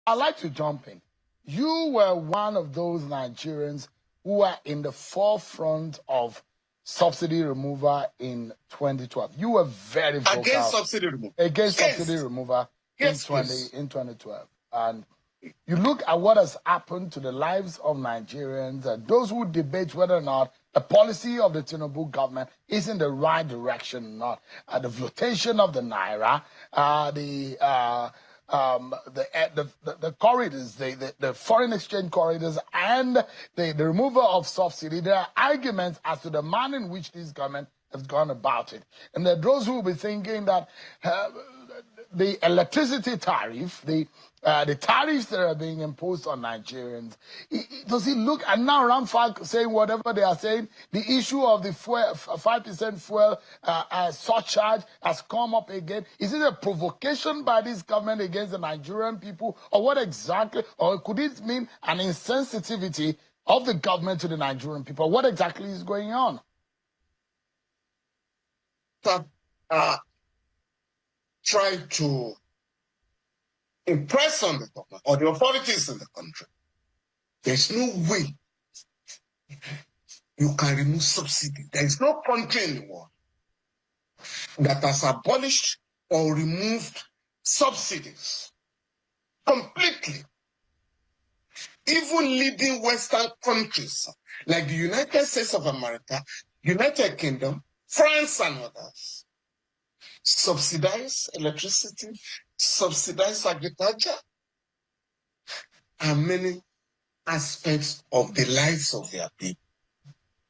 I'd like to jump in. You were one of those Nigerians who were in the forefront of subsidy removal in 2012. You were very vocal against subsidy removal. Against Yes. subsidy removal Yes, in 2012. And you look at what has happened to the lives of Nigerians, those who debate whether or not the policy of the Tinubu government is in the right direction or not. The flotation of the naira, the corridors, the foreign exchange corridors, and the removal of subsidy. There are arguments as to the manner in which this government has gone about it. And there are those who will be thinking that the electricity tariff, the tariffs that are being imposed on Nigerians, does it look, and now Ramfak saying whatever they are saying, the issue of the 5% fuel surcharge has come up again. Is it a provocation by this government against the Nigerian people, or what exactly, or could it mean an insensitivity of the government to the Nigerian people? What exactly is going on? Try to impress on the government or the authorities in the country. There's no way you can remove subsidy. There is no country in the world that has abolished or removed subsidies completely. Even leading Western countries like the United States of America, United Kingdom, France, and others subsidize electricity, subsidize agriculture, and many aspects of the lives of their people.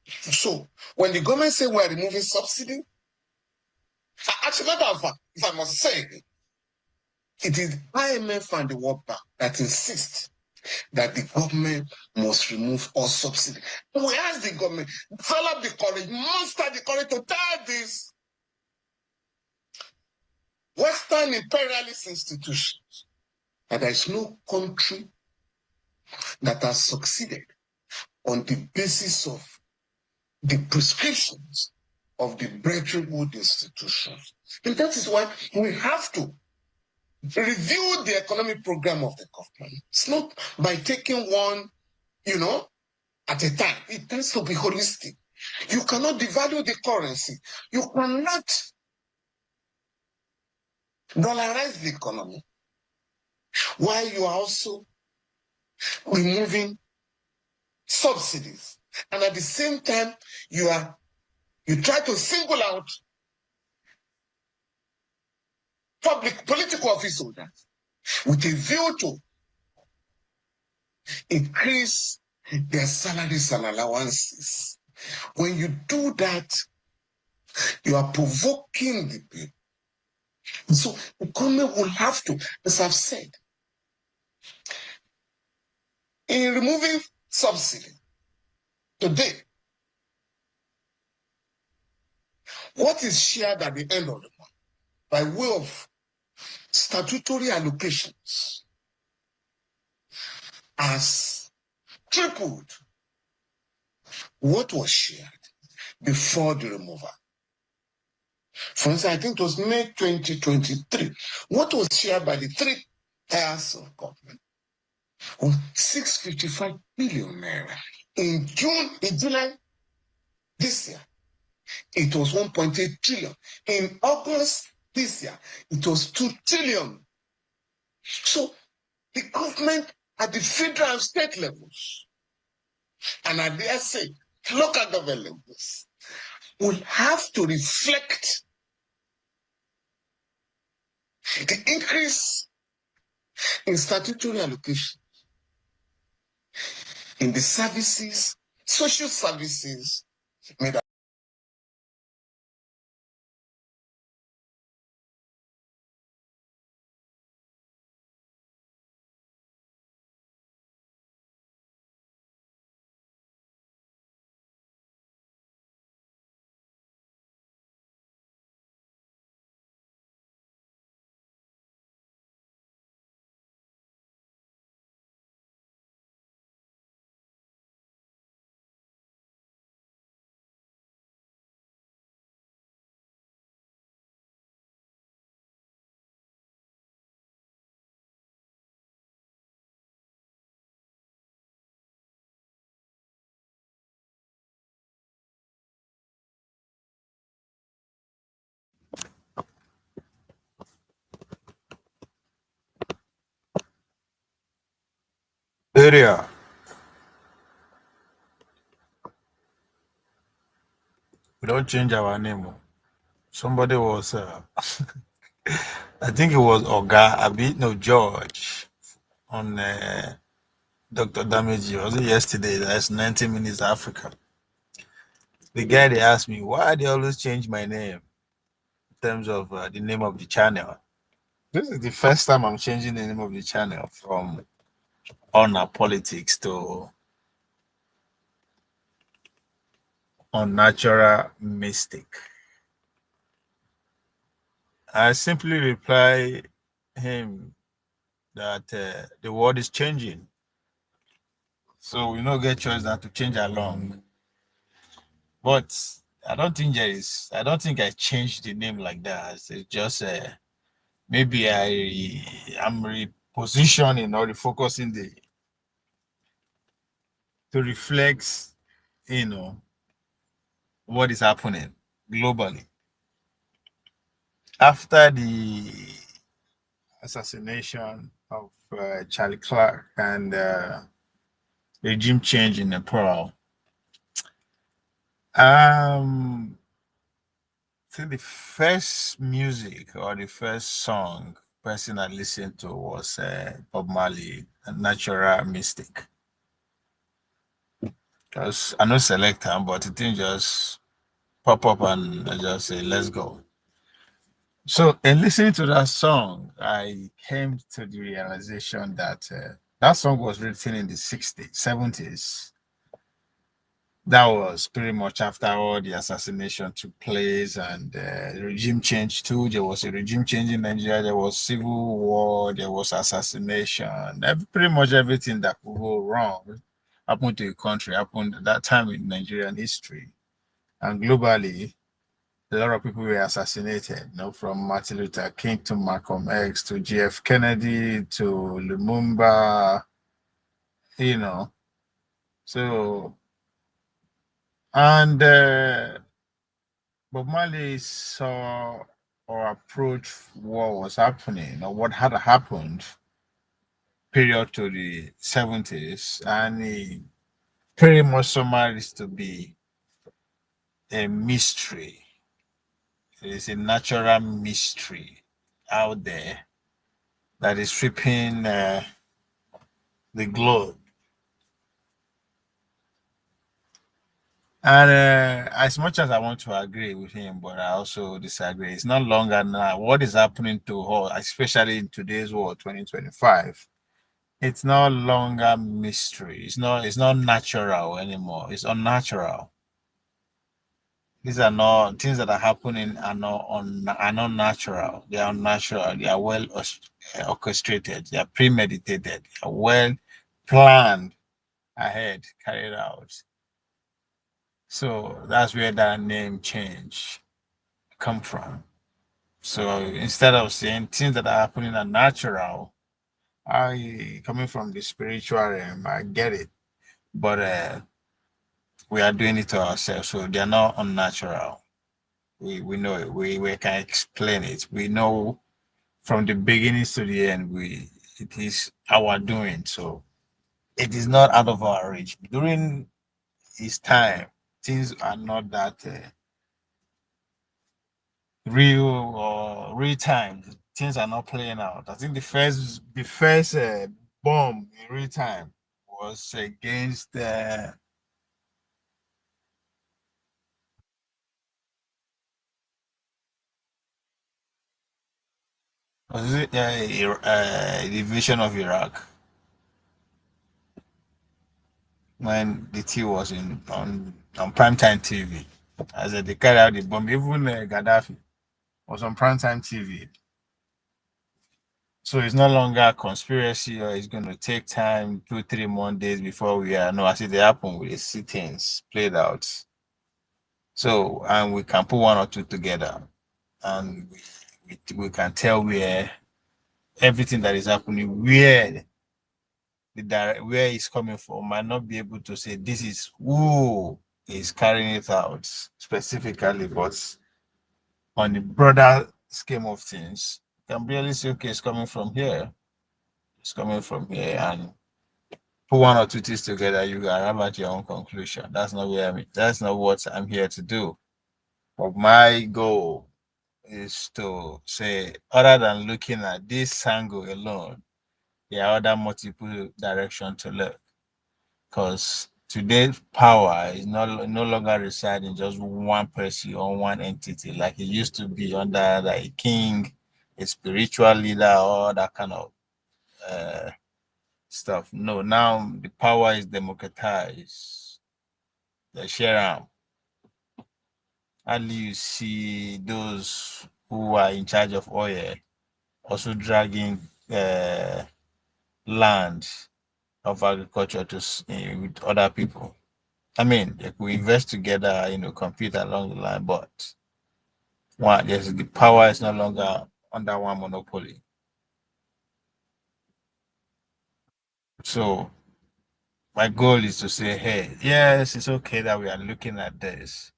So, when the government say we're removing subsidy, actually, matter of fact, if I must say, it is IMF and the World Bank that insist that the government must remove all subsidy. We ask the government, develop the courage, muster the courage to tell this Western imperialist institutions that there is no country that has succeeded on the basis of the prescriptions of the Brethren Woods institutions. And that is why we have to review the economic program of the government. It's not by taking one, at a time. It has to be holistic. You cannot devalue the currency. You cannot dollarize the economy while you are also removing subsidies. And at the same time, you try to single out public political office holders with a view to increase their salaries and allowances. When you do that, you are provoking the people. So the government will have to, as I've said, in removing subsidy today, what is shared at the end of the month by way of statutory allocations has tripled what was shared before the removal. For instance, I think it was May 2023. What was shared by the three tiers of government was 655 billion naira. In July this year, it was 1.8 trillion. In August this year, it was 2 trillion. So the government at the federal and state levels, and I dare say local government levels, will have to reflect the increase in statutory allocation in the services, social services made Nigeria, we don't change our name. Oh. Somebody was, I think it was Oga Abi, no George on Dr. Damage. Was it yesterday? That's 90 Minutes Africa. The guy they asked me why they always change my name in terms of the name of the channel. This is the first time I'm changing the name of the channel from honor politics to unnatural mystic. I simply reply him that the world is changing. So we don't get choice than to change along. But I don't think I changed the name like that. It's just maybe I'm repositioning or refocusing to reflect, you know, what is happening globally. After the assassination of Charlie Clark and regime change in Nepal, I think the first music or the first song person I listened to was Bob Marley, Natural Mystic. Because I know selector, but it didn't just pop up and I just say, let's go. So, in listening to that song, I came to the realization that that song was written in the 60s, 70s. That was pretty much after all the assassination took place and regime change too. There was a regime change in Nigeria. There was civil war. There was assassination. Pretty much everything that could go wrong happened to a country happened at that time in Nigerian history. And globally, a lot of people were assassinated. You know, from Martin Luther King to Malcolm X to J.F. Kennedy to Lumumba. You know, so and. Bob Marley saw or approached what was happening or what had happened period to the 70s, and he pretty much summarized to be a mystery. It is a natural mystery out there that is sweeping the globe. And as much as I want to agree with him, but I also disagree. It's not longer now. What is happening to her, especially in today's world, 2025? It's no longer mystery. It's not natural anymore. It's unnatural. These are not things that are happening are not natural. They are unnatural. They are well orchestrated. They are premeditated. They are well planned ahead, carried out. So that's where that name change come from. So instead of saying things that are happening are natural, I coming from the spiritual realm, I get it. But we are doing it to ourselves, so they are not unnatural. We know it. We can explain it. We know from the beginnings to the end. We it is our doing. So it is not out of our reach. During his time, things are not that real or real time. Things are not playing out. I think the first bomb in real time was against was it the invasion of Iraq when the T was in on primetime TV. As they carried out the bomb, even Gaddafi was on primetime TV. So it's no longer a conspiracy or it's going to take time, 2, 3 more days before we are. No, as it happen, we see things played out. So, and we can put one or two together and we can tell where everything that is happening, where it's coming from, might not be able to say this is who is carrying it out specifically, but on the broader scheme of things, you can barely say, okay, it's coming from here, and put one or two things together, you arrive at your own conclusion. That's not where that's not what I'm here to do. But my goal is to say, other than looking at this angle alone, there are other multiple directions to look. Because today's power is no longer reside in just one person or one entity like it used to be under like a king, a spiritual leader, or that kind of uh, stuff. No, now the power is democratized. The share hardly you see those who are in charge of oil also dragging land of agriculture to with other people. I mean, if we invest together, compete along the line, but one, yes, the power is no longer under one monopoly. So my goal is to say, hey, yes, it's okay that we are looking at this,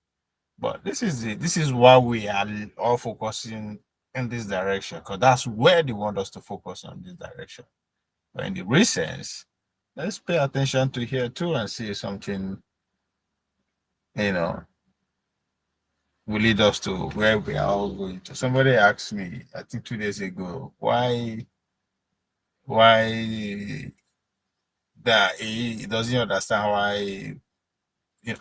but this is why we are all focusing in this direction, because that's where they want us to focus on this direction. But in the recent, let's pay attention to here too and see something, you know, will lead us to where we are all going to. Somebody asked me, I think 2 days ago, why that he doesn't understand why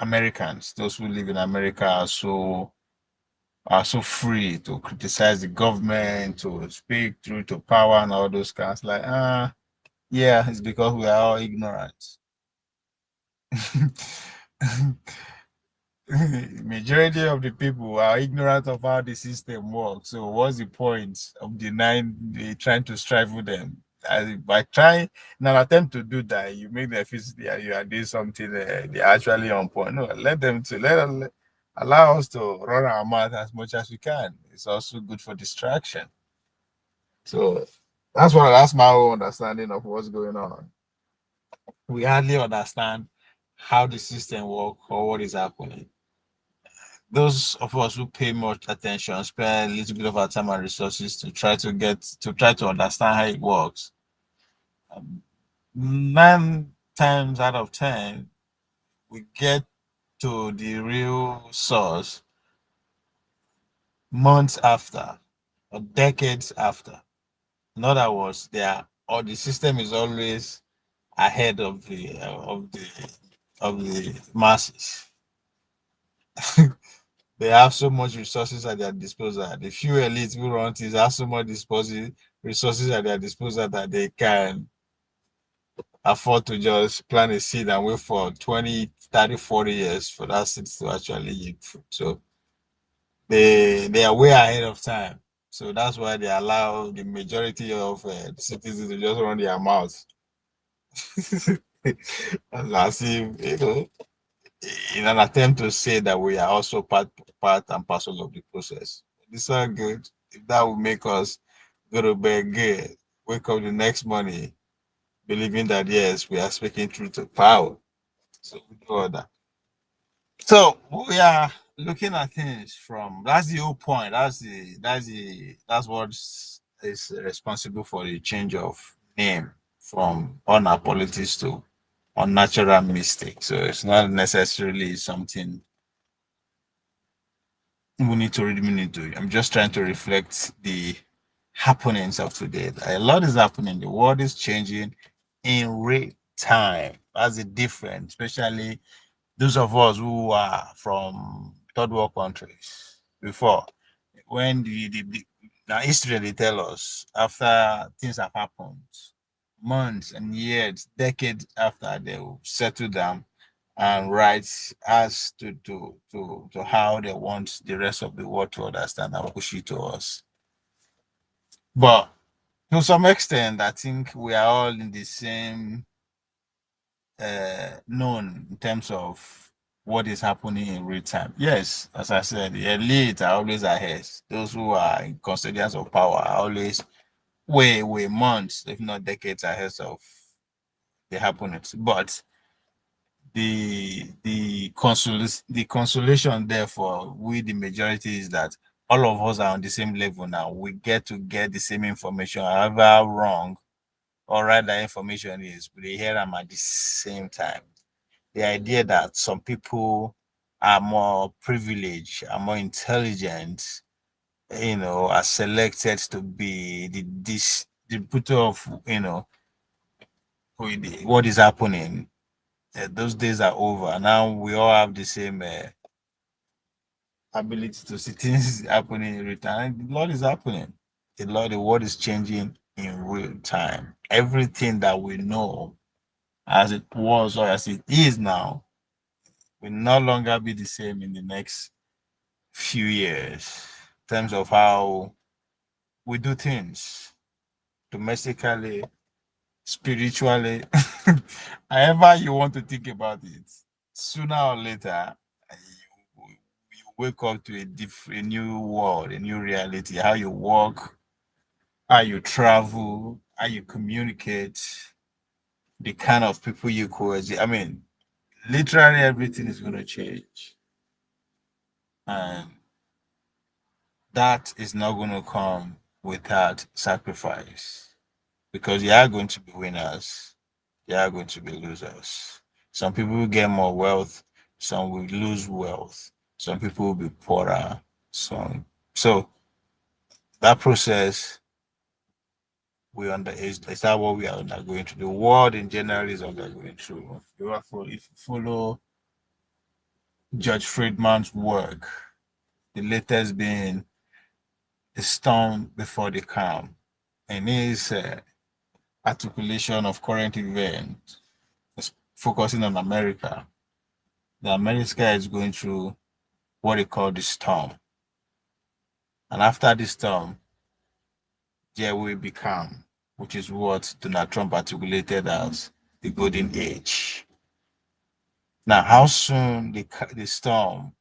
Americans, those who live in America, are so free to criticize the government, to speak through to power and all those kinds. Like, yeah, it's because we are all ignorant. Majority of the people are ignorant of how the system works. So what's the point of denying trying to strive with them? By trying in an attempt to do that, you make them feel that you are doing something they're actually on point. No, let them to allow us to run our mouth as much as we can. It's also good for distraction. So that's my whole understanding of what's going on. We hardly understand how the system works or what is happening. Those of us who pay much attention spend a little bit of our time and resources to try to understand how it works. 9 times out of 10, we get to the real source months after or decades after. In other words, or the system is always ahead of the masses. They have so much resources at their disposal. The few elites who run things have so much resources at their disposal that they can afford to just plant a seed and wait for 20, 30, 40 years for that seed to actually yield fruit. So they are way ahead of time. So that's why they allow the majority of the citizens to just run their mouths. As if, in an attempt to say that we are also part and parcel of the process. This are good. If that will make us go to bed good, wake up the next morning believing that yes, we are speaking truth to power. So we do all that. So we are looking at things from that's the whole point. That's what is responsible for the change of name from on our politics to unnatural mistake. So it's not necessarily something we need to read meaning to. I'm just trying to reflect the happenings of today. A lot is happening. The world is changing in real time. That's the difference, especially those of us who are from third world countries. Before, when now history they tell us after things have happened, months and years, decades after they will settle down and write as to how they want the rest of the world to understand and push it to us. But to some extent, I think we are all in the same known in terms of what is happening in real time. Yes, as I said, the elite are always ahead. Those who are in custodians of power are always way months, if not decades ahead of the happenings. But the consolation there for we the majority is that all of us are on the same level now. We get to get the same information, however wrong or rather information is, but they hear them at the same time. The idea that some people are more privileged, are more intelligent, are selected to be the distributor of, what is happening. Those days are over. Now we all have the same ability to see things happening in real time. The Lord is happening. The world is changing in real time. Everything that we know as it was or as it is now will no longer be the same in the next few years in terms of how we do things domestically, spiritually, however you want to think about it. Sooner or later, you wake up to a new world, a new reality, how you work, how you travel, how you communicate, the kind of people you coexist. I mean, literally everything is going to change. And that is not going to come without sacrifice because you are going to be winners, you are going to be losers. Some people will get more wealth, some will lose wealth, some people will be poorer. So that process we under is that what we are undergoing through. The world in general is undergoing through. If you follow Judge Friedman's work, the latest being the storm before the calm, and his articulation of current events, focusing on America. The America is going through what they call the storm, and after the storm, there will be calm, which is what Donald Trump articulated as the golden age. Now, how soon the storm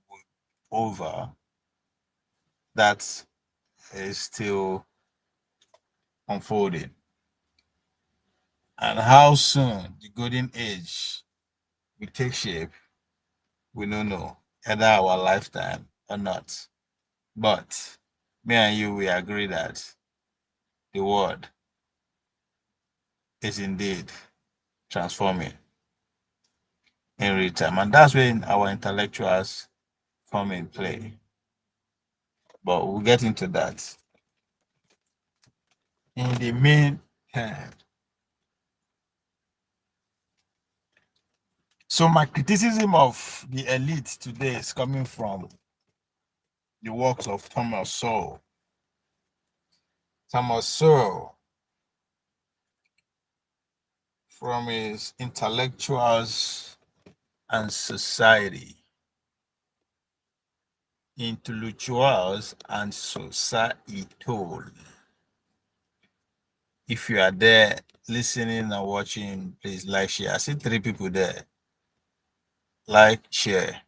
will be over, that is still unfolding. And how soon the golden age will take shape, we don't know, either our lifetime or not. But me and you, we agree that the world is indeed transforming in real time. And that's when our intellectuals come in play. But we'll get into that. In the meantime, so my criticism of the elite today is coming from the works of Thomas Sowell. Thomas Sowell, from his Intellectuals and Society, Intellectuals and Societal. If you are there listening and watching, please like, share. I see 3 people there. Like, share,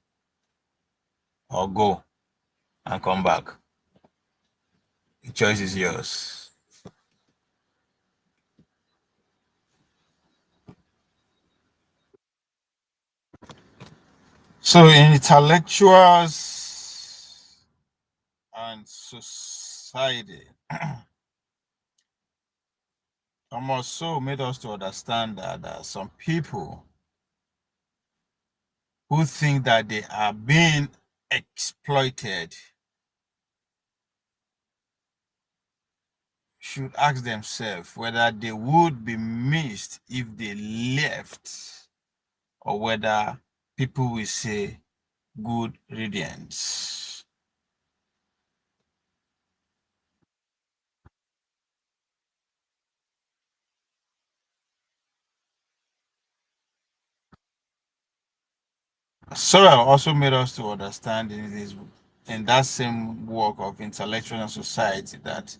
or go and come back. The choice is yours. So, in Intellectuals and Society, Thomas Sowell made us to understand that there are some people who think that they are being exploited should ask themselves whether they would be missed if they left or whether people will say good riddance. Sorrel also made us to understand in that same work of intellectual and society that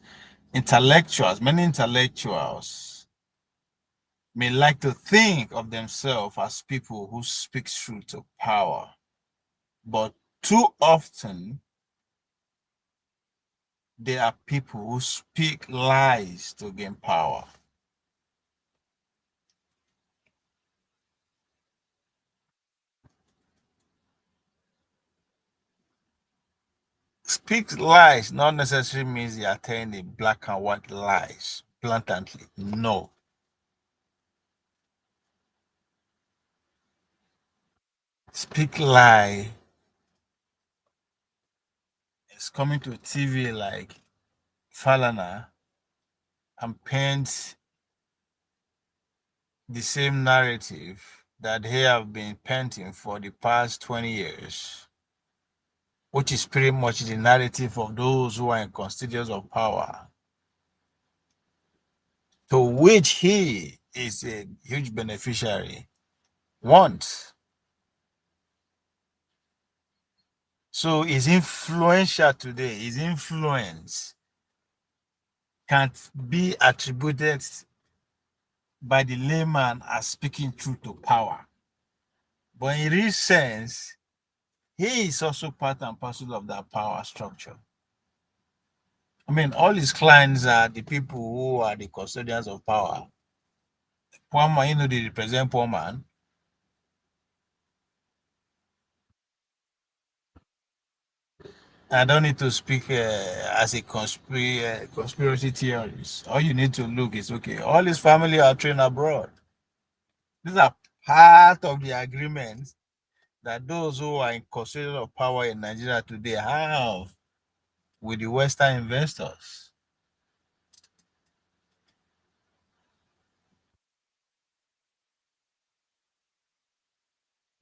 many intellectuals may like to think of themselves as people who speak truth to power, but too often they are people who speak lies to gain power. Speak lies not necessarily means they are telling the black and white lies blatantly. No. speak lie, is coming to TV like Falana and paints the same narrative that they have been painting for the past 20 years, which is pretty much the narrative of those who are in custodians of power, to which he is a huge beneficiary, wants. So his influential today, his influence can't be attributed by the layman as speaking truth to power. But in real sense, he is also part and parcel of that power structure. I mean, all his clients are the people who are the custodians of power. Poor man, they represent poor man. I don't need to speak as a conspiracy theorist. All you need to look is okay. All his family are trained abroad. These are part of the agreements that those who are in custodian of power in Nigeria today have with the Western investors.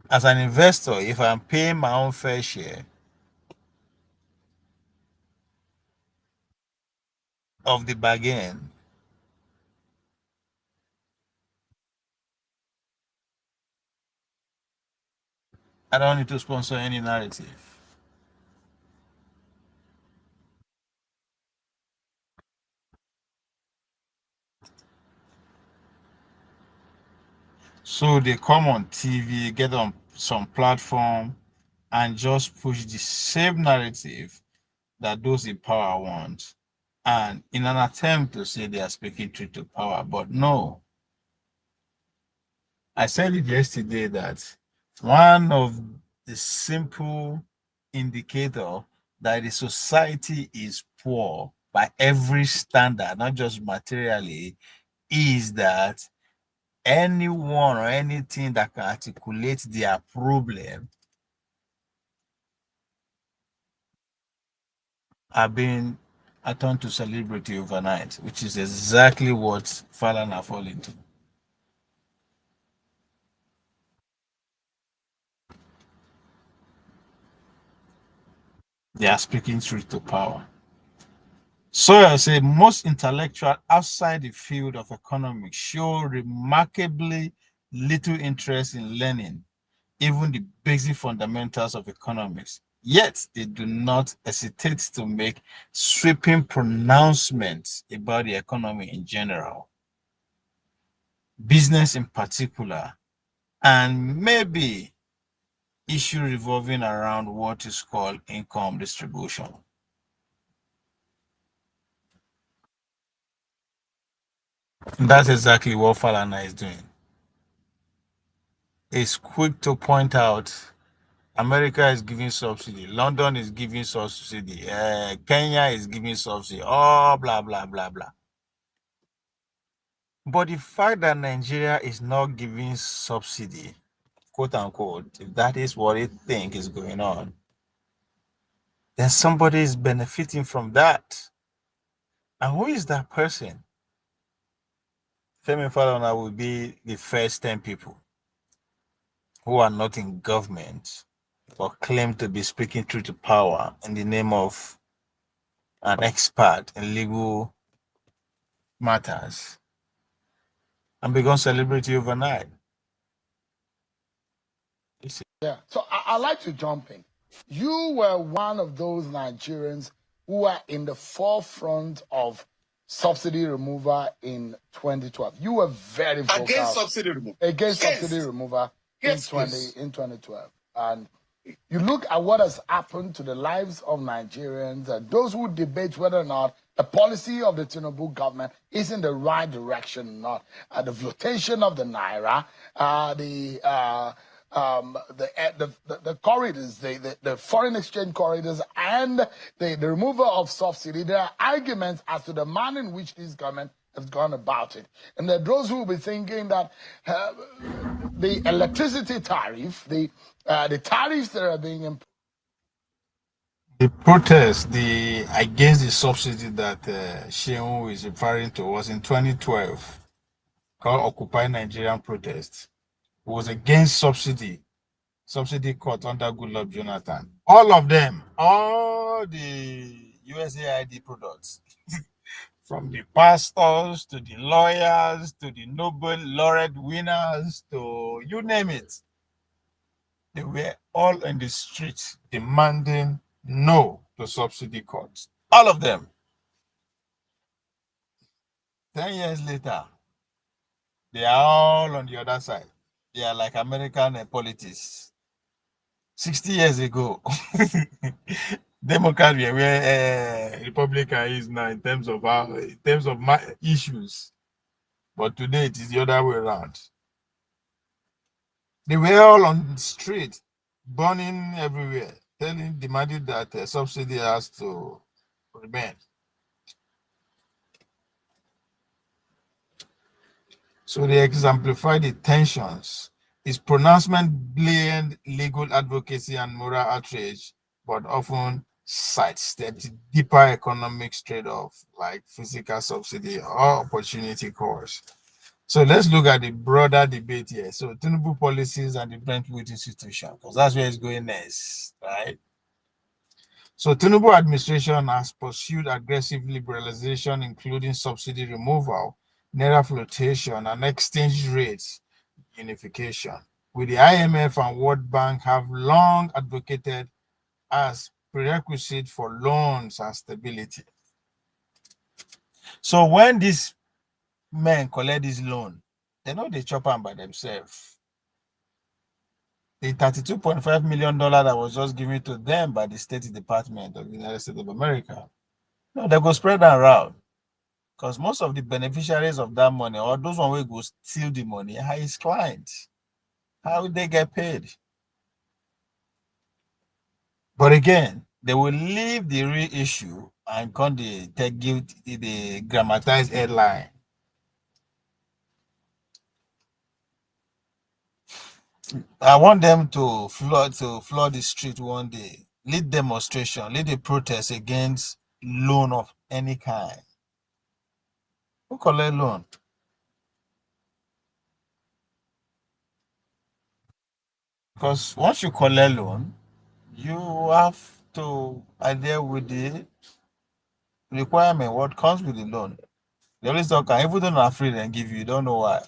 As an investor, if I'm paying my own fair share of the bargain, I don't need to sponsor any narrative. So they come on TV, get on some platform, and just push the same narrative that those in power want. And in an attempt to say they are speaking truth to power, but no. I said it yesterday that one of the simple indicator that the society is poor by every standard, not just materially, is that anyone or anything that can articulate their problem are being turned to celebrity overnight, which is exactly what Falana fall into. They are speaking truth to power. Sowell said most intellectuals outside the field of economics show remarkably little interest in learning even the basic fundamentals of economics. Yet they do not hesitate to make sweeping pronouncements about the economy in general, business in particular, and maybe issue revolving around what is called income distribution. That's exactly what Falana is doing. He's quick to point out America is giving subsidy, London is giving subsidy, Kenya is giving subsidy, oh, blah, blah, blah, blah. But the fact that Nigeria is not giving subsidy, quote unquote, if that is what it think is going on, then somebody is benefiting from that. And who is that person? Femi Falana will be the first 10 people who are not in government but claim to be speaking truth to power in the name of an expert in legal matters and become celebrity overnight. Yeah. So I like to jump in. You were one of those Nigerians who were in the forefront of subsidy removal in 2012. You were very vocal Against subsidy removal. against Yes. subsidy removal Yes, in 2012. And you look at what has happened to the lives of Nigerians, those who debate whether or not the policy of the Tinubu government is in the right direction or not. The flotation of the Naira, the corridors, the foreign exchange corridors, and the removal of subsidy. There are arguments as to the manner in which this government has gone about it. And there are those who will be thinking that the electricity tariff, the tariffs that are being imposed. The protest against the subsidy that Shehu is referring to was in 2012, called Occupy Nigerian Protest. It was against subsidy cut under Goodluck Jonathan. All of them, all the USAID products, from the pastors to the lawyers to the Nobel laureate winners to you name it, they were all in the streets demanding no to subsidy cuts. All of them. 10 years later, they are all on the other side. They are like American politics. 60 years ago, Democrat were where Republican is now in terms of issues. But today it is the other way around. They were all on the street, burning everywhere, demanding that subsidy has to remain. So they exemplify the tensions. His pronouncement blend legal advocacy and moral outrage, but often sidestepped deeper economic trade-off like physical subsidy or opportunity cost. So let's look at the broader debate here. So Tinubu policies and the Brentwood institution, because that's where it's going next, right? So Tinubu administration has pursued aggressive liberalization, including subsidy removal, naira flotation, and exchange rates unification, with the IMF and World Bank have long advocated as prerequisite for loans and stability. So when these men collect this loan, they know they chop them by themselves. The $32.5 million that was just given to them by the State Department of the United States of America, no, they go spread that around. Because most of the beneficiaries of that money, or those one will go steal the money, are his clients. How will they get paid? But again, they will leave the real issue and come give the grammatized headline. I want them to flood the street one day, lead demonstration, lead a protest against loan of any kind. Who collect loan? Because once you collect loan, you have to adhere with the requirement, what comes with the loan. They always talk, and even though not free, then give you don't know why.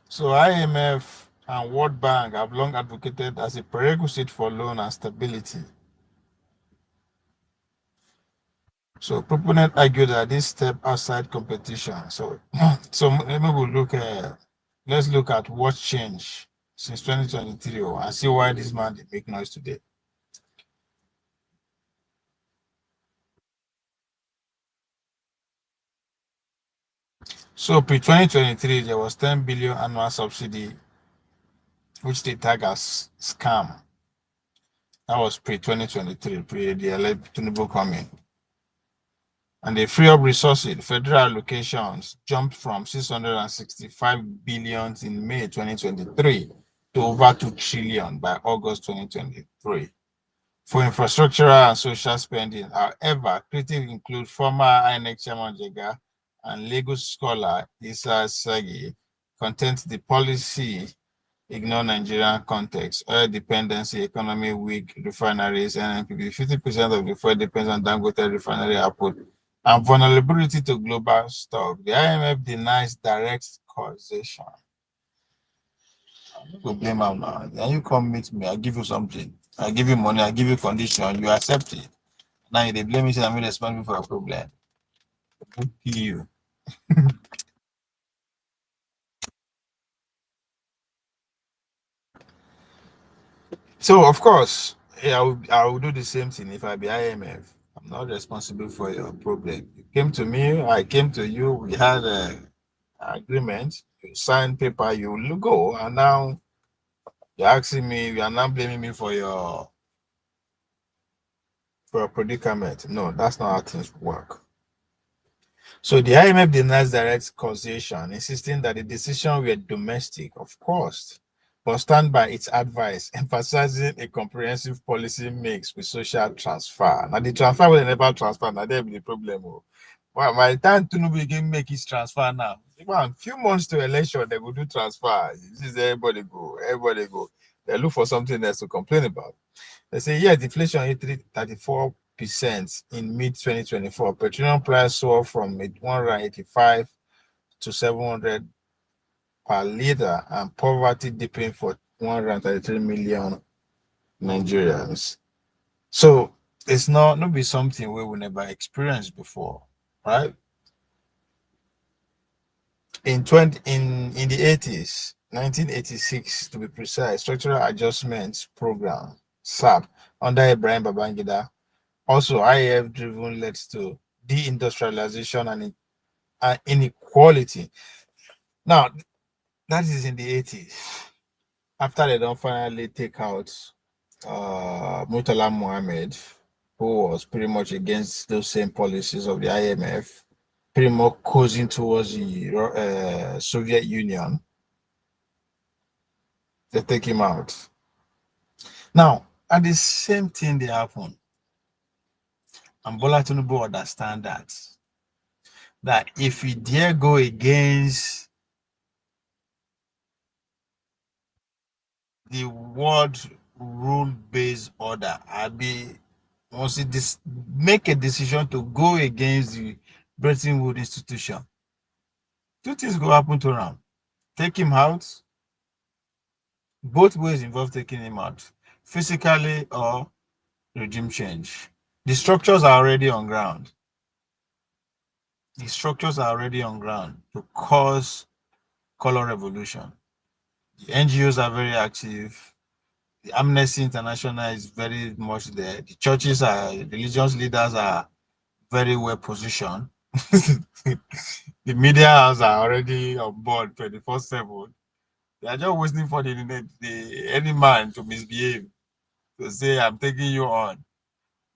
So IMF and World Bank have long advocated as a prerequisite for loan and stability. So proponents argue that this step outside competition. So maybe let's look at what's changed since 2023 and see why this man did make noise today. So pre-2023, there was 10 billion annual subsidy, which they tag as scam. That was pre-2023, pre the Tinubu coming. And they free up resources. Federal allocations jumped from 665 billion in May 2023 to over 2 trillion by August 2023 for infrastructural and social spending. However, critics include former INEC chairman Jega and Lagos scholar Isa Sagi contend the policy ignore Nigerian context, oil dependency, economy weak, refineries, NNPP, 50% of the fuel depends on Dangote refinery output, and vulnerability to global stock. The IMF denies direct causation. I'm not going to blame them now. Then you come meet me, I give you something. I give you money, I give you condition, you accept it. Now they blame me, say I'm responsible for a problem. Who kill you? So of course, yeah, I will do the same thing if I be IMF. I'm not responsible for your problem. You came to me, I came to you, we had an agreement, you signed paper, you go, and now you're asking me, you are now blaming me for your for a predicament. No, that's not how things work. So the IMF denies direct causation, insisting that the decision were domestic, of course, but stand by its advice, emphasizing a comprehensive policy mix with social transfer. Now the transfer will never transfer. Now there be the problem. Oh. Well, by the time Tinubu again make his transfer now, a few months to election, they will do transfer. This is everybody go, everybody go. They look for something else to complain about. They say, yes, deflation hit 34% in mid 2024. Petroleum price soared from 185 to 700 per liter, and poverty dipping for 133 million Nigerians. So it's not be something we will never experience before, right? In the 80s, 1986 to be precise, Structural Adjustments Program SAP under Ibrahim Babangida. Also, IAF driven led to deindustrialization and inequality. Now, that is in the 80s. After they don't finally take out Murtala Mohammed, who was pretty much against those same policies of the IMF, pretty much coasting towards the Soviet Union, they take him out. Now, at the same thing they happen, and Bola Tinubu understand that if he dare go against the world rule-based order, I be once he make a decision to go against the Bretton Woods institution, two things go happen to him. Take him out. Both ways involve taking him out, physically or regime change. The structures are already on ground. The structures are already on ground to cause color revolution. The NGOs are very active. The Amnesty International is very much there. The churches are, religious leaders are very well positioned. The media are already on board 24/7. They are just waiting for any man to misbehave, to say, I'm taking you on.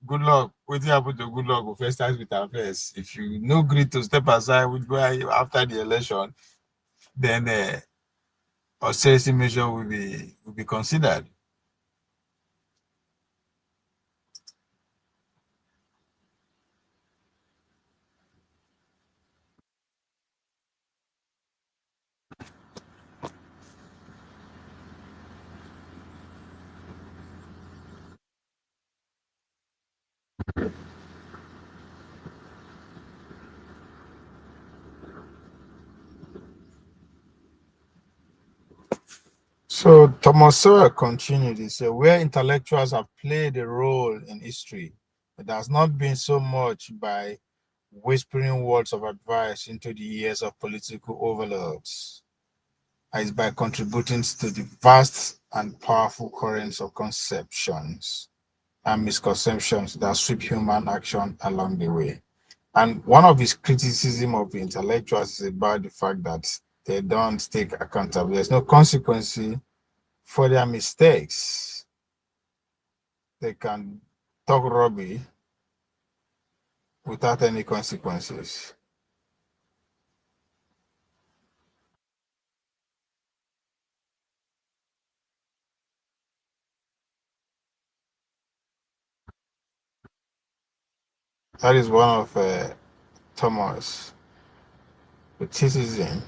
Good luck. What happen to good luck? We'll first start with our first. If you no agree to step aside, which way after the election, then austerity measure will be considered. So Thomas Sowell continued, he said, where intellectuals have played a role in history, it has not been so much by whispering words of advice into the ears of political overlords, as by contributing to the vast and powerful currents of conceptions and misconceptions that sweep human action along the way. And one of his criticism of the intellectuals is about the fact that they don't take accountability. There's no consequence for their mistakes. They can talk rubbish without any consequences. That is one of Thomas' criticism.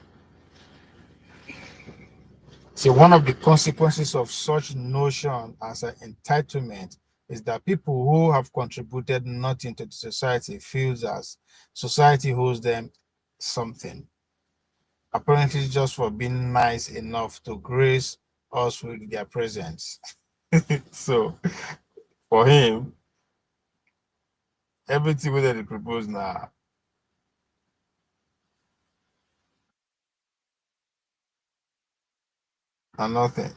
See, one of the consequences of such notion as an entitlement is that people who have contributed nothing to the society feels as society owes them something, apparently just for being nice enough to grace us with their presence. So for him, everything that he proposed now and nothing.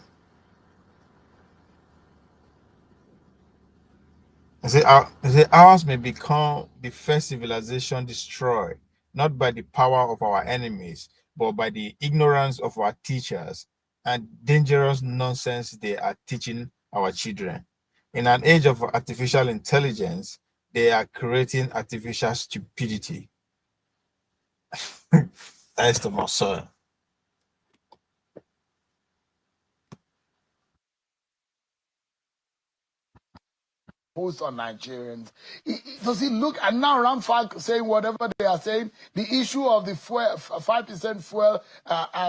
I say ours may become the first civilization destroyed, not by the power of our enemies, but by the ignorance of our teachers and dangerous nonsense they are teaching our children. In an age of artificial intelligence, they are creating artificial stupidity. That's the most Post on Nigerians. Does he look and now Ramfak saying whatever they are saying? The issue of the fuel, 5% fuel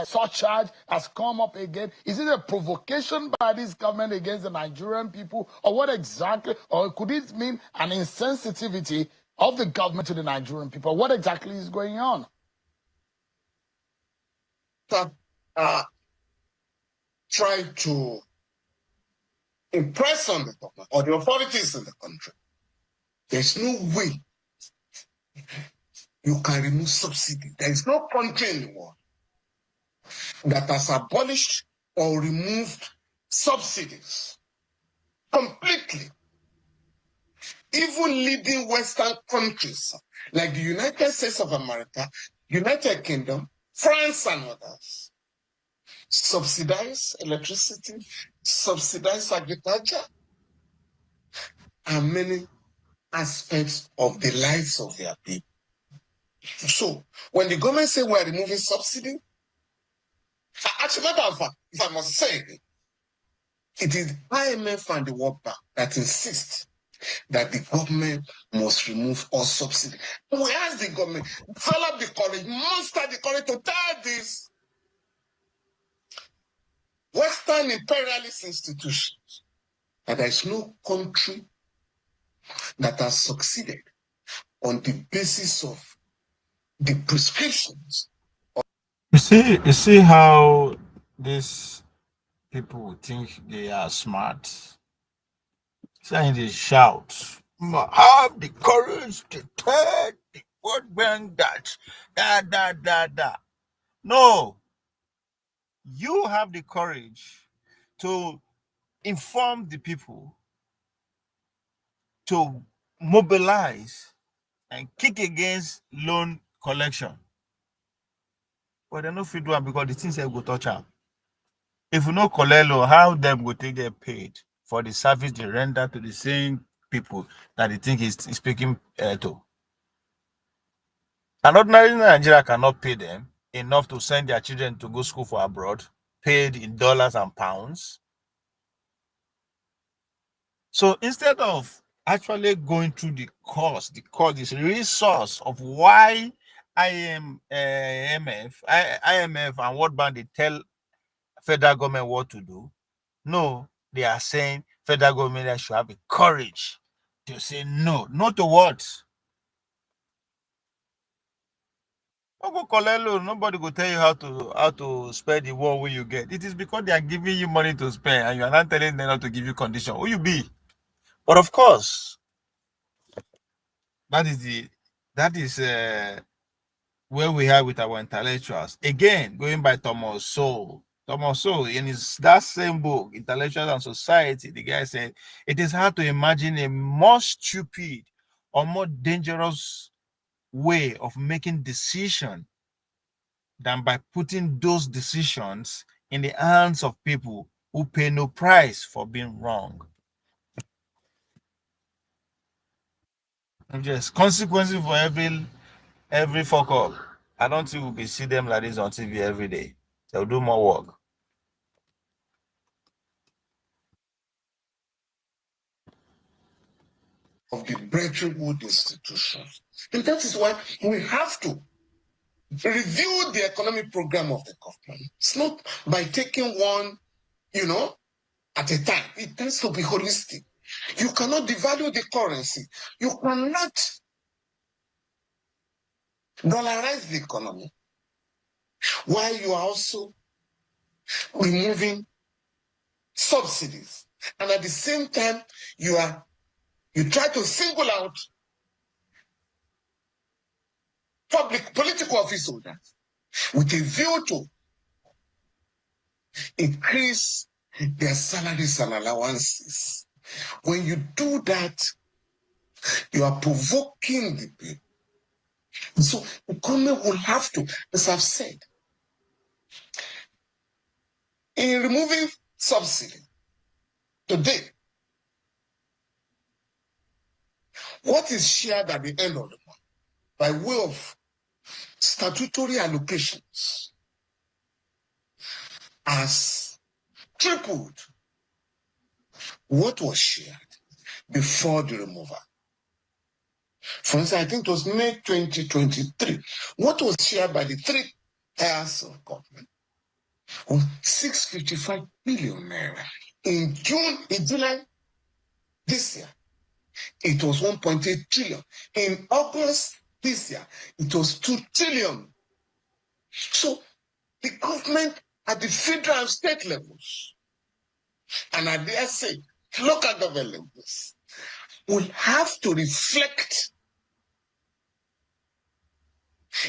surcharge has come up again. Is it a provocation by this government against the Nigerian people, or what exactly? Or could it mean an insensitivity of the government to the Nigerian people? What exactly is going on? Try to impress on the government or the authorities in the country. There's no way you can remove subsidy. There is no country in the world that has abolished or removed subsidies completely. Even leading Western countries like the United States of America, United Kingdom, France, and others subsidize electricity, subsidize agriculture, and many aspects of the lives of their people. So when the government say we're removing subsidy, actually, matter of fact, if I must say it is IMF and the World Bank that insist that the government must remove all subsidy. And we ask the government, develop the courage, muster the courage to tell these Western imperialist institutions that there is no country that has succeeded on the basis of the prescriptions. You see how these people think they are smart. Saying they shout, have the courage to tell the World Bank that, da. No, you have the courage to inform the people, to mobilize and kick against loan collection. But they no fit do it because the things they go touch am. If you no collect loan, how them go take get paid for the service they render to the same people that they think is speaking to? An ordinary Nigeria cannot pay them enough to send their children to go school for abroad, paid in dollars and pounds. So instead of actually going through the cost is the resource of why IMF and World Bank they tell federal government what to do. No, they are saying federal government should have the courage to say no. No to what? Don't go collect loan. Nobody will tell you how to spend the one when you get. It is because they are giving you money to spend and you are not telling them not to give you condition. Who you be? But of course, that is where we are with our intellectuals. Again, going by Thomas Sowell. Thomas Sowell, in that same book, Intellectuals and Society, the guy said, it is hard to imagine a more stupid or more dangerous way of making decision than by putting those decisions in the hands of people who pay no price for being wrong. Just consequences for every fuck up. I don't think we'll be see them like this on TV every day. They'll do more work. Of the Brethren Wood institutions. And that is why we have to review the economic program of the government. It's not by taking one, at a time. It tends to be holistic. You cannot devalue the currency. You cannot dollarize the economy while you are also removing subsidies. And at the same time, you try to single out public political office holders with a view to increase their salaries and allowances. When you do that, you are provoking the people. So the government will have to, as I've said, in removing subsidy today, what is shared at the end of the month by way of statutory allocations has tripled what was shared before the removal. For instance, I think it was May 2023. What was shared by the three tiers of government was 655 billion naira. In July this year, it was 1.8 trillion. In August this year, it was 2 trillion. So the government at the federal and state levels, and at the state, local government levels, will have to reflect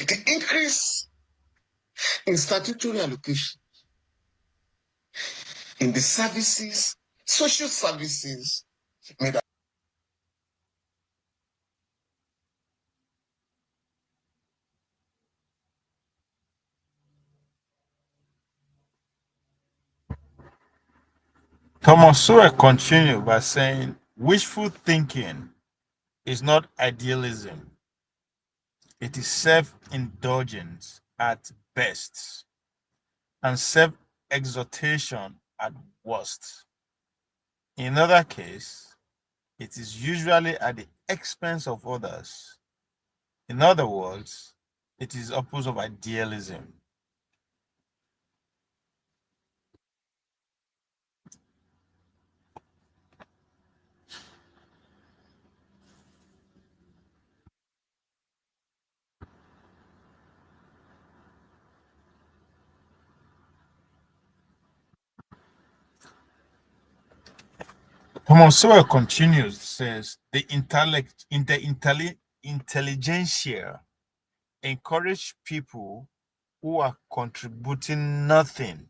the increase in statutory allocation in the services, social services made. Thomas Sowell continued by saying, wishful thinking is not idealism. It is self-indulgence at best and self-exhortation at worst. In other case, it is usually at the expense of others. In other words, it is opposite of idealism. Thomas Sowell continues, says, the intelligentsia encourage people who are contributing nothing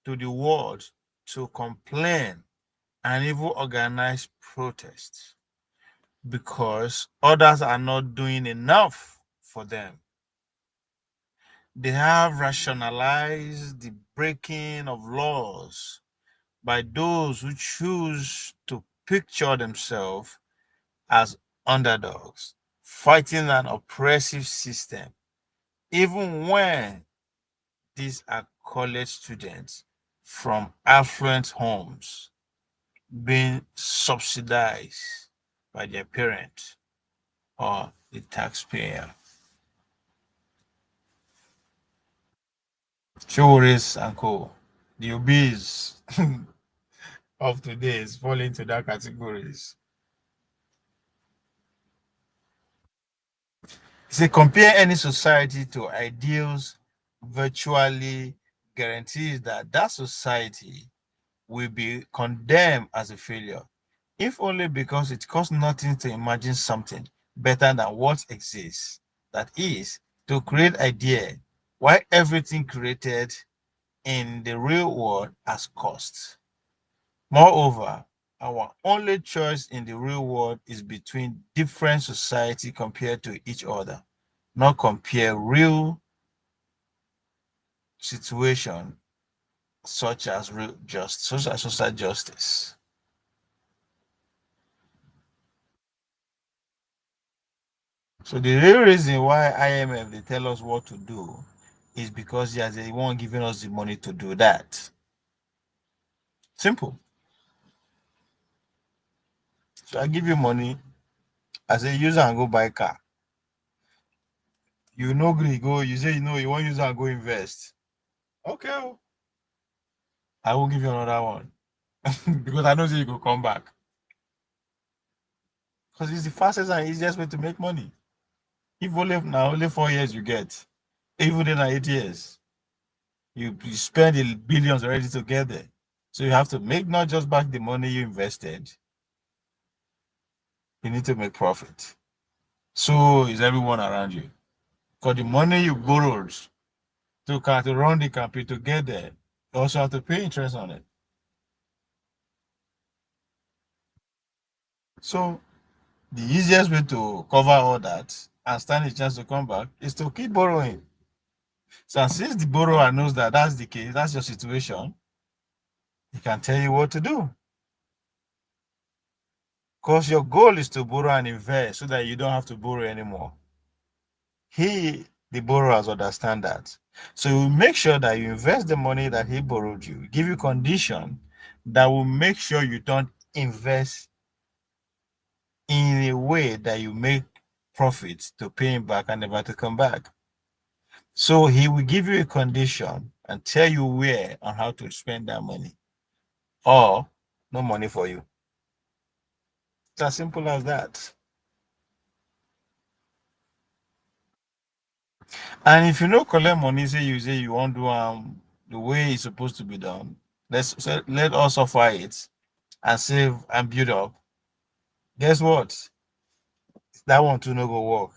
to the world to complain and even organize protests because others are not doing enough for them. They have rationalized the breaking of laws by those who choose to picture themselves as underdogs, fighting an oppressive system, even when these are college students from affluent homes being subsidized by their parent or the taxpayer. Chores and co. The obese of today is fall into that categories. Say compare any society to ideals virtually guarantees that that society will be condemned as a failure, if only because it costs nothing to imagine something better than what exists. That is, to create idea, while everything created in the real world has cost. Moreover, our only choice in the real world is between different society compared to each other, not compare real situation such as social justice. So the real reason why IMF they tell us what to do is because yes, they won't giving us the money to do that. Simple. So I give you money, I say use and go buy a car. You know go, you say you want use and go invest. Okay, oh, I will give you another one. Because I know that you go come back. Because it's the fastest and easiest way to make money. If only 4 years you get, even then 8 years, you spend the billions already to get there. So you have to make not just back the money you invested, you need to make profit. So is everyone around you. Because the money you borrowed to run the campaign to get there, you also have to pay interest on it. So the easiest way to cover all that and stand a chance to come back is to keep borrowing. So since the borrower knows that that's the case, that's your situation, he can tell you what to do. Because your goal is to borrow and invest so that you don't have to borrow anymore. The borrowers, understand that. So you make sure that you invest the money that he borrowed you, give you condition that will make sure you don't invest in a way that you make profits to pay him back and never to come back. So he will give you a condition and tell you where and how to spend that money, or no money for you. It's as simple as that. And if you know collect money, say you want to the way it's supposed to be done, let us offer it and save and build up. Guess what? That one too no go work,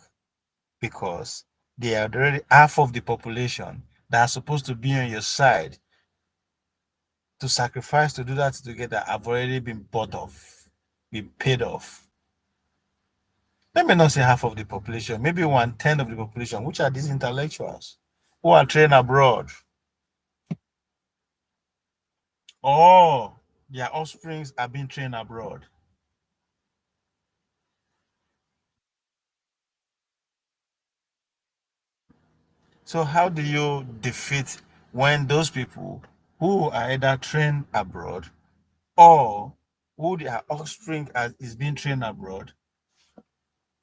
because they are already half of the population that are supposed to be on your side to sacrifice to do that together have already been bought off, been paid off. Let me not say half of the population, maybe 1/10 of the population, which are these intellectuals who are trained abroad, or their offsprings are being trained abroad. So how do you defeat when those people who are either trained abroad or who their offspring is being trained abroad,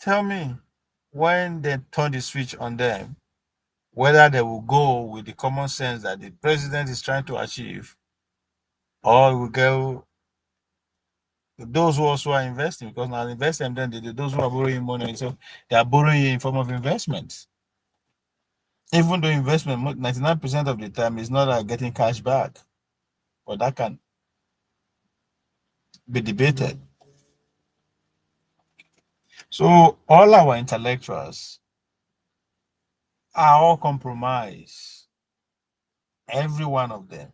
tell me, when they turn the switch on them, whether they will go with the common sense that the president is trying to achieve, or will go those who also are investing, because now investing, then those who are borrowing money, so they are borrowing in form of investments. Even though investment 99% of the time is not like getting cash back, but that can be debated. So all our intellectuals are all compromised, every one of them,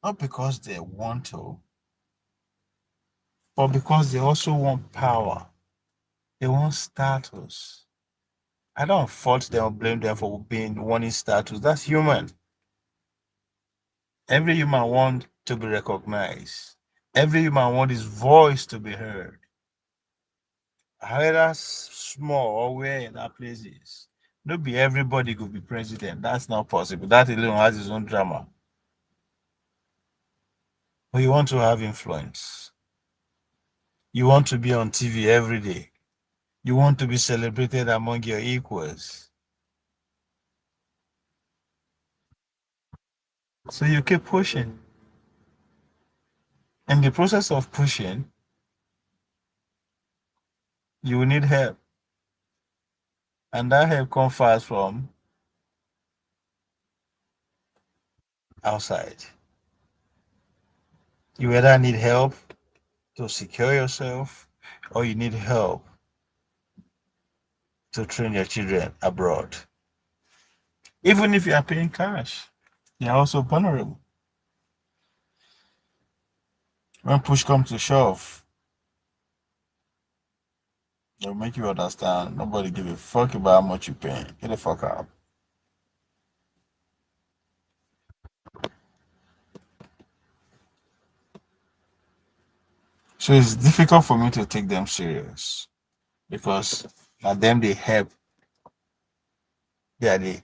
not because they want to, but because they also want power. They want status. I don't fault them or blame them for wanting status. That's human. Every human wants to be recognized. Every human wants his voice to be heard. However small or where in that place is. Not be everybody could be president. That's not possible. That alone has its own drama. But you want to have influence. You want to be on TV every day. You want to be celebrated among your equals. So you keep pushing. In the process of pushing, you will need help. And that help comes fast from outside. You either need help to secure yourself, or you need help to train your children abroad. Even if you are paying cash, they are also vulnerable. When push comes to shove, they'll make you understand nobody give a fuck about how much you pay. Get the fuck out. So it's difficult for me to take them serious, because at them they help. They are the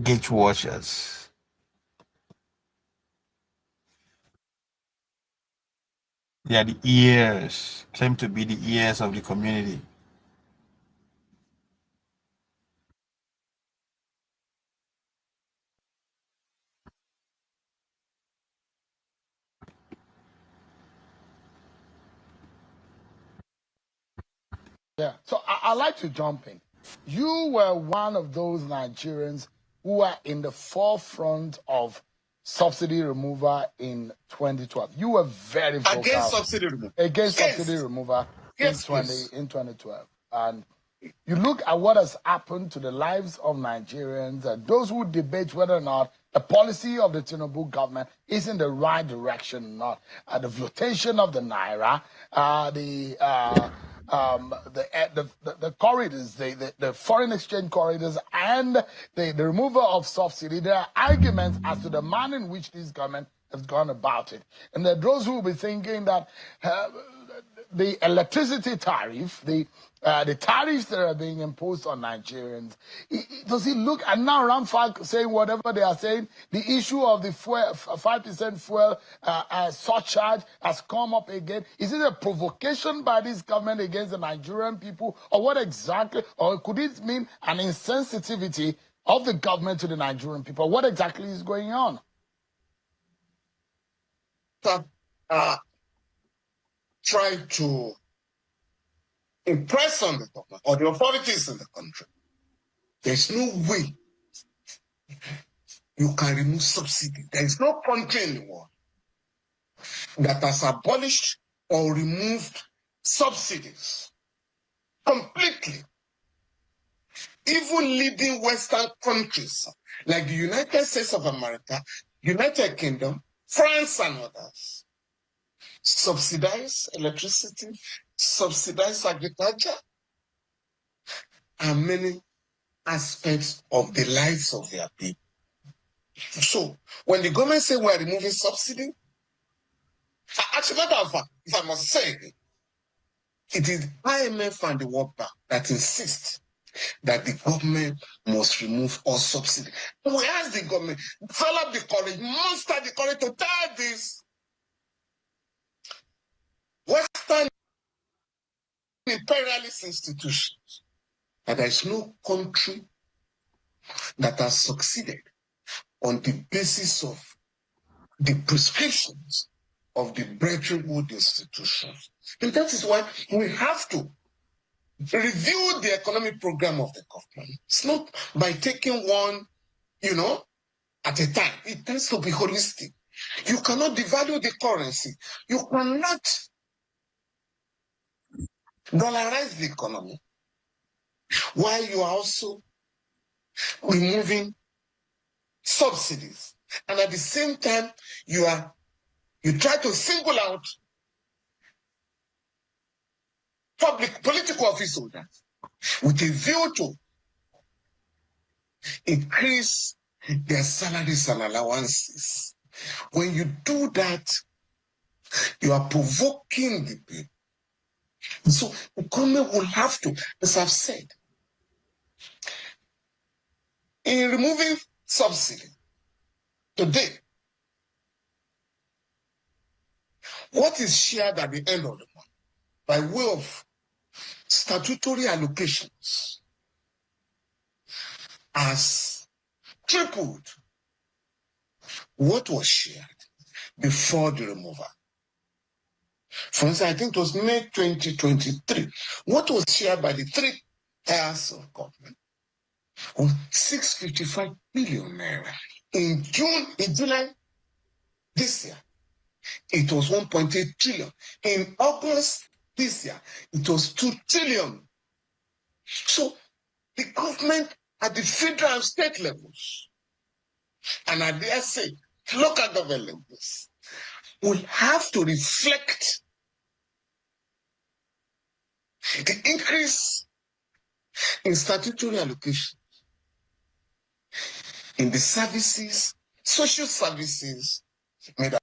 gate watchers. They are the ears, claim to be the ears of the community. Yeah. So I like to jump in. You were one of those Nigerians who were in the forefront of subsidy removal in 2012. You were very Against vocal subsidy removal. against subsidy Yes. removal Yes, please. in 2012. And you look at what has happened to the lives of Nigerians and those who debate whether or not the policy of the Tinubu government is in the right direction or not. The flotation of the naira, the corridors, the foreign exchange corridors, and the removal of subsidy. There are arguments as to the manner in which this government has gone about it. And there are those who will be thinking that the electricity tariff, the tariffs that are being imposed on Nigerians, does it look, and now Ramfak saying whatever they are saying, the issue of the fuel, 5% fuel surcharge has come up again. Is it a provocation by this government against the Nigerian people, or what exactly, or could it mean an insensitivity of the government to the Nigerian people? What exactly is going on? Try to impress on the government or the authorities in the country. There's no way you can remove subsidy. There is no country in the world that has abolished or removed subsidies completely. Even leading Western countries like the United States of America, United Kingdom, France, and others subsidize electricity, subsidize agriculture, and many aspects of the lives of their people. So when the government say we're removing subsidy, actually, matter of fact, if I must say it is IMF and the World Bank that insist that the government must remove all subsidy. And we ask the government, develop the courage, muster the courage to tell this Western imperialist institutions that there is no country that has succeeded on the basis of the prescriptions of the Brethren Woods institutions. And that is why we have to review the economic program of the government. It's not by taking one, at a time. It tends to be holistic. You cannot devalue the currency. You cannot dollarize the economy while you are also removing subsidies. And at the same time, you try to single out public political office holders with a view to increase their salaries and allowances. When you do that, you are provoking the people. So the government will have to, as I've said, in removing subsidy today, what is shared at the end of the month by way of statutory allocations has tripled what was shared before the removal. For instance, I think it was May 2023. What was shared by the three tiers of government was 655 billion naira. In July this year, it was 1.8 trillion. In August this year, it was 2 trillion. So the government at the federal and state levels, and at the state, local government levels, will have to reflect the increase in statutory allocation in the services, social services made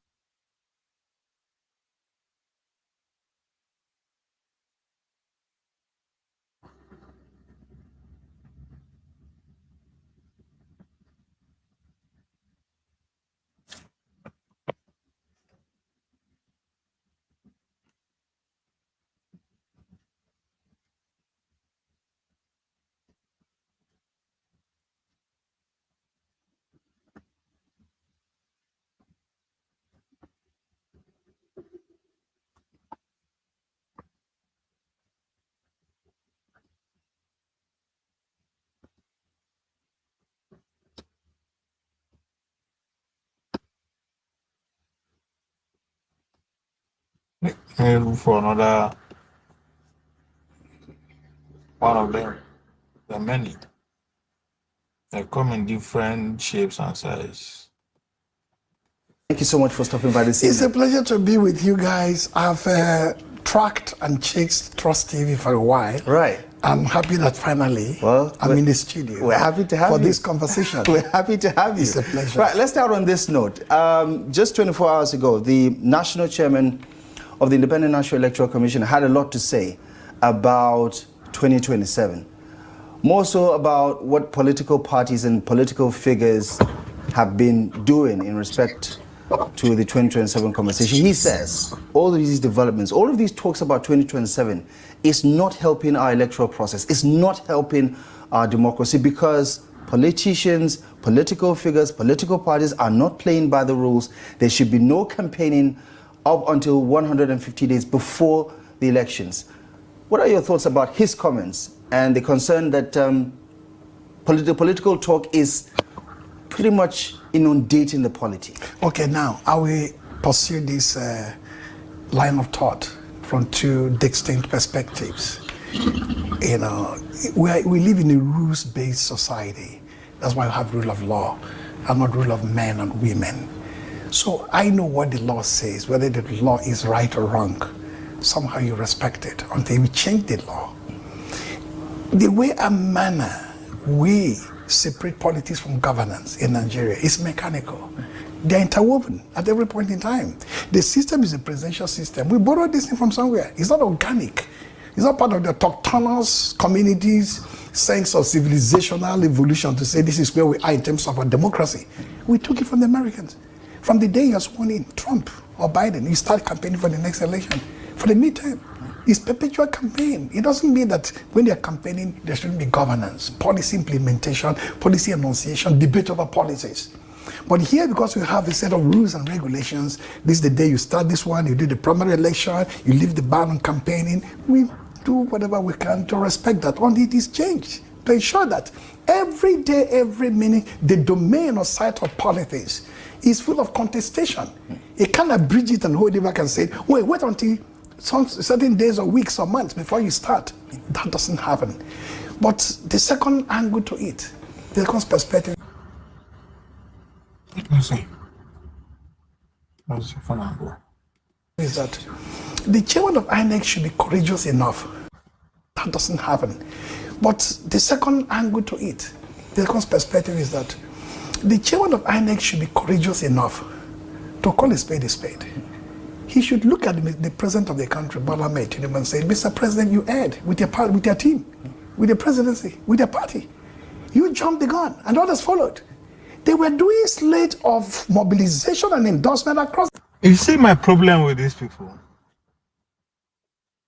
For another one of them, there are many. They come in different shapes and sizes. Thank you so much for stopping by this evening. It's a pleasure to be with you guys. I've tracked and chased Trust TV for a while. Right. I'm happy that finally I'm in the studio. We're happy to have for you. this conversation. We're happy to have you. It's a pleasure. Right, let's start on this note. Just 24 hours ago, the national chairman of the Independent National Electoral Commission had a lot to say about 2027. More so about what political parties and political figures have been doing in respect to the 2027 conversation. He says all of these developments, all of these talks about 2027 is not helping our electoral process. It's not helping our democracy because politicians, political figures, political parties are not playing by the rules. There should be no campaigning up until 150 days before the elections. What are your thoughts about his comments and the concern that political talk is pretty much inundating the polity? Okay, now I will pursue this line of thought from two distinct perspectives. You know, we live in a rules-based society. That's why we have rule of law and not rule of men and women. So I know what the law says, whether the law is right or wrong. Somehow you respect it until we change the law. The way and manner we separate politics from governance in Nigeria is mechanical. They're interwoven at every point in time. The system is a presidential system. We borrowed this thing from somewhere. It's not organic. It's not part of the autochthonous community's sense of civilizational evolution to say this is where we are in terms of our democracy. We took it from the Americans. From the day you're sworn in, Trump or Biden, you start campaigning for the next election, for the midterm. It's perpetual campaign. It doesn't mean that when they're campaigning, there shouldn't be governance, policy implementation, policy enunciation, debate over policies. But here, because we have a set of rules and regulations, this is the day you start this one, you do the primary election, you leave the ban on campaigning, we do whatever we can to respect that until it is changed, to ensure that every day, every minute, the domain or site of politics is full of contestation. You cannot bridge it and hold it back and say, wait until some certain days or weeks or months before you start. That doesn't happen. But the second angle to it, the second perspective, is that the chairman of INEC should be courageous enough. That doesn't happen. But the second angle to it, the second perspective is that the chairman of INEC should be courageous enough to call a spade a spade. He should look at the president of the country, Bola Ahmed Tinubu, and say, Mr. President, you erred with your team, with the presidency, with your party. You jumped the gun, and others followed. They were doing a slate of mobilization and endorsement across. You see my problem with these people?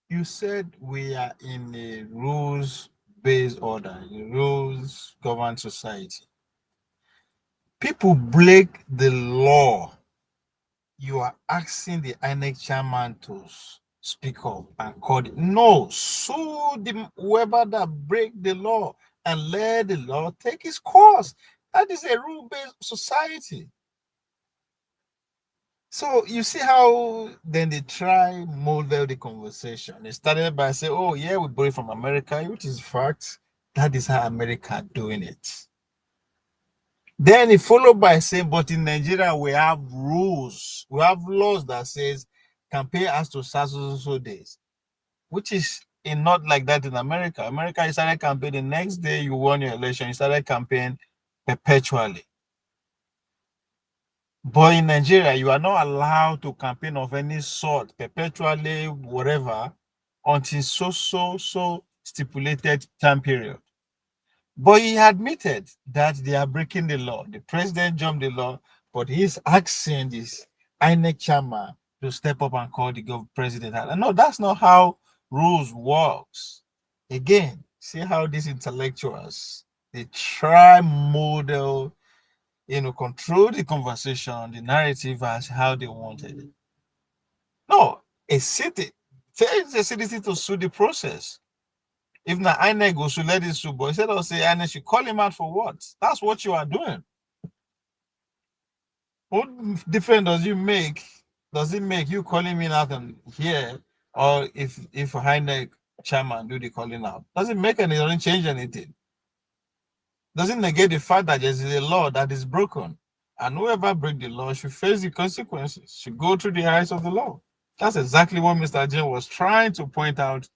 You said we are in a rules-based order, a rules-governed society. People break the law. You are asking the INEC chairman to speak up and call it. No, sue whoever that break the law and let the law take its course. That is a rule-based society. So you see how then they try model the conversation. They started by saying, oh yeah, we borrow from America, which is fact. That is how America doing it. Then it followed by saying, but in Nigeria, we have rules. We have laws that says campaign has to start so days, which is not like that in America. America, you started campaign the next day you won your election. You started campaign perpetually. But in Nigeria, you are not allowed to campaign of any sort, perpetually, whatever, until so stipulated time period. But he admitted that they are breaking the law. The president jumped the law, but he's asking this INEC chairman to step up and call the president. And no, that's not how rules works. Again, see how these intellectuals, they try model, control the conversation, the narrative as how they wanted it. No, a city tells the citizen to sue the process. If not INEC goes to let it sue, but instead of saying INEC should call him out for what? That's what you are doing. What difference does it make? Does it make you calling me out and here, or if INEC chairman do the calling out? Doesn't make any, doesn't change anything. Doesn't negate the fact that there's a law that is broken, and whoever break the law should face the consequences, should go through the eyes of the law. That's exactly what Mr. Jim was trying to point out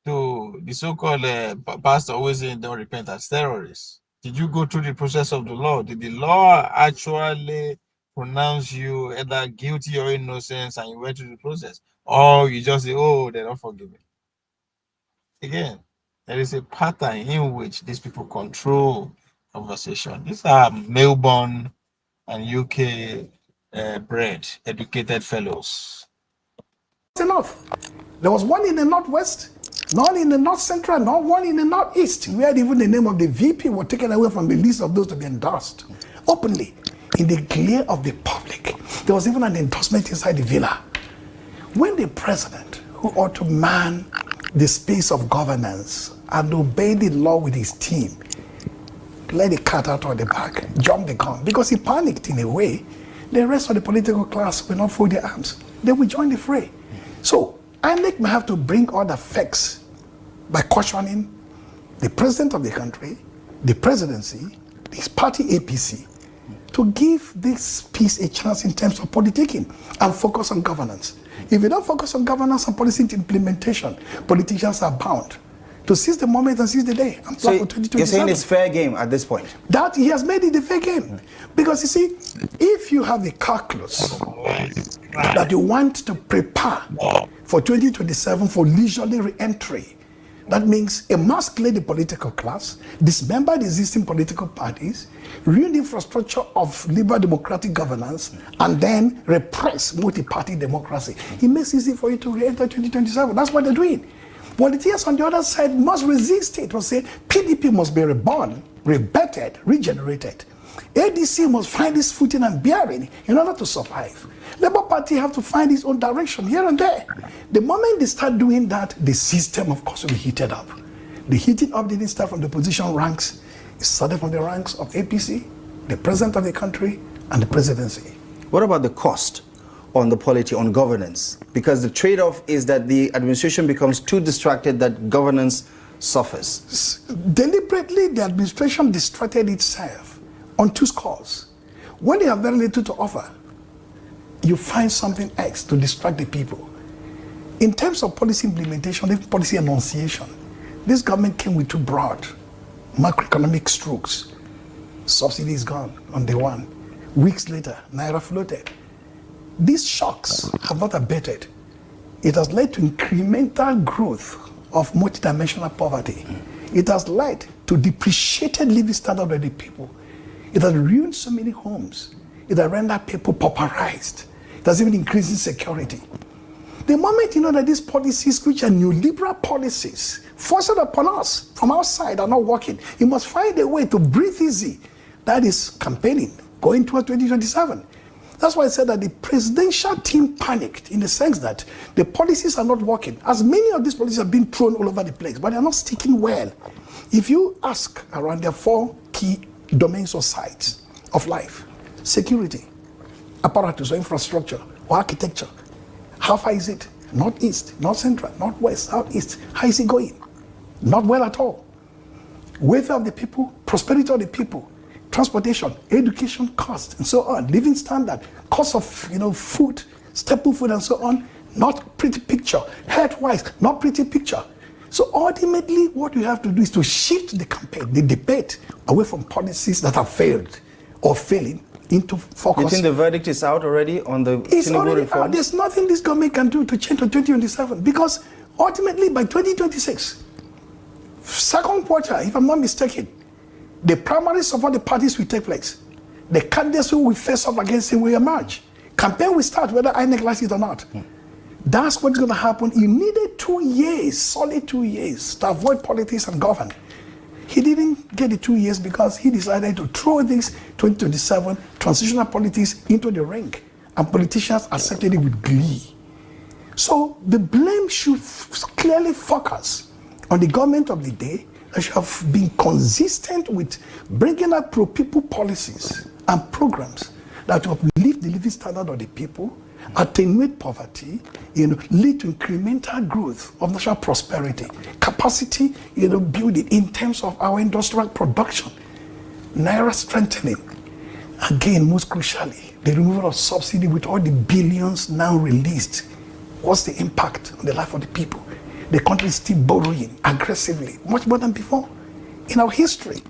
to the so-called pastor always saying don't repent as terrorists. Did you go through the process of the law? Did the law actually pronounce you either guilty or innocent and you went through the process? Or you just say, oh, they're not forgiven. Again, there is a pattern in which these people control conversation. These are Melbourne and UK bred, educated fellows. Enough. There was one in the northwest, none in the north central, not one in the northeast, where even the name of the VP was taken away from the list of those to be endorsed openly in the glare of the public. There was even an endorsement inside the villa. When the president, who ought to man the space of governance and obey the law with his team, let the cat out of the bag, jump the gun, because he panicked in a way, the rest of the political class will not fold their arms. They will join the fray. So, INEC may have to bring other facts by cautioning the president of the country, the presidency, his party APC, to give this piece a chance in terms of politicking and focus on governance. If you don't focus on governance and policy implementation, politicians are bound to seize the moment and seize the day and plan for 2027. You're saying it's fair game at this point? That he has made it a fair game. Because you see, if you have a calculus that you want to prepare for 2027 for leisurely re-entry, that means emasculate the political class, dismember the existing political parties, ruin the infrastructure of liberal democratic governance, and then repress multi-party democracy. It makes it easy for you to re-enter 2027. That's what they're doing. Politicians on the other side must resist it. Must say PDP must be reborn, rebetted, regenerated. ADC must find its footing and bearing in order to survive. Labour Party have to find its own direction here and there. The moment they start doing that, the system, of course, will be heated up. The heating up didn't start from the opposition ranks. It started from the ranks of APC, the president of the country, and the presidency. What about the cost on the polity, on governance? Because the trade-off is that the administration becomes too distracted that governance suffers. Deliberately, the administration distracted itself on two scores. When they have very little to offer, you find something else to distract the people. In terms of policy implementation, policy enunciation, this government came with two broad macroeconomic strokes. Subsidy is gone on day one. Weeks later, Naira floated. These shocks have not abated. It has led to incremental growth of multidimensional poverty. It has led to depreciated living standard of the people. It has ruined so many homes. It has rendered people pauperized. It has even increased insecurity. The moment you know that these policies, which are neoliberal policies, forced upon us from outside, are not working, you must find a way to breathe easy. That is campaigning, going towards 2027. That's why I said that the presidential team panicked in the sense that the policies are not working. As many of these policies have been thrown all over the place, but they're not sticking well. If you ask around their four key domains or sides of life, security, apparatus or infrastructure or architecture, how far is it? Northeast, north central, northwest, southeast. How is it going? Not well at all. Welfare of the people, prosperity of the people, transportation, education cost, and so on, living standard, cost of food, staple food, and so on, not pretty picture. Health-wise, not pretty picture. So ultimately, what you have to do is to shift the campaign, the debate, away from policies that have failed or failing into focus. You think the verdict is out already on the It's already reforms? out. There's nothing this government can do to change to 2027, because ultimately by 2026, second quarter, if I'm not mistaken, the primaries of all the parties will take place. The candidates who will face off against him will emerge. Campaign will start whether INEC likes it or not. That's what's going to happen. You needed 2 years, solid 2 years, to avoid politics and govern. He didn't get the 2 years because he decided to throw this 2027 transitional politics into the ring, and politicians accepted it with glee. So the blame should clearly focus on the government of the day that should have been consistent with bringing up pro-people policies and programs that will uplift the living standard of the people, attenuate poverty, lead to incremental growth of national prosperity, capacity, building in terms of our industrial production, Naira strengthening. Again, most crucially, the removal of subsidy with all the billions now released What's the impact on the life of the people? The country is still borrowing aggressively, much more than before in our history.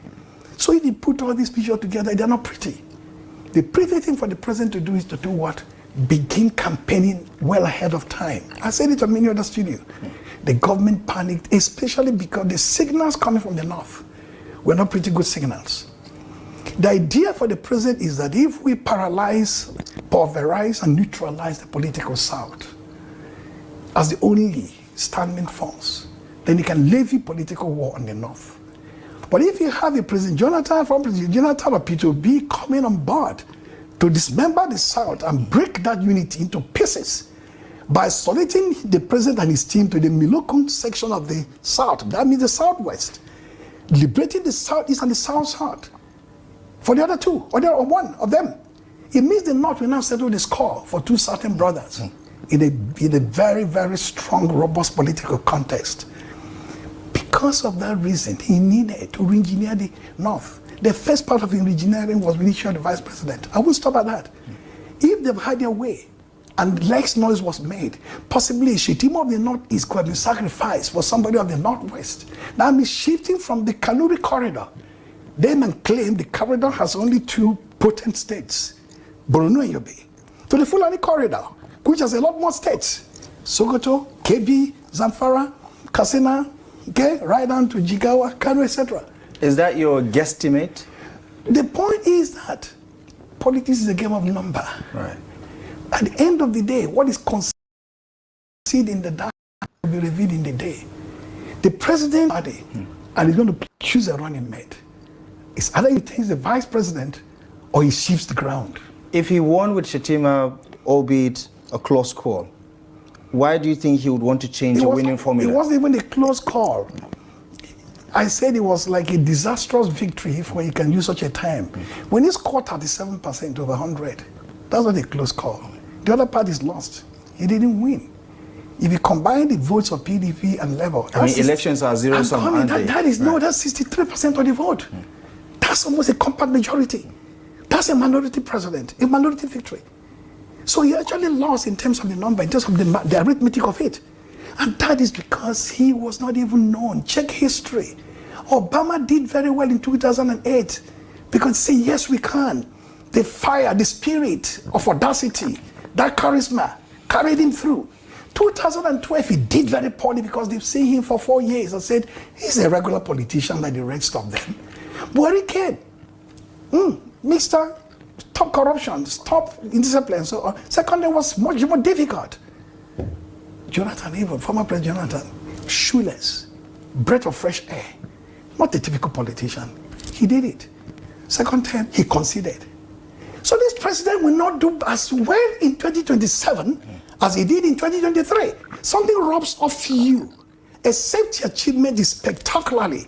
So if you put all these pictures together, they're not pretty. The pretty thing for the president to do is to do what? Begin campaigning well ahead of time. I said it to many other studios. The government panicked, especially because the signals coming from the north were not pretty good signals. The idea for the president is that if we paralyze, pulverize, and neutralize the political south as the only standing force, then he can levy political war on the north. But if you have a President Jonathan from President Jonathan or P2B coming on board to dismember the South and break that unity into pieces by isolating the president and his team to the Milokun section of the South, that means the Southwest, liberating the Southeast and the South for the other two, or one of them, it means the North will now settle the score for two certain brothers in a very, very strong, robust political context. Because of that reason, he needed to re-engineer the North. The first part of re-engineering was when he shot the vice president. I won't stop at that. If they've had their way and less noise was made, possibly a Shetima of the Northeast could have been sacrificed for somebody of the Northwest. That means shifting from the Kanuri corridor. They may claim the corridor has only two potent states, Borno and Yobe, to the Fulani corridor, which has a lot more states. Sokoto, Kebbi, Zamfara, Katsina, okay, right down to Jigawa, Kano, etc. Is that your guesstimate? The point is that politics is a game of number. Right. At the end of the day, what is concealed in the dark will be revealed in the day. The president party, and he's going to choose a running mate. It's either he takes the vice president or he shifts the ground. If he won with Shetima, albeit a close call, why do you think he would want to change the winning formula? It wasn't even a close call. I said it was like a disastrous victory if you can use such a term. When he scored 37% over 100, that's not a close call. The other party is lost. He didn't win. If you combine the votes of PDP and Labour, elections are zero-sum, aren't they? That's 63% of the vote. That's almost a compact majority. That's a minority president, a minority victory. So he actually lost in terms of the number, in terms of the arithmetic of it. And that is because he was not even known. Check history. Obama did very well in 2008 because say, yes, we can. The fire, the spirit of audacity, that charisma carried him through. 2012, he did very poorly because they've seen him for 4 years and said, he's a regular politician like the rest of them. Buhari came. Mr. Stop corruption, stop indiscipline. So, second, it was much more difficult. Jonathan, even former President Jonathan, shoeless, breath of fresh air, not a typical politician. He did it. Second time, he conceded. So this president will not do as well in 2027 as he did in 2023. Something rubs off you, except your achievement is spectacularly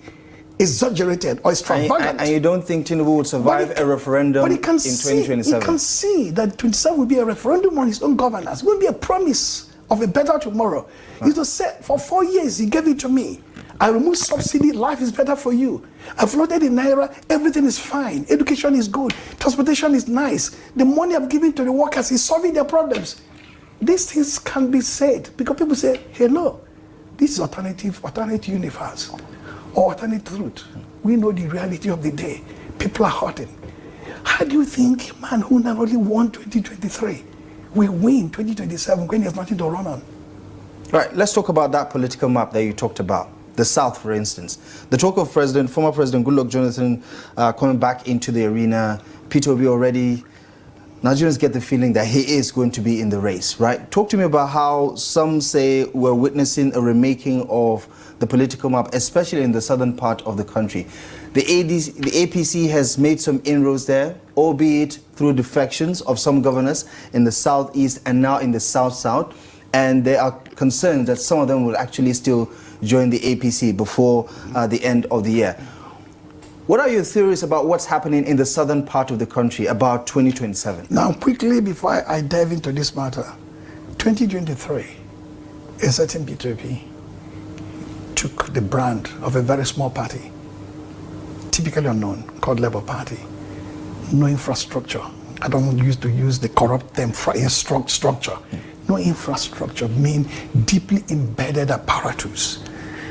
exaggerated or extravagant. And you don't think Tinubu would survive a referendum in 2027? He can see that 27 will be a referendum on his own governance. It will be a promise of a better tomorrow. He just said, for 4 years, he gave it to me. I removed subsidy, life is better for you. I floated in Naira, everything is fine. Education is good, transportation is nice. The money I've given to the workers is solving their problems. These things can be said because people say, hello, this is alternate universe or alternate truth. We know the reality of the day. People are hurting. How do you think a man who not only won 2023 will win 2027 when there's nothing to run on? Right, let's talk about that political map that you talked about. The South, for instance. The talk of former President Goodluck Jonathan coming back into the arena, P2B already, Nigerians get the feeling that he is going to be in the race, right? Talk to me about how some say we're witnessing a remaking of the political map, especially in the southern part of the country. The APC has made some inroads there, albeit through defections of some governors in the southeast and now in the south-south. And there are concerns that some of them will actually still join the APC before the end of the year. What are your theories about what's happening in the southern part of the country about 2027? Now, quickly, before I dive into this matter, 2023, a certain P2P took the brand of a very small party, typically unknown, called Labour Party. No infrastructure. I don't used to use the corrupt term structure. no infrastructure, mean deeply embedded apparatus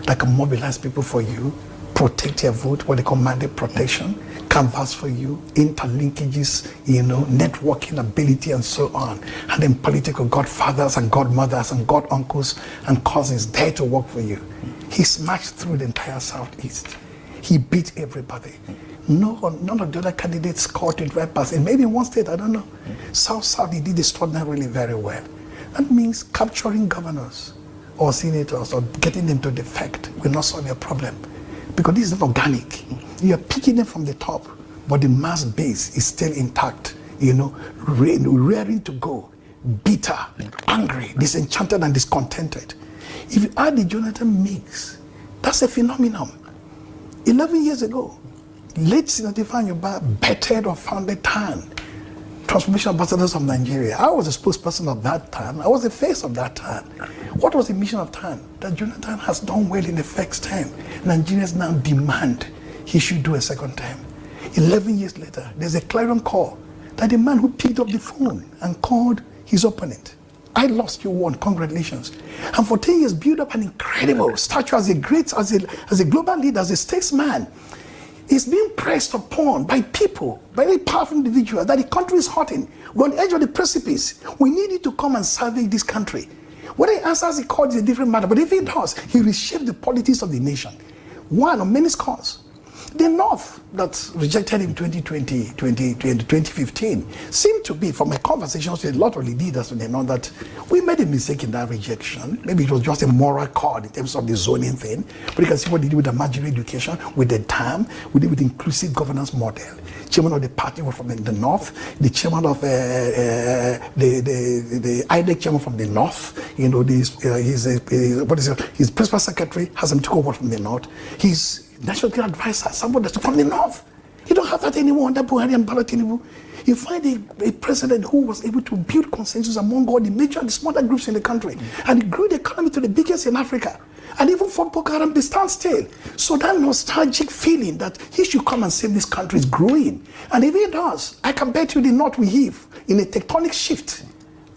that can mobilize people for you, protect your vote, what they call mandate protection, canvas for you, interlinkages, networking ability and so on. And then political godfathers and godmothers and goduncles and cousins there to work for you. He smashed through the entire Southeast. He beat everybody. None of the other candidates scored 25%. Maybe in one state, I don't know. South, he did extraordinarily very well. That means capturing governors or senators or getting them to defect will not solve your problem. Because this is not organic. You are picking them from the top, but the mass base is still intact, rearing to go, bitter, angry, disenchanted and discontented. If you add the Jonathan mix, that's a phenomenon. 11 years ago, late Senator Ifeanyi bettered or founded TAN, Transformation Ambassadors of Nigeria. I was a spokesperson of that TAN. I was the face of that TAN. What was the mission of TAN? That Jonathan has done well in the first term. Nigerians now demand he should do a second term. 11 years later, there's a clarion call that the man who picked up the phone and called his opponent, I lost, you won, congratulations. And for 10 years, built up an incredible stature as a global leader, as a statesman. Is being pressed upon by people, by very powerful individuals, that the country is hurting. We're on the edge of the precipice. We need you to come and salvage this country. Whether he answers the call is a different matter, but if he does, he reshapes the politics of the nation. One of many scores. The North that rejected him 2015 seemed to be, from my conversations with a lot of leaders in the North, that we made a mistake in that rejection. Maybe it was just a moral code in terms of the zoning thing. But you can see what they did with the marginal education, with the TAM, we did with the inclusive governance model. Chairman of the party was from the North. The chairman of the IDEC chairman from the North. His principal secretary has him took over from the North. His national advisor, somebody that's from the North. You don't have that anymore under Buhari and Bala Tinubu. You find a president who was able to build consensus among all the major and the smaller groups in the country. And he grew the economy to the biggest in Africa. And even for Boko Haram, they stand still. So that nostalgic feeling that he should come and save this country is growing. And if he does, I can bet you the North will heave in a tectonic shift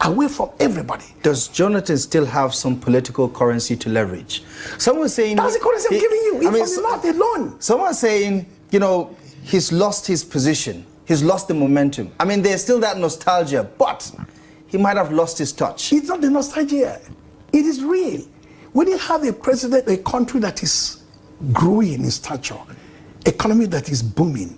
away from everybody. Does Jonathan still have some political currency to leverage? Someone's saying... That's the currency I'm giving you, from the North alone. Someone's saying, he's lost his position. He's lost the momentum. I mean, there's still that nostalgia, but he might have lost his touch. It's not the nostalgia. It is real. When you have a president, a country that is growing in stature, economy that is booming,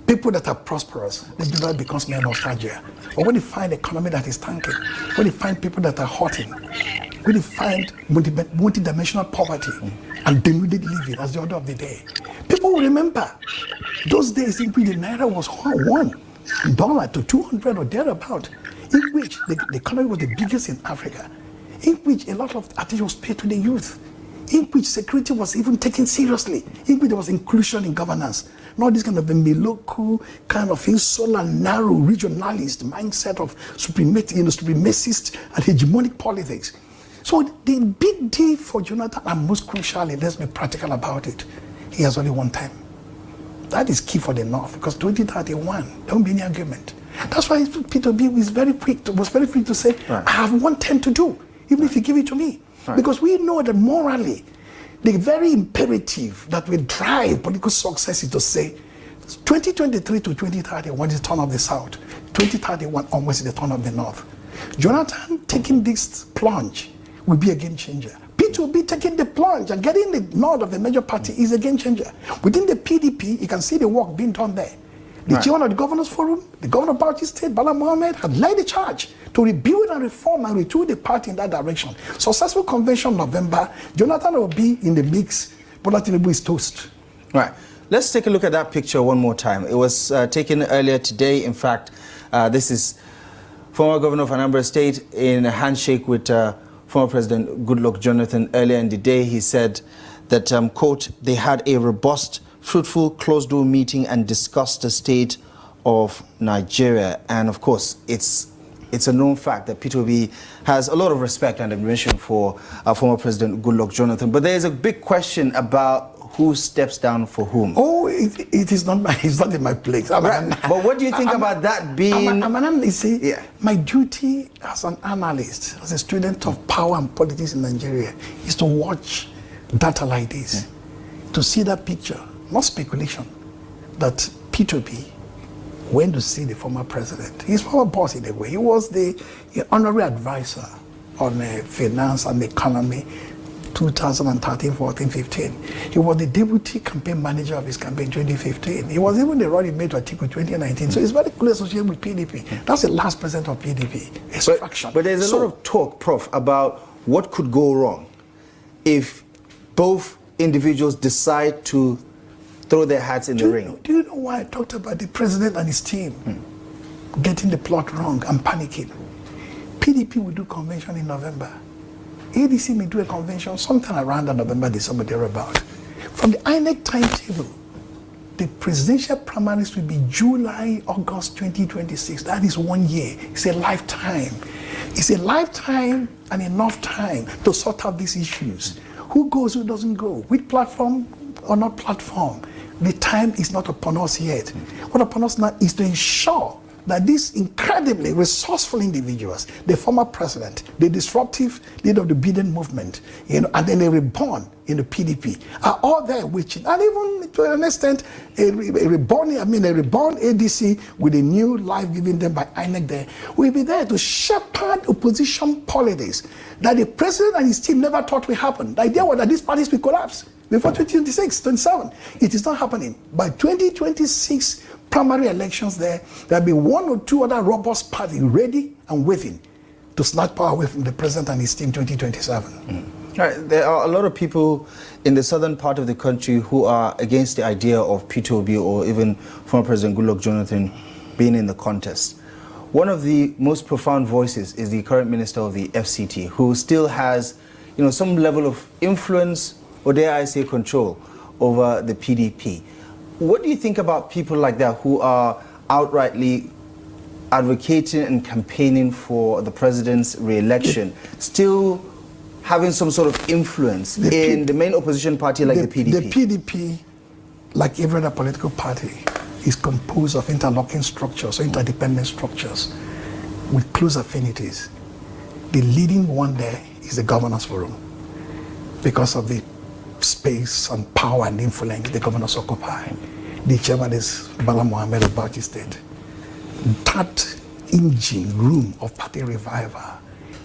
people that are prosperous, they do not become mere nostalgia. But when you find an economy that is tanking, when you find people that are hurting, when you find multidimensional poverty and denuded living as the order of the day, people will remember those days in which the naira was $1 to 200 or thereabout, in which the economy was the biggest in Africa, in which a lot of attention was paid to the youth, in which security was even taken seriously, in which there was inclusion in governance. Not this kind of a local, kind of insular, narrow, regionalist mindset of supremacist and hegemonic politics. So the big deal for Jonathan, and most crucially, let's be practical about it, he has only one time. That is key for the North, because 2031, there won't be any argument. That's why Peter B was very quick to say, right, I have one term to do, even if you give it to me. Right. Because we know that morally, the very imperative that will drive political success is to say, 2023 to 2031 is the turn of the South. 2031 onwards is the turn of the North. Jonathan taking this plunge will be a game changer. P2B taking the plunge and getting the nod of the major party is a game changer. Within the PDP, you can see the work being done there. The chairman of the Governors Forum, the governor of Bauchi State, Bala Mohammed, had led the charge to rebuild and reform and retool the party in that direction. Successful convention November, Jonathan will be in the mix, Bola Tinubu is toast. Right. Let's take a look at that picture one more time. It was taken earlier today. In fact, this is former governor of Anambra State in a handshake with former President Goodluck Jonathan. Earlier in the day, he said that, quote, they had a robust, fruitful, closed-door meeting and discussed the state of Nigeria. And of course, it's a known fact that P2B has a lot of respect and admiration for former President Goodluck Jonathan. But there is a big question about who steps down for whom? Oh, it is not it's not in my place. Right. But what do you think about that being? I'm an analyst. See, Yeah. my duty as an analyst, as a student of power and politics in Nigeria, is to watch data like this, to see that picture, not speculation, that P2P went to see the former president. His former boss, in a way. He was the honorary advisor on finance and economy, 2013, 14, 15. He was the deputy campaign manager of his campaign 2015. He was even the running mate to Atiku 2019. So he's very closely associated with PDP. That's the last president of PDP. Extraction. But there's a lot of talk, Prof, about what could go wrong if both individuals decide to throw their hats in the ring. Do you know why I talked about the president and his team getting the plot wrong and panicking? PDP will do convention in November. ADC may do a convention sometime around November, December, thereabout. From the INEC timetable, the presidential primaries will be July, August 2026. That is 1 year. It's a lifetime. It's a lifetime and enough time to sort out these issues. Who goes, who doesn't go? Which platform or not platform? The time is not upon us yet. What upon us now is to ensure that these incredibly resourceful individuals, the former president, the disruptive leader of the Biden movement, and then a reborn in the PDP, are all there witching, and even to an extent, a reborn ADC with a new life given them by INEC there, will be there to shepherd opposition politics that the president and his team never thought would happen. The idea was that these parties will collapse before 2026, 27. It is not happening. By 2026 primary elections there'll be one or two other robust parties ready and waiting to snatch power away from the president and his team 2027. Right. There are a lot of people in the southern part of the country who are against the idea of P2B or even former President Goodluck Jonathan being in the contest. One of the most profound voices is the current minister of the FCT, who still has, some level of influence, or dare I say control, over the PDP. What do you think about people like that who are outrightly advocating and campaigning for the president's re-election, still having some sort of influence in the main opposition party like the PDP? The PDP, like every other political party, is composed of interlocking structures, or interdependent structures, with close affinities. The leading one there is the governance forum, because of the space and power and influence the governors occupy. The chairman is Bala Mohammed of Bauchi State. That engine room of party revival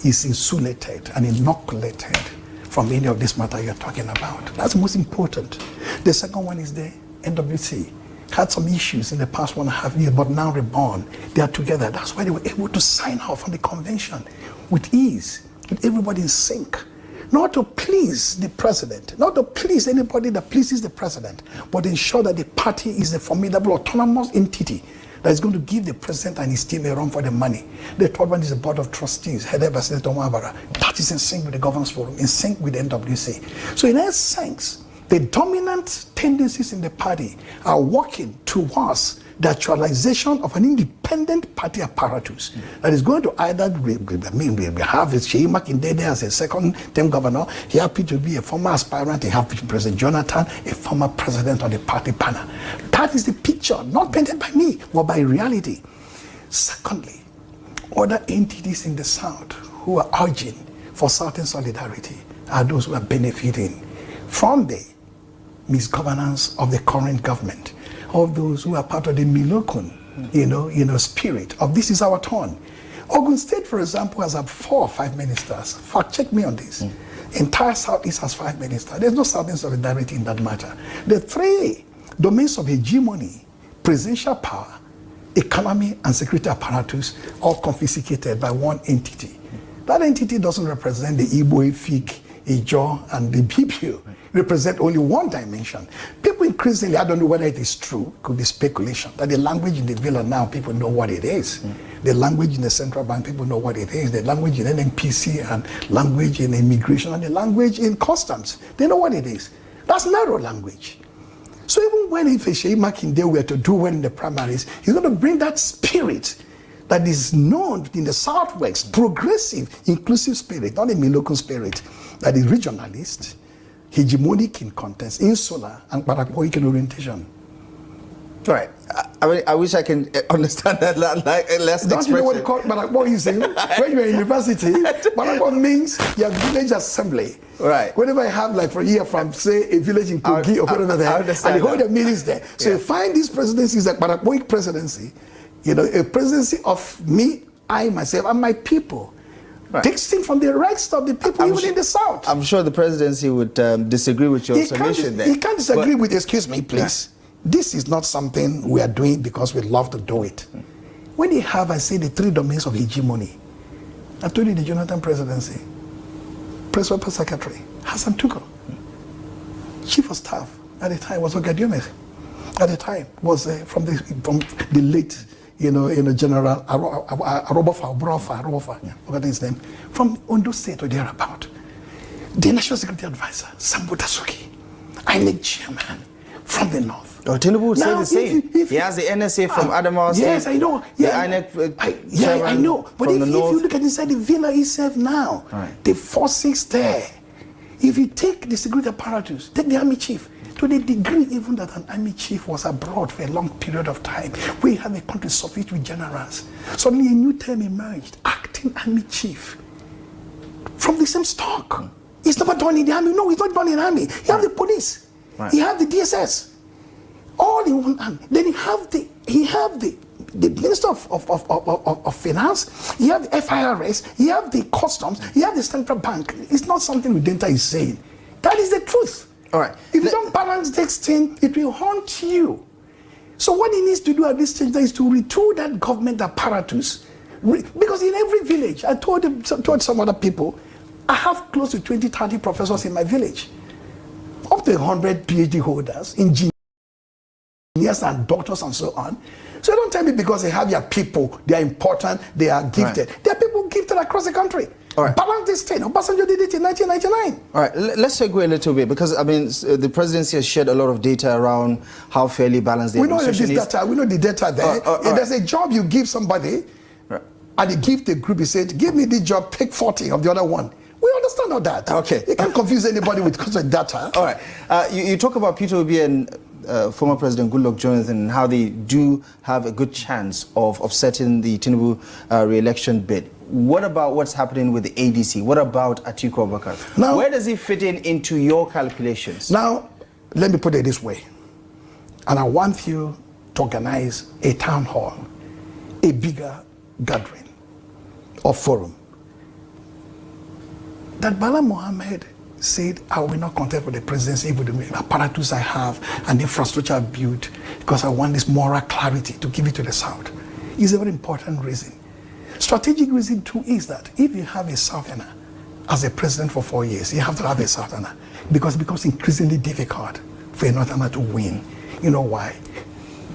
is insulated and inoculated from any of this matter you're talking about. That's most important. The second one is the NWC. Had some issues in the past 1.5 years, but now reborn. They are together. That's why they were able to sign off on the convention with ease, with everybody in sync. Not to please the president, not to please anybody that pleases the president, but ensure that the party is a formidable autonomous entity that is going to give the president and his team a run for the money. The third one is the board of trustees, headed by Senator Mwabara. That is in sync with the governance forum, in sync with the NWC. So in that sense, the dominant tendencies in the party are working towards the actualization of an independent party apparatus that is going to either we have Sheyi Makinde as a second-term governor. He happened to be a former aspirant. He happened to be President Jonathan, a former president of the party panel. That is the picture, not painted by me, but by reality. Secondly, other entities in the South who are urging for certain solidarity are those who are benefiting from the misgovernance of the current government, of those who are part of the Milokun, spirit of this is our turn. Ogun State, for example, has 4 or 5 ministers. Fact check me on this. Entire Southeast has 5 ministers. There's no Southern solidarity in that matter. The 3 domains of hegemony, presidential power, economy, and security apparatus, all confiscated by one entity. That entity doesn't represent the Igbo, Efik, Ijaw, and the BPO. Represent only one dimension. People increasingly, I don't know whether it is true, it could be speculation, that the language in the villa now, people know what it is. The language in the central bank, people know what it is. The language in NNPC and language in immigration and the language in customs, they know what it is. That's narrow language. So even when if Sheyi Makinde were to do well in the primaries, he's going to bring that spirit that is known in the Southwest, progressive, inclusive spirit, not a Milokun spirit, that is regionalist, hegemonic in contents, insular, and parapoic in orientation. Right. I mean, I wish I can understand that less Don't expression. you know what Barakwa is? When you're in university, Barakwa means your village assembly. Right. Whenever I have, like, for a year from, say, a village in Kogi or whatever there, and they hold the meetings there. So you find this presidency is like Barakwa presidency, you know, a presidency of me, I, myself, and my people. Right. Distinct from the rights of the people, even in the South. I'm sure the presidency would disagree with your submission there. He can't disagree with, excuse me, please. This is not something we are doing because we love to do it. When you have, I say, the three domains of hegemony, I told you the Jonathan presidency, Press Secretary, Hassan Tukel, Chief of Staff at the time was Ogadiome. At the time was from the late, General Arobofa, forgot his name, from Ondo State or thereabout. The National Security Advisor, Sambo Dasuki, INEC chairman from the north. Oh, Tinubu would say the same. He has the NSA from Adamawa State. Yes, I know. Yeah, the INEC I know. But if you look at inside the villa itself now, the forces there, if you take the security apparatus, take the army chief, to the degree even that an army chief was abroad for a long period of time, we have a country suffused with generals. Suddenly a new term emerged, acting army chief, from the same stock. It's never done in the army. No, it's not done in the army. You have the police. You have the DSS. All in one army. Then you have the Minister of Finance, you have the FIRS, you have the Customs, you have the Central Bank. It's not something Udenta is saying. That is the truth. All right. If you don't balance this thing, it will haunt you. So what he needs to do at this stage is to retool that government apparatus. Because in every village, I told some other people, I have close to 20, 30 professors in my village. Up to 100 PhD holders, engineers and doctors and so on. So don't tell me because they have your people, they are important, they are gifted. Right. There are people gifted across the country. All right. Balance this thing. Obasanjo did it in 1999. All right, let's segue a little bit because, I mean, the presidency has shared a lot of data around how fairly balanced the administration is. We know the data there. If there's a job you give somebody, and you give the group, you said, give me this job, take 40 of the other one. We understand all that. Okay. You can't confuse anybody with data. All right. You talk about Peter Obi and former President Goodluck Jonathan and how they do have a good chance of offsetting the Tinubu re-election bid. What about what's happening with the ADC? What about Atiku Abubakar? Now, where does he fit into your calculations? Now, let me put it this way. And I want you to organize a town hall, a bigger gathering or forum. That Bala Mohammed said, I will not contest for the presidency with the apparatus I have and the infrastructure I've built because I want this moral clarity to give it to the South. It's a very important reason. Strategic reason too is that if you have a Southerner as a president for 4 years, you have to have a Southerner because it becomes increasingly difficult for a Northerner to win. You know why?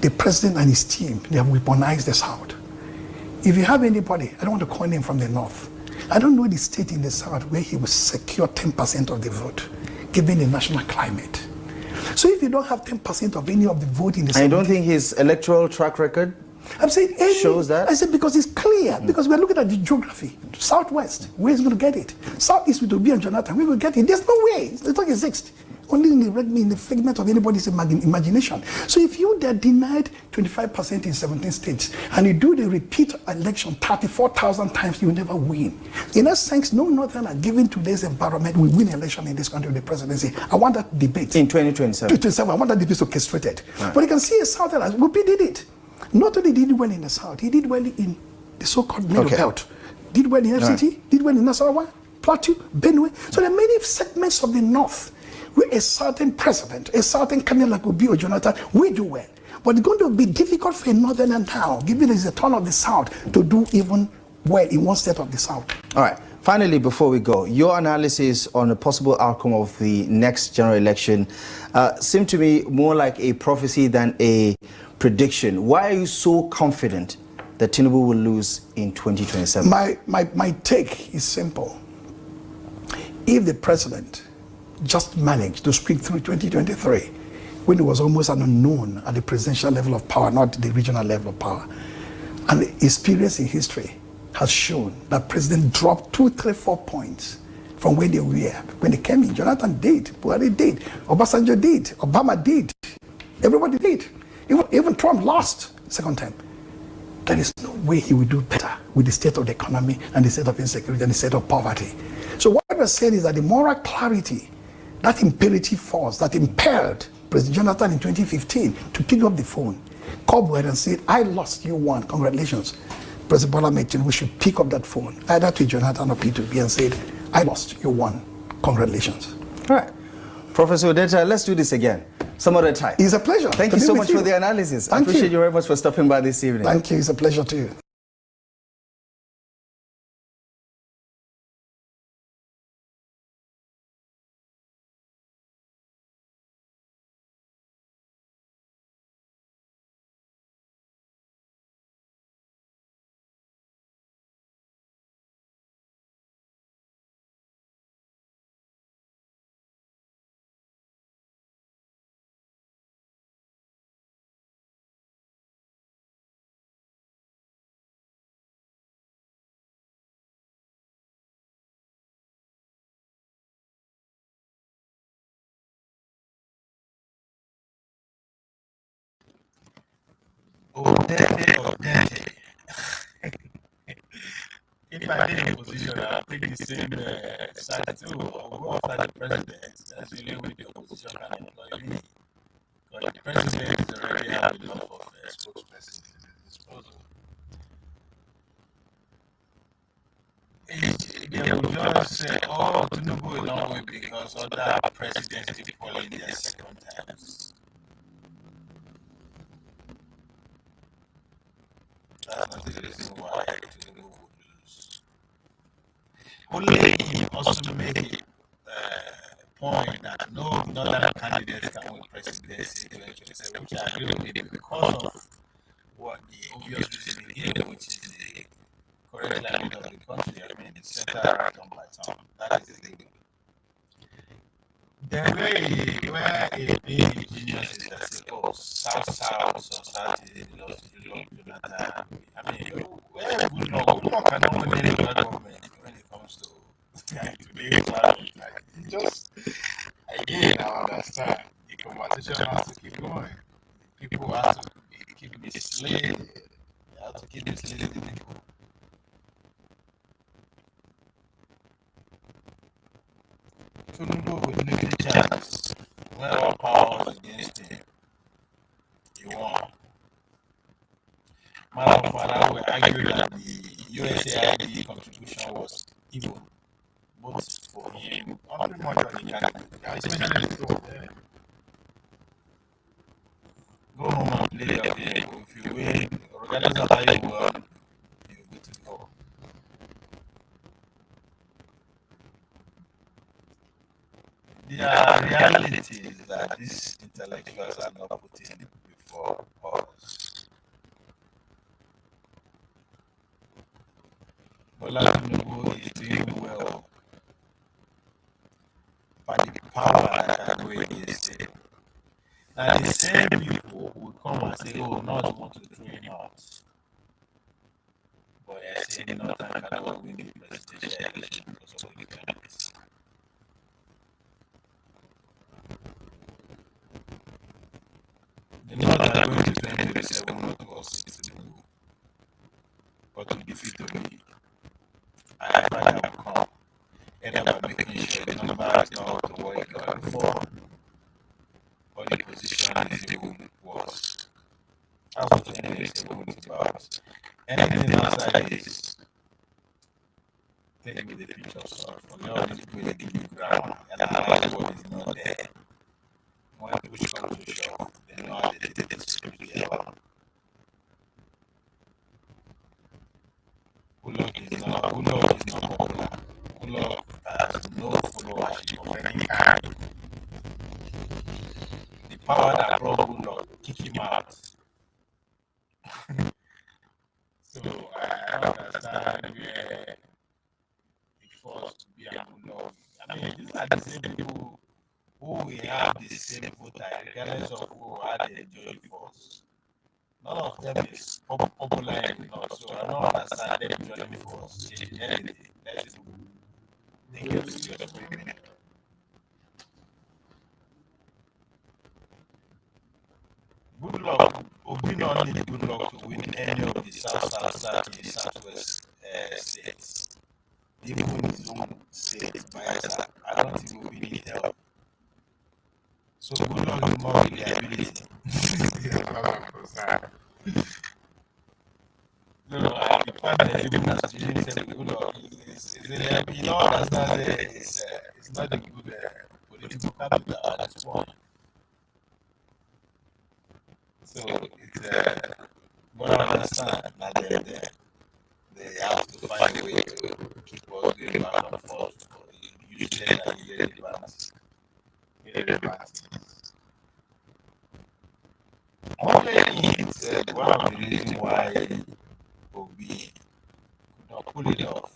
The president and his team, they have weaponized the South. If you have anybody, I don't want to call him from the North, I don't know the state in the South where he will secure 10% of the vote, given the national climate. So if you don't have 10% of any of the vote in the South... I don't think his electoral track record I'm saying shows that? I said because it's clear, because we're looking at the geography. Southwest, where is going to get it? Southeast with Obi and Jonathan, we will get it. There's no way. It doesn't exist. Only in the figment of anybody's imagination. So if you denied 25% in 17 states and you do the repeat election 34,000 times, you will never win. In that sense, no Northerner given today's environment will win election in this country with the presidency. I want that debate. In 2027? I want that debate orchestrated. Right. But you can see a Southerner, Whoopi did it. Not only did he well in the South, he did well in the so-called middle belt. Did well in FCT, right. Did well in Nasarawa, Plateau, Benue. So there are many segments of the North where a certain president, a certain candidate like Obi or Jonathan, we do well. But it's going to be difficult for a Northerner now, given it's a turn of the South, to do even well in one state of the South. All right. Finally, before we go, your analysis on a possible outcome of the next general election seemed to me more like a prophecy than a prediction. Why are you so confident that Tinubu will lose in 2027? My take is simple. If the president just managed to squeak through 2023, when he was almost an unknown at the presidential level of power, not the regional level of power, and the experience in history has shown that president dropped 2, 3, 4 points from where they were when they came in. Jonathan did, Buhari did, Obasanjo did, Obama did, everybody did. Even Trump lost second time. There is no way he will do better with the state of the economy and the state of insecurity and the state of poverty. So what we're saying is that the moral clarity, that imperative force that impelled President Jonathan in 2015 to pick up the phone, call Buhari and say, I lost, you won, congratulations. President Bola Tinubu, we should pick up that phone, either to Jonathan or P2B, and say, I lost, you won, congratulations. All right. Professor Odeta, let's do this again some other time. It's a pleasure. Thank you so much for the analysis. I appreciate you very much for stopping by this evening. Thank you. It's a pleasure too. If I did a position, I'll take the same side too, or go after the president, as really with the opposition and employee. Because the president is already have a lot of spokespersons at his disposal. They will just say, oh, Tinubu is not going because other presidents keep calling their second times. That's not the reason why Tinubu would lose. Only he also made a point that no other candidate can win presidency in 2027, which I agree with him because of what the obvious reason here, which is the current climate of the country. I mean, it's set right on by time. That is illegal. The way a big genius is that say, oh, South society lost Jonathan. I mean, where good cannot win any government when it comes to today's challenge. Like, just again, I understand the conversation has to keep going. People have to keep misleading. They have to keep misleading people. Tinubu with little chance, when all power was against him, he won. My father will argue that the USAID contribution was evil, both for him and pretty much for the candidate. Especially so, go home and play your game. If you win, regardless of how you won, you're good to go. The reality is that these intellectuals are not putting before us. Bola Tinubu is doing well by the power that can go against him. Now the same people will come and say, oh, not want to throw him out. But I say Northern cannot win the presidential election because of the candidates. The North are going to 2027 not to us to do, but to defeat me. I find will come. Either by making sure the numbers are not to what you got before, or the position is even worse. That's what 2027 is about. Anything outside is take with the pinch of salt. For all these people they give you ground and analyze what is not there. When push comes to shove, they know how they take the script together. Ulog is not popular. Ulog has no followership of any kind. The power that brought Ulog kick him out. So I understand where the force to be an Ulog. I mean, these are the same people who we have the same voter, regardless of who are the joint force. None of them is popular enough, so I don't understand them joining force. Anything. Let's do. Thank you serious for a minute. Good luck. Obi not need good luck to win any of the Southwest states. Even his own state, Bayelsa, I don't think Obi need help. So good luck is more reliability. As far as I'm concerned. No, the fact that even as Jimmy said, good luck you know, understand it's not a good political capital at this point. So it's but I understand that they have to find a way to keep us going back and forth. You said that you get advance. Only it's one of the reasons why Obi could not pull it off,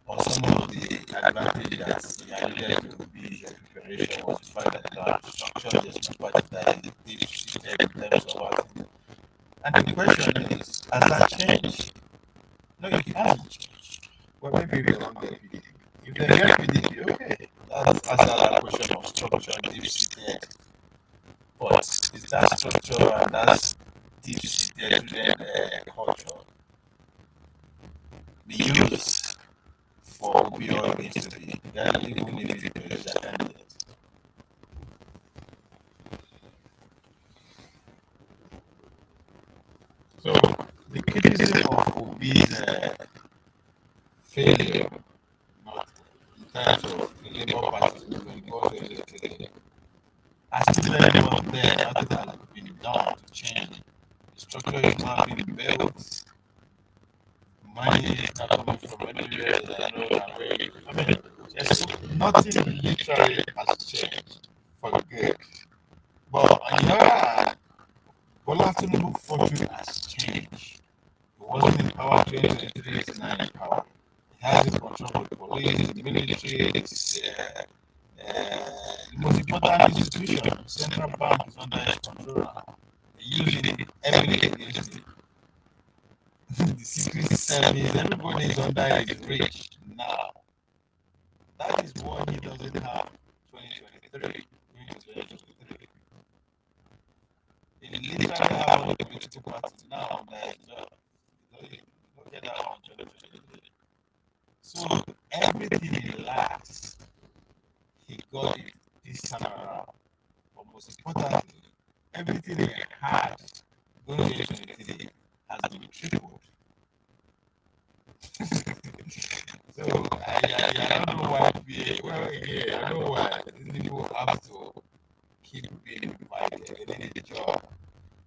or some of the advantage that he alluded to Obi's preparation was the fact that the structure is not party that is deep seated in terms of our things. And the question is, has that changed? No, it hasn't changed. Well, maybe we don't get PDP. If they get PDP, okay. That's another question of structure, deep seated. But is that structure and that deep seated culture be used for Obi or against Obi? That even if it is a candidate. So the criticism of Obi's failure, not in terms of the Labour Party when it got to elected, has still very much there. Nothing has been done to change. The structure is now being built. Money is not coming from anywhere that I know can wait. I mean, just nothing literally has changed for the good. But on the other hand, Bola Tinubu's fortune has changed. He wasn't in power 2023, he's now in power. He has his control of the police, the military, the most important institution, the central bank is under his control now. They use it heavily against him. The secret service, everybody is under his reach now. That is what he doesn't have 2023. He literally have all the political parties now that he don't get that on 2023. So everything he lacks, he got it this time around. But most importantly, everything he had going to 2023 has been tripled. So I don't know why I don't know why these people have to keep being divided. They need a job.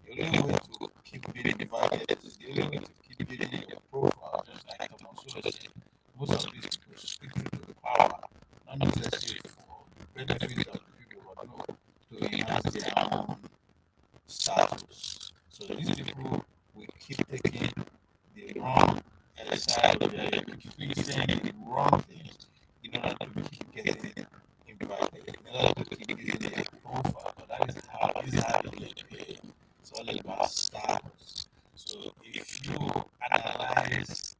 The only way to keep being divided is the only way to keep getting your profile, just like Thomas Sowell said. Most of these people speak to the power, not necessarily for the benefit of the people, but no, to enhance their own status. So these people will keep taking the wrong side of the keep saying the wrong things in order to keep getting invited, in order to keep getting a profile. But that is how you get paid. It's all about status. So if you analyze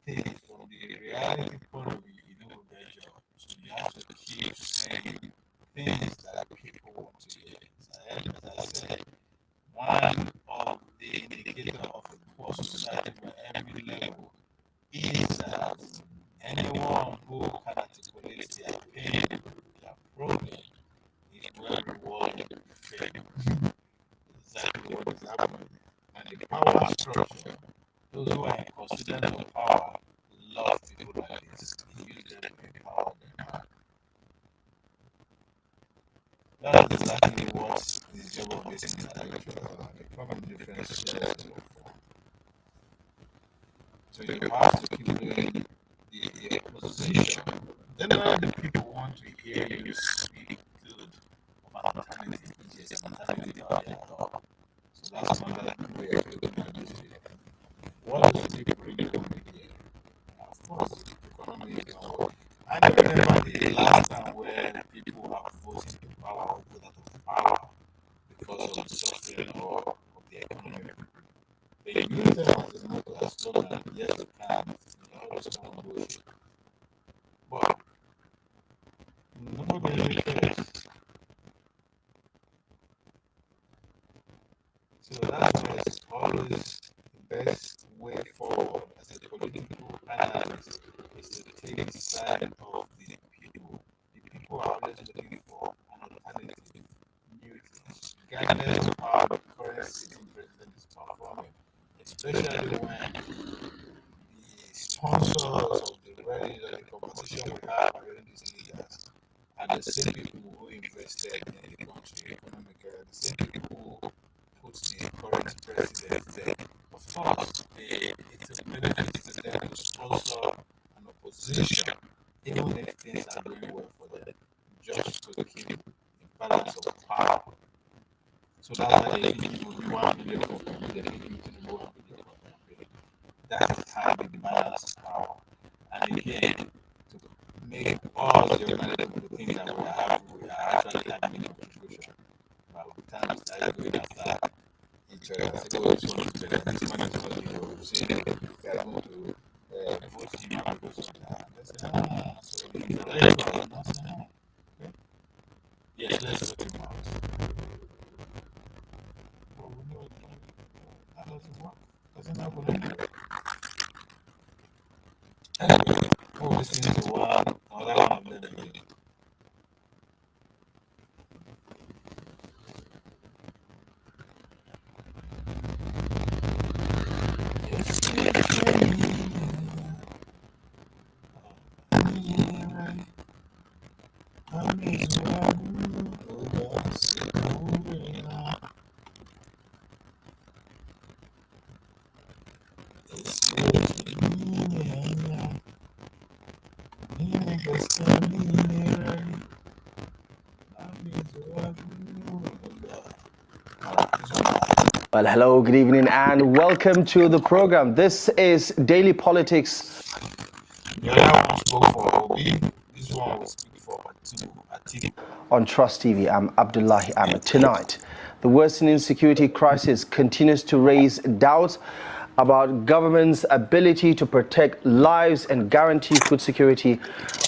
things from the reality point of view, you don't get job. So you have to keep saying things that people want to hear. As I said, one of the indicators of a poor society for every level is that anyone who can articulate their pain, their problem, is well rewarded with fame. Exactly what is happening. And the power structure, those who are in custodian of power, love people like this. Use them to empower them. That's exactly what the job of this intellectual from different spheres look for. So you have to keep doing the opposition. Then when the people want to hear you speak good about alternative, yes, alternative are their thought. So that's another way of looking at this. What does it bring to media? Of course, the economy is not working. I remember the last time where people have voted in power or put out of power because of the suffering of the economy. They use them as a motto, as slogan, yes, we can, all this kind of bullshit. So that's why it's always the best way forward as a political analyst is to take the side of the people. The people are always looking for an alternative, new things, regardless of how the current sitting president is performing, especially when the sponsors of the rallies or the conversation we have during these leaders are the same people who invested in the country economically, the same people who put the current president there. Of course, it's a benefit to them to sponsor an opposition, even if things are going well for them, just to keep the balance of power. So that's why they give you 1 billion for people, they give you 1 billion for campaign. That is how they balance power. And again, to make all the organizations think that we are actually having a contribution. But we can't start going after each other. Say, oh, this one is better, this one is not good. Say, they are going to vote him and vote that. Let's say, so you need to let go of that. Okay? Yes, let's vote him out. But we know that doesn't work. Doesn't happen anyway. Anyway, we'll listen to another one of them again. Well, hello, good evening, and welcome to the program. This is Daily Politics. The other one spoke for Obi. This one will speak for Atiku. On Trust TV, I'm Abdullahi Ahmed. Tonight, the worsening security crisis continues to raise doubts about government's ability to protect lives and guarantee food security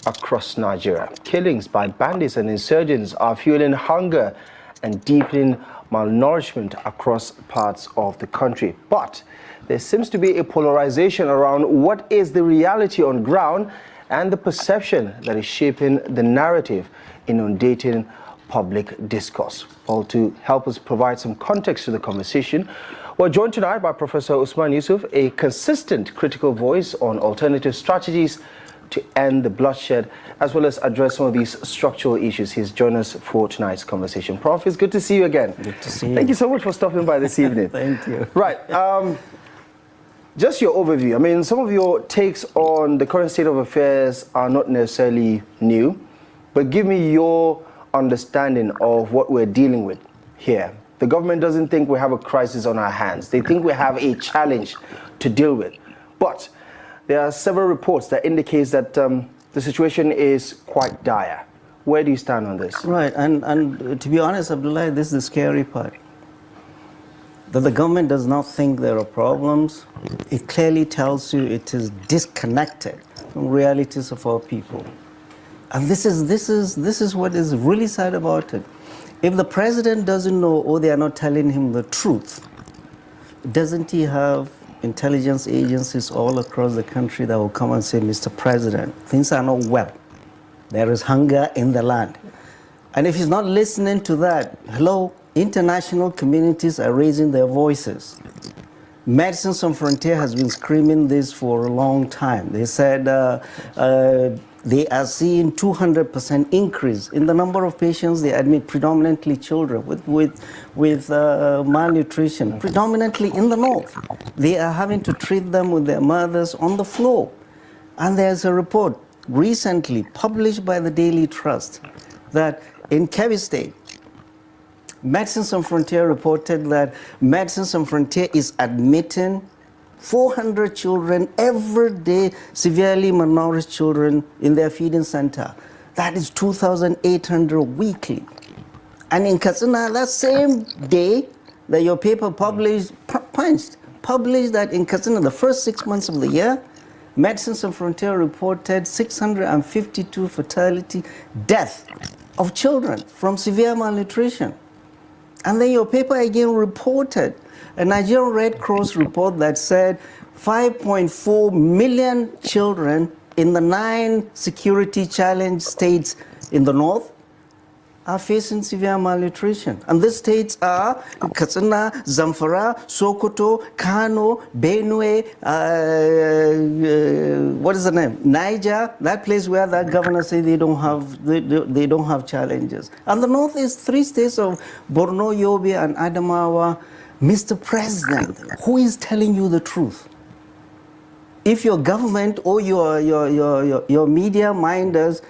across Nigeria. Killings by bandits and insurgents are fueling hunger and deepening malnourishment across parts of the country. But there seems to be a polarization around what is the reality on ground and the perception that is shaping the narrative inundating public discourse. All to help us provide some context to the conversation, we're joined tonight by Professor Usman Yusuf, a consistent critical voice on alternative strategies to end the bloodshed, as well as address some of these structural issues. He's joined us for tonight's conversation. Prof, it's good to see you again. Good to see you. Thank you so much for stopping by this evening. Thank you. Right. Just your overview. I mean, some of your takes on the current state of affairs are not necessarily new, but give me your understanding of what we're dealing with here. The government doesn't think we have a crisis on our hands. They think we have a challenge to deal with. But there are several reports that indicate that the situation is quite dire. Where do you stand on this? Right, and to be honest, Abdullah, this is the scary part. That the government does not think there are problems. It clearly tells you it is disconnected from realities of our people. And this is what is really sad about it. If the president doesn't know, or they are not telling him the truth, doesn't he have intelligence agencies all across the country that will come and say, Mr. President, things are not well. There is hunger in the land. And if he's not listening to that, hello, international communities are raising their voices. Medicine Sans Frontier has been screaming this for a long time. They said they are seeing 200% increase in the number of patients they admit, predominantly children with malnutrition, predominantly in the north. They are having to treat them with their mothers on the floor. And there's a report recently published by the Daily Trust that in Kebbi State, Medicine Sans Frontier reported that Medicine Sans Frontier is admitting 400 children every day, severely malnourished children, in their feeding center. That is 2,800 weekly. And in Katsina, that same day that your paper published that in Katsina, the first 6 months of the year, Medicine Sans Frontier reported 652 fatality deaths of children from severe malnutrition. And then your paper again reported a Nigerian Red Cross report that said 5.4 million children in the 9 security challenge states in the north are facing severe malnutrition. And these states are Katsina, Zamfara, Sokoto, Kano, Benue, what is the name? Niger, that place where that governor said they don't have challenges. And the north is 3 states of Borno, Yobe, and Adamawa. Mr. President, who is telling you the truth? If your government or your media minders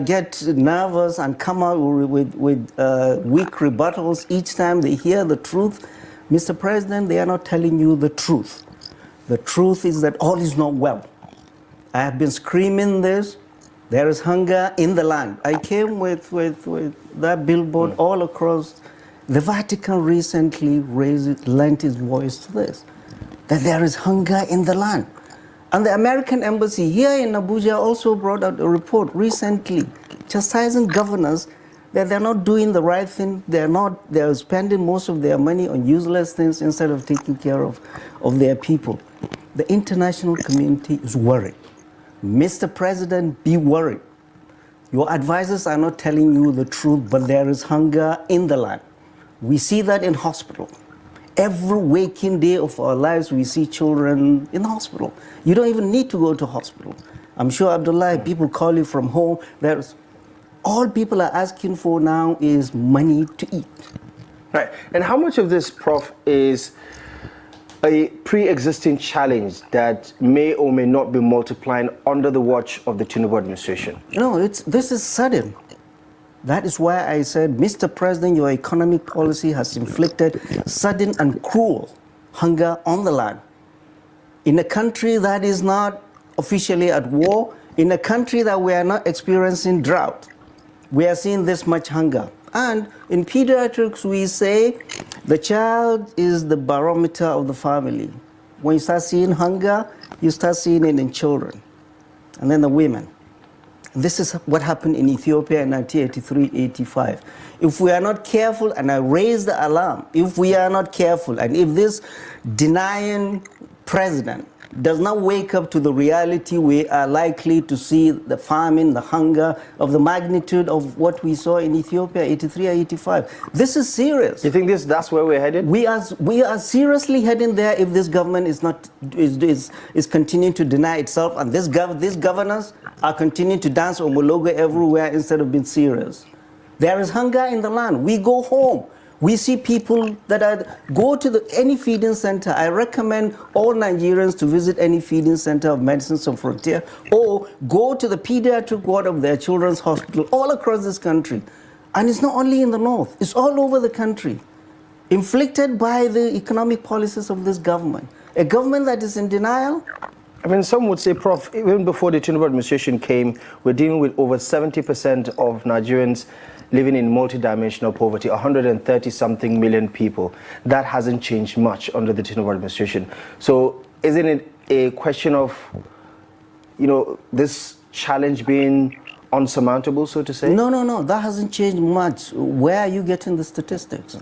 get nervous and come out with weak rebuttals each time they hear the truth, Mr. President, they are not telling you the truth. The truth is that all is not well. I have been screaming this. There is hunger in the land. I came with that billboard all across. The Vatican recently lent its voice to this, that there is hunger in the land. And the American embassy here in Abuja also brought out a report recently chastising governors that they're not doing the right thing. They're spending most of their money on useless things instead of taking care of their people. The international community is worried. Mr. President, be worried. Your advisors are not telling you the truth, but there is hunger in the land. We see that in hospital. Every waking day of our lives, we see children in the hospital. You don't even need to go to hospital. I'm sure, Abdullah, people call you from home. All people are asking for now is money to eat. Right. And how much of this, Prof, is a pre-existing challenge that may or may not be multiplying under the watch of the Tinubu administration? No, this is sudden. That is why I said, Mr. President, your economic policy has inflicted sudden and cruel hunger on the land. In a country that is not officially at war, in a country that we are not experiencing drought, we are seeing this much hunger. And in pediatrics, we say the child is the barometer of the family. When you start seeing hunger, you start seeing it in children, and then the women. This is what happened in Ethiopia in 1983-85. If we are not careful, and I raise the alarm, if we are not careful, and if this denying president does not wake up to the reality, we are likely to see the famine, the hunger of the magnitude of what we saw in Ethiopia, 83-85. This is serious. You think that's where we're headed? We are seriously heading there if this government is continuing to deny itself, and these governors are continuing to dance omologo everywhere instead of being serious. There is hunger in the land. We go home. We see people that go to any feeding center. I recommend all Nigerians to visit any feeding center of Medicine Sans Frontier, or go to the pediatric ward of their children's hospital all across this country. And it's not only in the north, it's all over the country, inflicted by the economic policies of this government. A government that is in denial. I mean, some would say, Prof, even before the Tinubu administration came, we're dealing with over 70% of Nigerians living in multidimensional poverty, 130-something million people. That hasn't changed much under the Tinubu administration. So isn't it a question of, this challenge being unsurmountable, so to say? No, that hasn't changed much. Where are you getting the statistics?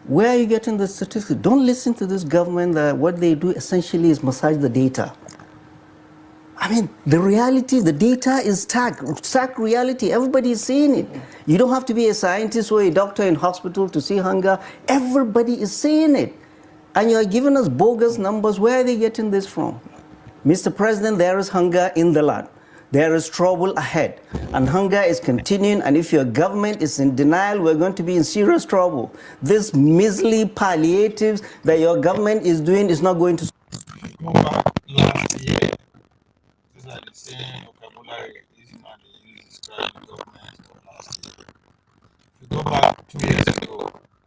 Where are you getting the statistics? Don't listen to this government that what they do essentially is massage the data. I mean, the reality, the data is stark reality. Everybody is seeing it. You don't have to be a scientist or a doctor in hospital to see hunger. Everybody is seeing it. And you're giving us bogus numbers. Where are they getting this from? Mr. President, there is hunger in the land. There is trouble ahead. And hunger is continuing. And if your government is in denial, we're going to be in serious trouble. This measly palliatives that your government is doing is not going to... Go back last year. These are the same vocabulary using and they use to describe the government of last year. If you go back 2 years ago,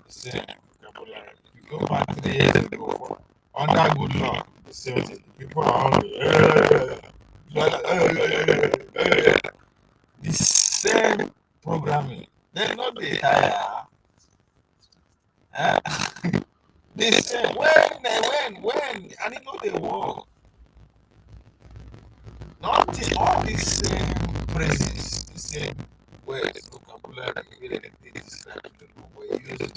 the same vocabulary. If you go back 3 years ago, under good luck, the same thing. People are hungry. The same programming. They're not the higher. The same. When? And it not the war. Nothing, all these same phrases, the same words, vocabulary. problem, even in this we use this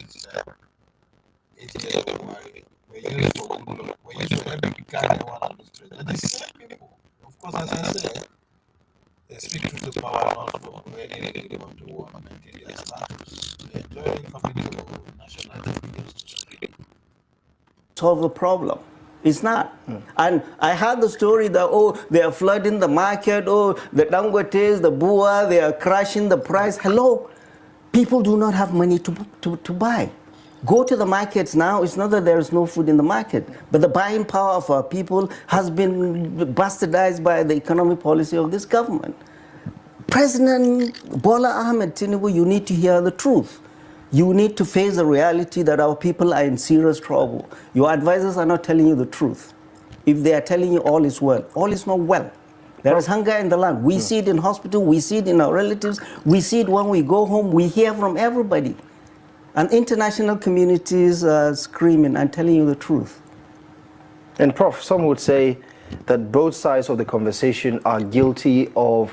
we use for good luck, we use for every kind of one of the streets. And the same people, of course, as I said, they speak to the power not for really they want to work on Nigeria status. They enjoy coming to national videos to speak. Solve the problem. It's not. And I heard the story that, oh, they are flooding the market, oh, the Dangotes, the Bua, they are crashing the price. Hello? People do not have money to buy. Go to the markets now. It's not that there is no food in the market, but the buying power of our people has been bastardized by the economic policy of this government. President Bola Ahmed Tinubu, you need to hear the truth. You need to face the reality that our people are in serious trouble. Your advisors are not telling you the truth. If they are telling you all is well, all is not well. There is hunger in the land. We see it in hospital, we see it in our relatives, we see it when we go home, we hear from everybody. And international communities are screaming and telling you the truth. And Prof, some would say that both sides of the conversation are guilty of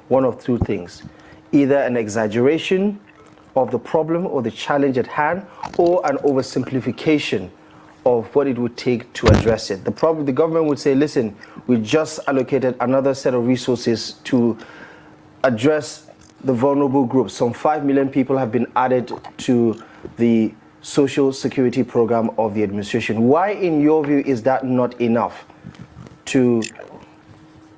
one of two things. Either an exaggeration of the problem or the challenge at hand, or an oversimplification of what it would take to address it. The government would say, listen, we just allocated another set of resources to address the vulnerable groups. Some 5 million people have been added to the social security program of the administration. Why, in your view, is that not enough to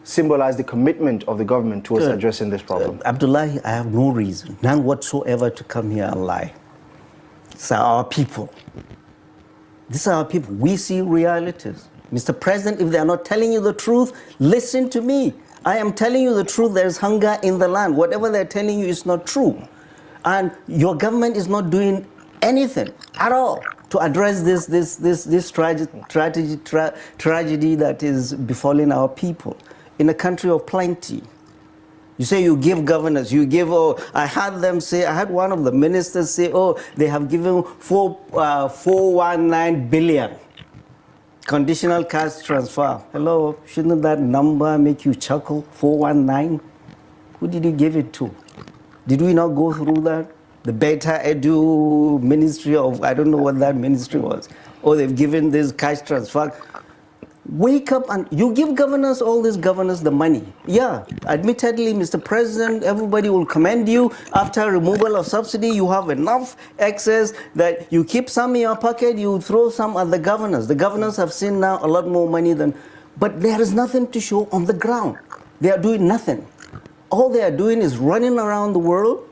symbolize the commitment of the government towards addressing this problem? Abdullahi, I have no reason, none whatsoever, to come here and lie. These are our people. These are our people. We see realities. Mr. President, if they are not telling you the truth, listen to me. I am telling you the truth. There is hunger in the land. Whatever they're telling you is not true. And your government is not doing anything at all to address this tragedy that is befalling our people in a country of plenty. You say you give governors, you give, oh, I had one of the ministers say, oh, they have given 419 billion conditional cash transfer. Hello, shouldn't that number make you chuckle? 419? Who did you give it to? Did we not go through that? The Beta Edu Ministry of, I don't know what that ministry was. Oh, they've given this cash transfer. Wake up and you give governors, all these governors, the money. Yeah, admittedly, Mr. President, everybody will commend you. After removal of subsidy, you have enough excess that you keep some in your pocket, you throw some at the governors. The governors have seen now a lot more money than, but there is nothing to show on the ground. They are doing nothing. All they are doing is running around the world,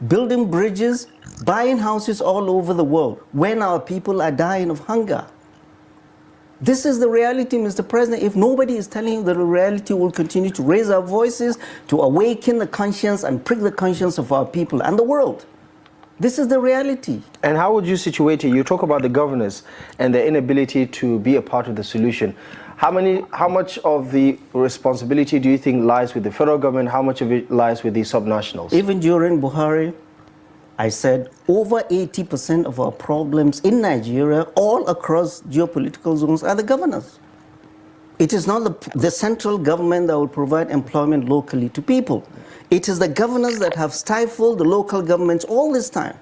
building bridges, buying houses all over the world when our people are dying of hunger. This is the reality, Mr. President. If nobody is telling you the reality, we'll continue to raise our voices to awaken the conscience and prick the conscience of our people and the world. This is the reality. And how would you situate it? You talk about the governors and their inability to be a part of the solution. How much of the responsibility do you think lies with the federal government? How much of it lies with the subnationals? Even during Buhari, I said over 80% of our problems in Nigeria, all across geopolitical zones, are the governors. It is not the central government that will provide employment locally to people. It is the governors that have stifled the local governments all this time,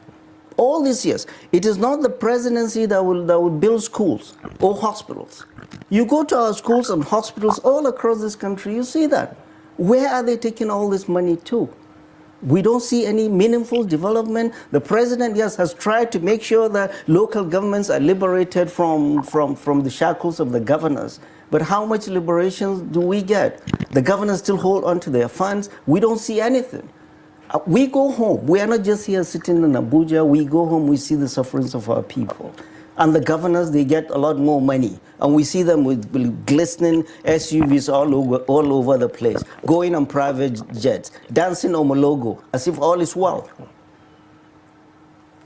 all these years. It is not the presidency that will build schools or hospitals. You go to our schools and hospitals all across this country, you see that. Where are they taking all this money to? We don't see any meaningful development. The president, yes, has tried to make sure that local governments are liberated from the shackles of the governors. But how much liberation do we get? The governors still hold on to their funds. We don't see anything. We go home. We are not just here sitting in Abuja. We go home, we see the sufferings of our people. And the governors, they get a lot more money. And we see them with glistening SUVs all over the place, going on private jets, dancing on Mologo, as if all is well.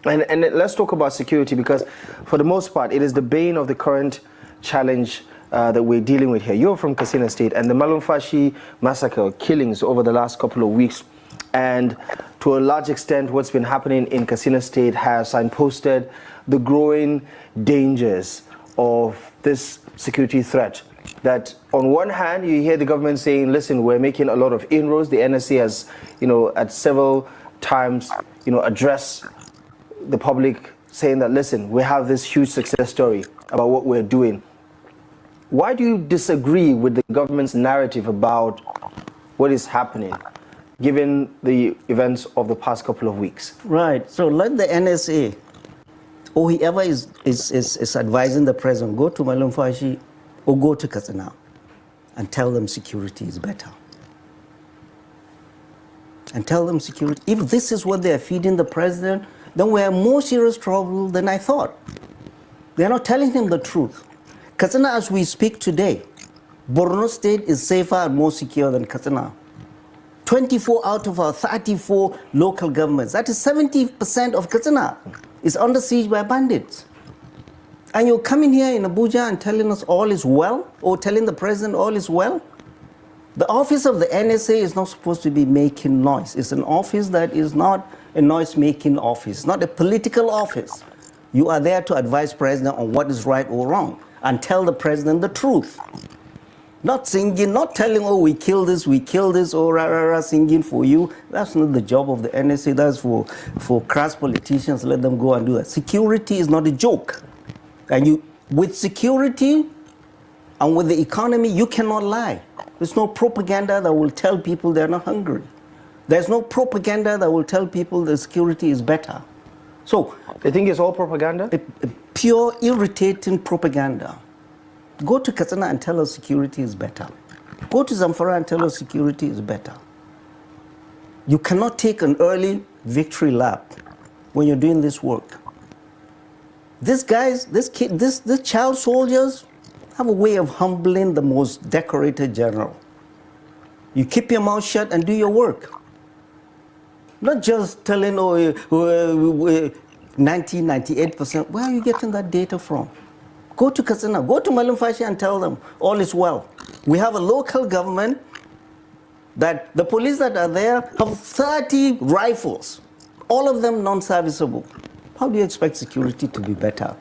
And let's talk about security, because for the most part, it is the bane of the current challenge that we're dealing with here. You're from Katsina State, and the Malumfashi massacre, killings over the last couple of weeks, and to a large extent, what's been happening in Katsina State has signposted the growing dangers of this security threat. That on one hand, you hear the government saying, listen, we're making a lot of inroads. The NSC has, at several times address the public saying that, listen, we have this huge success story about what we're doing. Why do you disagree with the government's narrative about what is happening, given the events of the past couple of weeks? Right. So let the NSA or whoever is advising the president go to Malumfashi or go to Katsina and tell them security is better. And tell them security. If this is what they are feeding the president, then we are in more serious trouble than I thought. They are not telling him the truth. Katsina, as we speak today, Borno State is safer and more secure than Katsina. 24 out of our 34 local governments, that is 70% of Katsina, is under siege by bandits. And you're coming here in Abuja and telling us all is well, or telling the president all is well? The office of the NSA is not supposed to be making noise. It's an office that is not a noise-making office, not a political office. You are there to advise president on what is right or wrong and tell the president the truth. Not singing, not telling, oh, we kill this, or rah, rah, rah, singing for you. That's not the job of the NSA. That's for crass politicians. Let them go and do that. Security is not a joke. And with security and with the economy, you cannot lie. There's no propaganda that will tell people they're not hungry. There's no propaganda that will tell people the security is better. So, they think it's all propaganda? A pure, irritating propaganda. Go to Katsina and tell us security is better. Go to Zamfara and tell us security is better. You cannot take an early victory lap when you're doing this work. These guys, these child soldiers have a way of humbling the most decorated general. You keep your mouth shut and do your work. Not just telling, 98%. Where are you getting that data from? Go to Katsina, go to Malumfashi and tell them all is well. We have a local government that the police that are there have 30 rifles, all of them non-serviceable. How do you expect security to be better?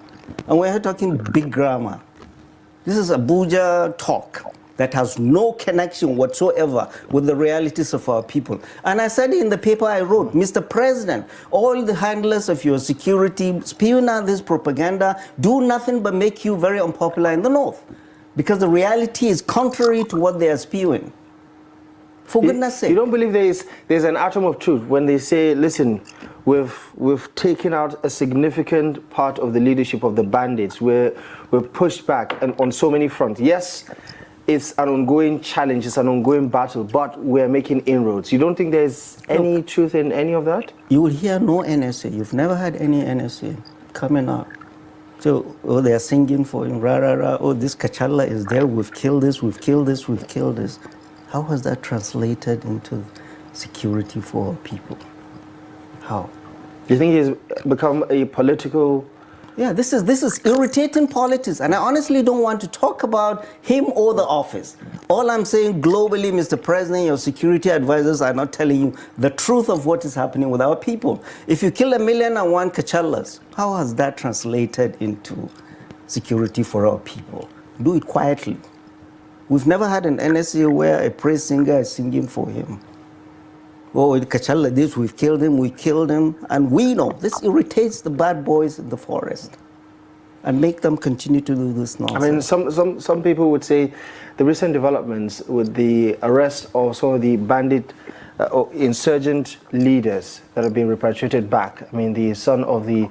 And we're talking big grammar. This is Abuja talk that has no connection whatsoever with the realities of our people. And I said in the paper I wrote, Mr. President, all the handlers of your security spewing out this propaganda do nothing but make you very unpopular in the North. Because the reality is contrary to what they are spewing. For goodness sake. You don't believe there's an atom of truth when they say, listen, we've taken out a significant part of the leadership of the bandits. We're pushed back and on so many fronts. Yes, it's an ongoing challenge, it's an ongoing battle, but we're making inroads. You don't think there's any truth in any of that? You will hear no NSA. You've never had any NSA coming up. So, they are singing for him, rah, rah, rah. Oh, this Kachala is there, we've killed this, we've killed this, we've killed this. How has that translated into security for our people? How? Do you think he's become a political... Yeah, this is irritating politics, and I honestly don't want to talk about him or the office. All I'm saying globally, Mr. President, your security advisors are not telling you the truth of what is happening with our people. If you kill 1,000,001 Kachalas, how has that translated into security for our people? Do it quietly. We've never had an NSA where a praise singer is singing for him. Oh, Kachala, this, we killed him, and we know this irritates the bad boys in the forest and make them continue to do this nonsense. I mean, some people would say the recent developments with the arrest of some of the bandit or insurgent leaders that have been repatriated back. I mean, the son of the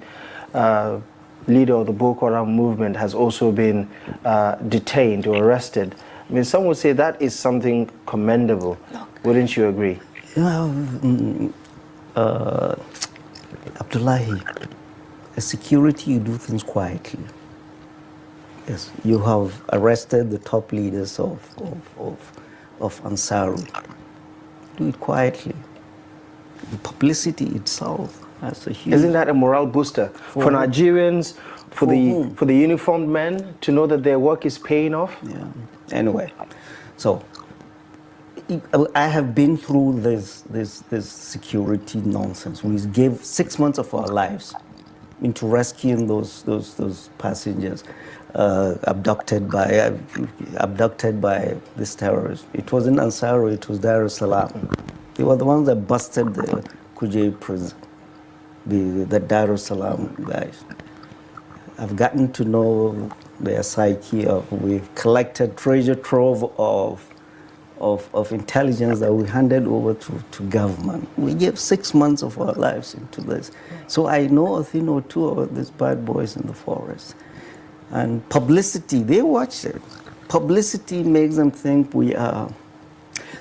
leader of the Boko Haram movement has also been detained or arrested. I mean, some would say that is something commendable. Wouldn't you agree? Abdullahi, as security, you do things quietly. Yes, you have arrested the top leaders of Ansaru. Do it quietly. The publicity itself has a huge... Isn't that a morale booster for Nigerians, for the uniformed men to know that their work is paying off? Yeah. Anyway, so I have been through this security nonsense. We gave 6 months of our lives into rescuing those passengers abducted by this terrorist. It wasn't Ansaro, it was Dar es Salaam. They were the ones that busted the Kuje prison. the Dar es Salaam guys. I've gotten to know their psyche. We've collected treasure trove of intelligence that we handed over to government. We gave 6 months of our lives into this. So I know a thing or two of these bad boys in the forest. And publicity, they watch it. Publicity makes them think we are.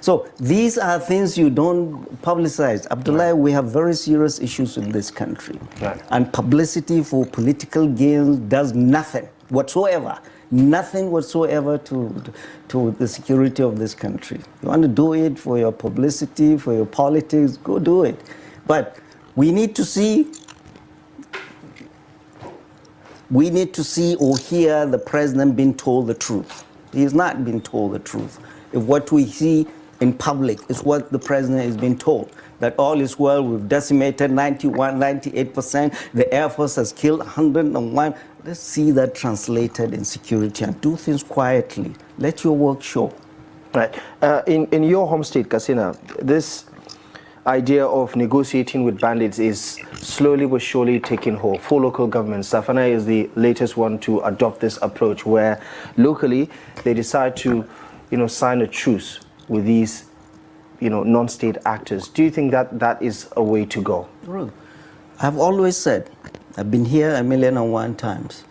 So these are things you don't publicize. Abdullah, we have very serious issues in this country. Right. And publicity for political gains does nothing whatsoever. Nothing whatsoever to the security of this country. You want to do it for your publicity, for your politics, go do it. But we need to see or hear the president being told the truth. He is not being told the truth. If what we see in public is what the president is being told, that all is well, we've decimated 91, 98%, the Air Force has killed 101. Let's see that translated in security and do things quietly. Let your work show. Right. In your home state, Katsina, this idea of negotiating with bandits is slowly but surely taking hold. 4 local governments, Safana is the latest one to adopt this approach, where locally they decide to, sign a truce with these, non-state actors. Do you think that is a way to go? I've always said, I've been here 1,001 times,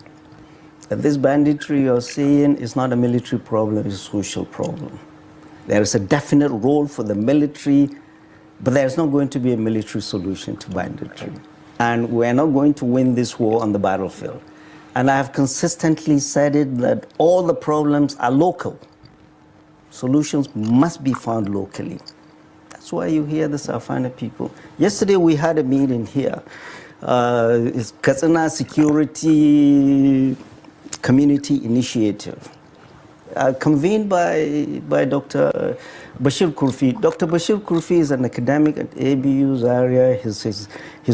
that this banditry you're seeing is not a military problem, it's a social problem. There is a definite role for the military, but there's not going to be a military solution to banditry. And we're not going to win this war on the battlefield. And I have consistently said it, that all the problems are local. Solutions must be found locally. That's why you hear the Safana people. Yesterday we had a meeting here. It's Katsina Security Community Initiative, convened by Dr. Bashir Kurfi. Dr. Bashir Kurfi is an academic at ABU Zaria. His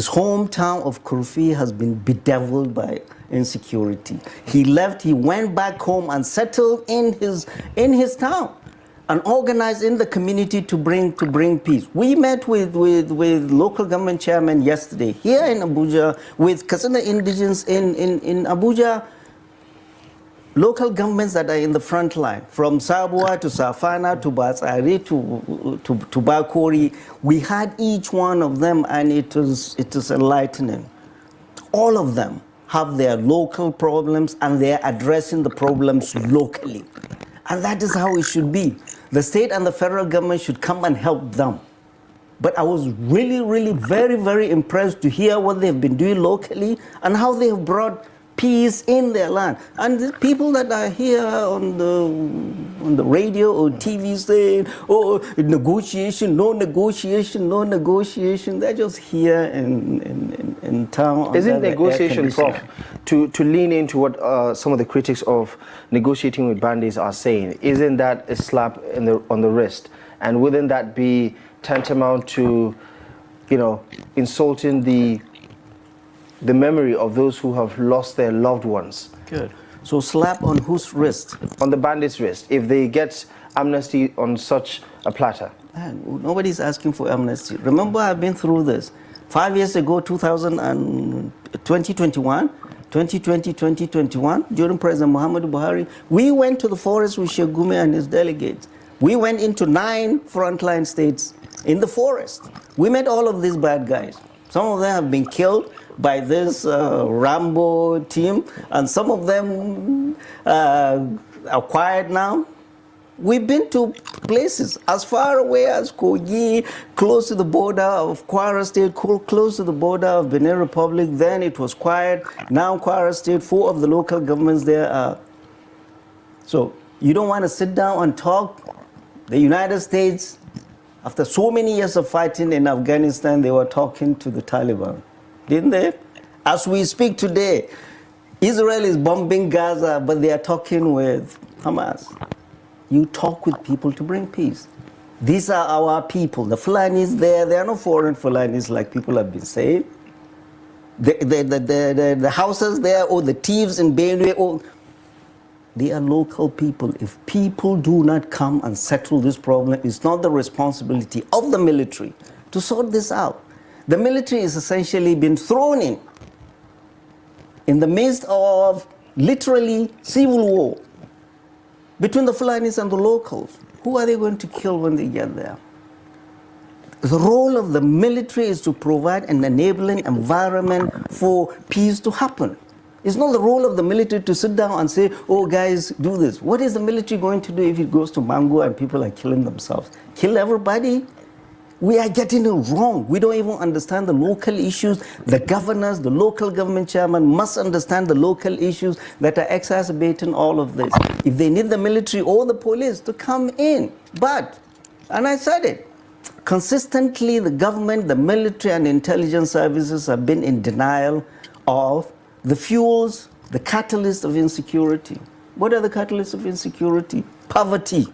hometown of Kurfi has been bedeviled by insecurity. He left, he went back home and settled in his town and organized in the community to bring peace. We met with local government chairman yesterday here in Abuja, with Katsina indigents in Abuja. Local governments that are in the front line, from Sabwa to Safana to Batsari to Bakori, we had each one of them, and it is enlightening. All of them have their local problems, and they're addressing the problems locally. And that is how it should be. The state and the federal government should come and help them. But I was really, really very, very impressed to hear what they've been doing locally and how they have brought peace in their land. And the people that are here on the radio or TV saying, oh, negotiation, no negotiation, no negotiation, they're just here in town. Isn't negotiation, Prof, to lean into what some of the critics of negotiating with bandits are saying, isn't that a slap on the wrist? And wouldn't that be tantamount to, insulting the memory of those who have lost their loved ones? Good. So slap on whose wrist? On the bandits' wrist, if they get amnesty on such a platter. Man, nobody's asking for amnesty. Remember, I've been through this. 5 years ago, 2021, during President Muhammadu Buhari, we went to the forest with Sheikh Gumi and his delegates. We went into 9 frontline states in the forest. We met all of these bad guys. Some of them have been killed by this Rambo team, and some of them are quiet now. We've been to places as far away as Kogi, close to the border of Kwara State, close to the border of Benin Republic. Then it was quiet. Now Kwara State, 4 of the local governments there are. So you don't want to sit down and talk? The United States, after so many years of fighting in Afghanistan, they were talking to the Taliban, didn't they? As we speak today, Israel is bombing Gaza, but they are talking with Hamas. You talk with people to bring peace. These are our people. The Fulanis there, they are not foreign Fulanis like people have been saying. The houses there, or the thieves in Benue, or they are local people. If people do not come and settle this problem, it's not the responsibility of the military to sort this out. The military is essentially been thrown in the midst of literally civil war between the Fulanis and the locals. Who are they going to kill when they get there? The role of the military is to provide an enabling environment for peace to happen. It's not the role of the military to sit down and say, oh guys, do this. What is the military going to do if it goes to Mango and people are killing themselves? Kill everybody? We are getting it wrong. We don't even understand the local issues. The governors, the local government chairman must understand the local issues that are exacerbating all of this. If they need the military or the police to come in. But, and I said it, consistently the government, the military and intelligence services have been in denial of the fuels, the catalysts of insecurity. What are the catalysts of insecurity? Poverty,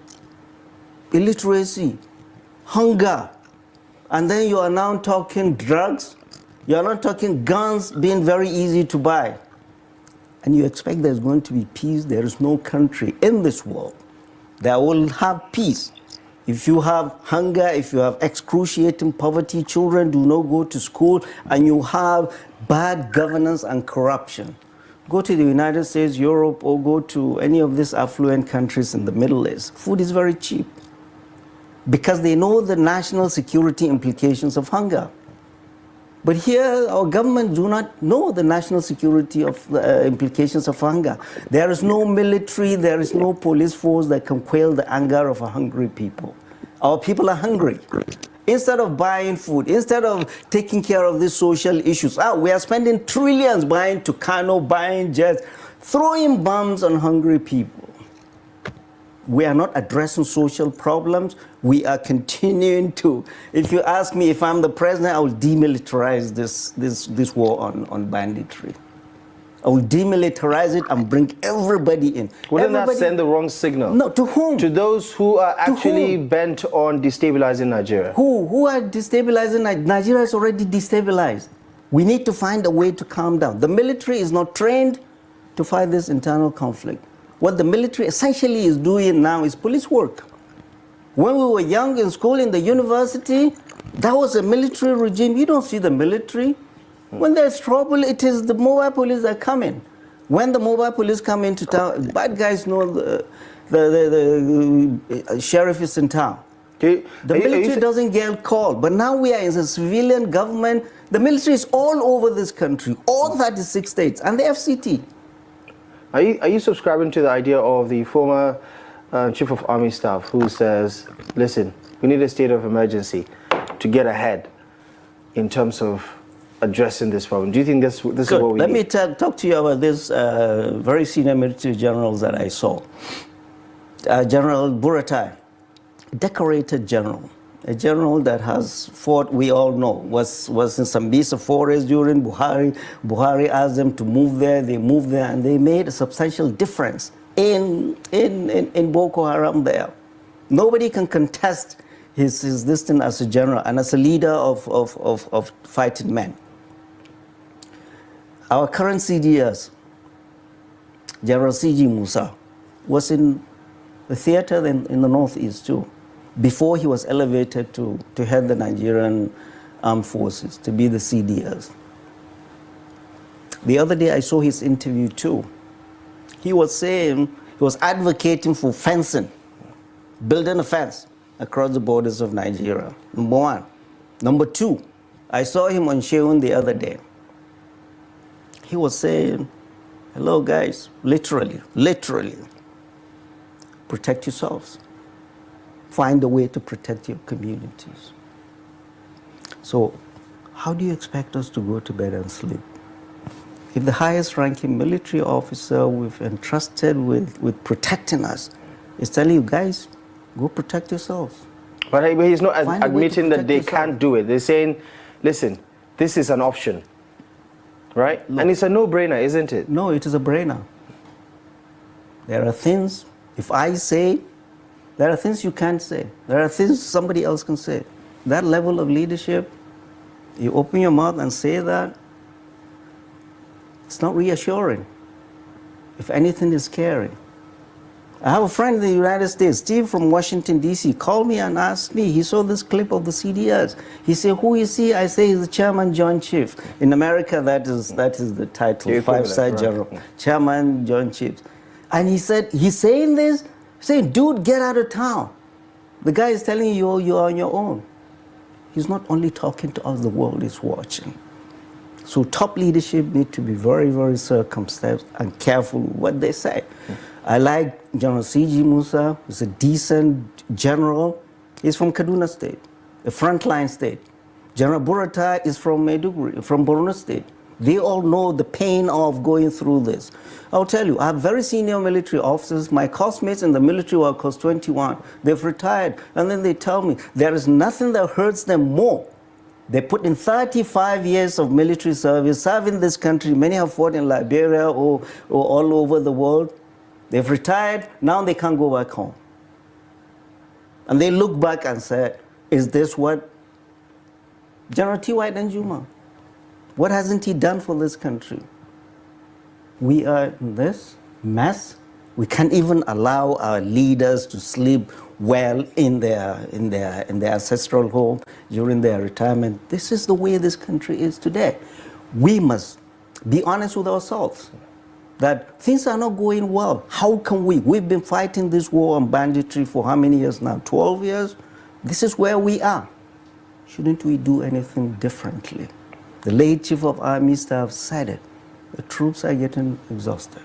illiteracy, hunger. And then you are now talking drugs. You are not talking guns being very easy to buy. And you expect there's going to be peace. There is no country in this world that will have peace. If you have hunger, if you have excruciating poverty, children do not go to school, and you have bad governance and corruption. Go to the United States, Europe, or go to any of these affluent countries in the Middle East. Food is very cheap because they know the national security implications of hunger. But here, our government do not know the national security of implications of hunger. There is no military, there is no police force that can quell the anger of a hungry people. Our people are hungry. Instead of buying food, instead of taking care of these social issues, we are spending trillions buying Tucano, buying jets, throwing bombs on hungry people. We are not addressing social problems. We are continuing to, if you ask me if I'm the president, I will demilitarize this war on banditry. I will demilitarize it and bring everybody in. Wouldn't that send the wrong signal? No, to whom? To those who are actually bent on destabilizing Nigeria. Who are destabilizing Nigeria? Nigeria is already destabilized. We need to find a way to calm down. The military is not trained to fight this internal conflict. What the military essentially is doing now is police work. When we were young in school, in the university, that was a military regime. You don't see the military. When there's trouble, it is the mobile police that come in. When the mobile police come into town, bad guys know the sheriff is in town. The military doesn't get called. But now we are in a civilian government. The military is all over this country, all 36 states, and the FCT. Are you subscribing to the idea of the former Chief of Army Staff who says, listen, we need a state of emergency to get ahead in terms of addressing this problem? Do you think this is what we need? Let me talk to you about this very senior military generals that I saw. General Buratai, decorated general. A general that has fought, we all know, was in Sambisa forest during Buhari. Buhari asked them to move there, they moved there, and they made a substantial difference in Boko Haram there. Nobody can contest his distance as a general and as a leader of fighting men. Our current CDS, General C.G. Musa, was in the theater in the Northeast too, before he was elevated to head the Nigerian Armed Forces, to be the CDS. The other day I saw his interview too. He was saying, he was advocating for fencing, building a fence across the borders of Nigeria, number one. Number two, I saw him on Sheun the other day. He was saying, hello guys, literally, protect yourselves. Find a way to protect your communities. So how do you expect us to go to bed and sleep? If the highest ranking military officer we've entrusted with protecting us is telling you guys, go protect yourselves. But he's not admitting that they can't do it. They're saying, listen, this is an option, right? Look, and it's a no-brainer, isn't it? No, it is a brainer. There are things, if I say, there are things you can't say. There are things somebody else can say. That level of leadership, you open your mouth and say that, it's not reassuring. If anything, is scary. I have a friend in the United States, Steve from Washington, D.C., called me and asked me, he saw this clip of the CDS. He said, who is he? I say, he's the Chairman John Chief. In America, that is the title, five-star general. Right. Chairman John Chief. And he said, he's saying this, saying, dude, get out of town. The guy is telling you you're on your own. He's not only talking to us, the world is watching. So top leadership need to be very, very circumspect and careful with what they say. I like General C.G. Musa. He's a decent general. He's from Kaduna State, a frontline state. General Burata is from Maiduguri, from Borno State. They all know the pain of going through this. I'll tell you, I have very senior military officers. My classmates in the military were close 21. They've retired. And then they tell me there is nothing that hurts them more. They put in 35 years of military service, serving this country. Many have fought in Liberia or all over the world. They've retired, now they can't go back home. And they look back and say, is this what General T.Y. Danjuma, what hasn't he done for this country? We are in this mess. We can't even allow our leaders to sleep well in their ancestral home during their retirement. This is the way this country is today. We must be honest with ourselves that things are not going well. How can we? We've been fighting this war on banditry for how many years now? 12 years? This is where we are. Shouldn't we do anything differently? The late Chief of Army Staff said it. The troops are getting exhausted.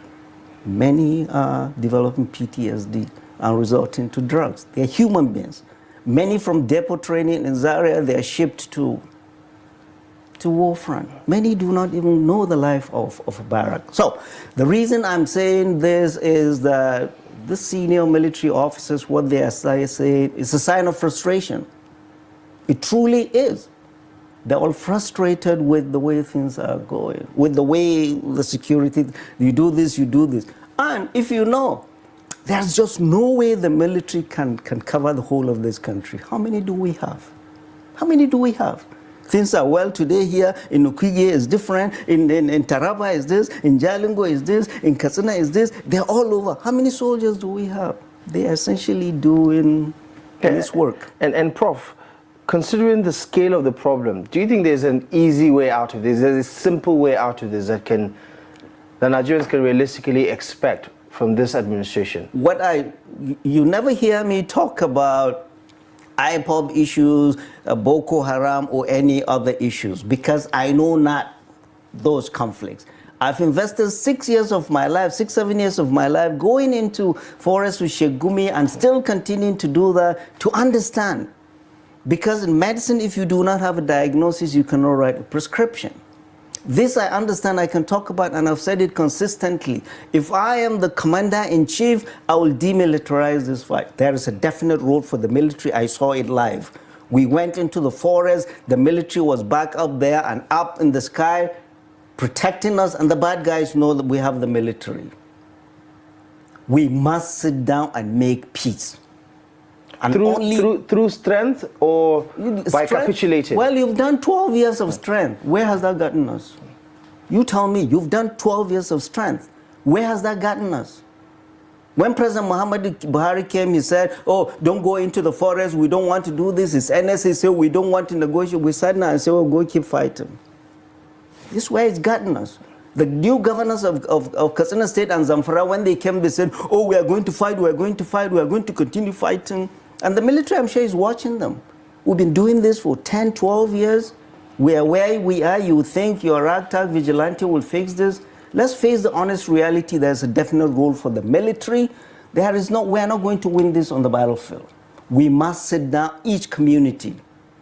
Many are developing PTSD and resorting to drugs. They're human beings. Many from depot training in Zaria, they are shipped to war front. Many do not even know the life of a barrack. So the reason I'm saying this is that the senior military officers, what they are saying is a sign of frustration. It truly is. They're all frustrated with the way things are going, with the way the security, you do this, you do this. And if you know, there's just no way the military can cover the whole of this country. How many do we have? How many do we have? Things are well today here, in Ukige is different, in Taraba is this, in Jalingo is this, in Katsina is this, they're all over. How many soldiers do we have? They are essentially doing this work. And Prof, considering the scale of the problem, do you think there's an easy way out of this? There's a simple way out of this that Nigerians can realistically expect from this administration? You never hear me talk about IPOB issues, Boko Haram, or any other issues, because I know not those conflicts. I've invested 6 years of my life, 7 years of my life, going into forests with Sheikh Gumi and still continuing to do that to understand. Because in medicine, if you do not have a diagnosis, you cannot write a prescription. This I understand, I can talk about, and I've said it consistently. If I am the commander-in-chief, I will demilitarize this fight. There is a definite role for the military. I saw it live. We went into the forest, the military was back up there and up in the sky, protecting us, and the bad guys know that we have the military. We must sit down and make peace. And through strength or by capitulating? Well, you've done 12 years of strength. Where has that gotten us? You tell me, you've done 12 years of strength. Where has that gotten us? When President Muhammadu Buhari came, he said, oh, don't go into the forest, we don't want to do this. It's NSA, said we don't want to negotiate. We sat down and said, oh, go keep fighting. This is where it's gotten us. The new governors of Katsina State and Zamfara, when they came, they said, oh, we are going to fight, we are going to fight, we are going to continue fighting. And the military, I'm sure, is watching them. We've been doing this for 10, 12 years. We are where we are. You think your ragtag vigilante will fix this? Let's face the honest reality. There's a definite role for the military. We are not going to win this on the battlefield. We must sit down, each community,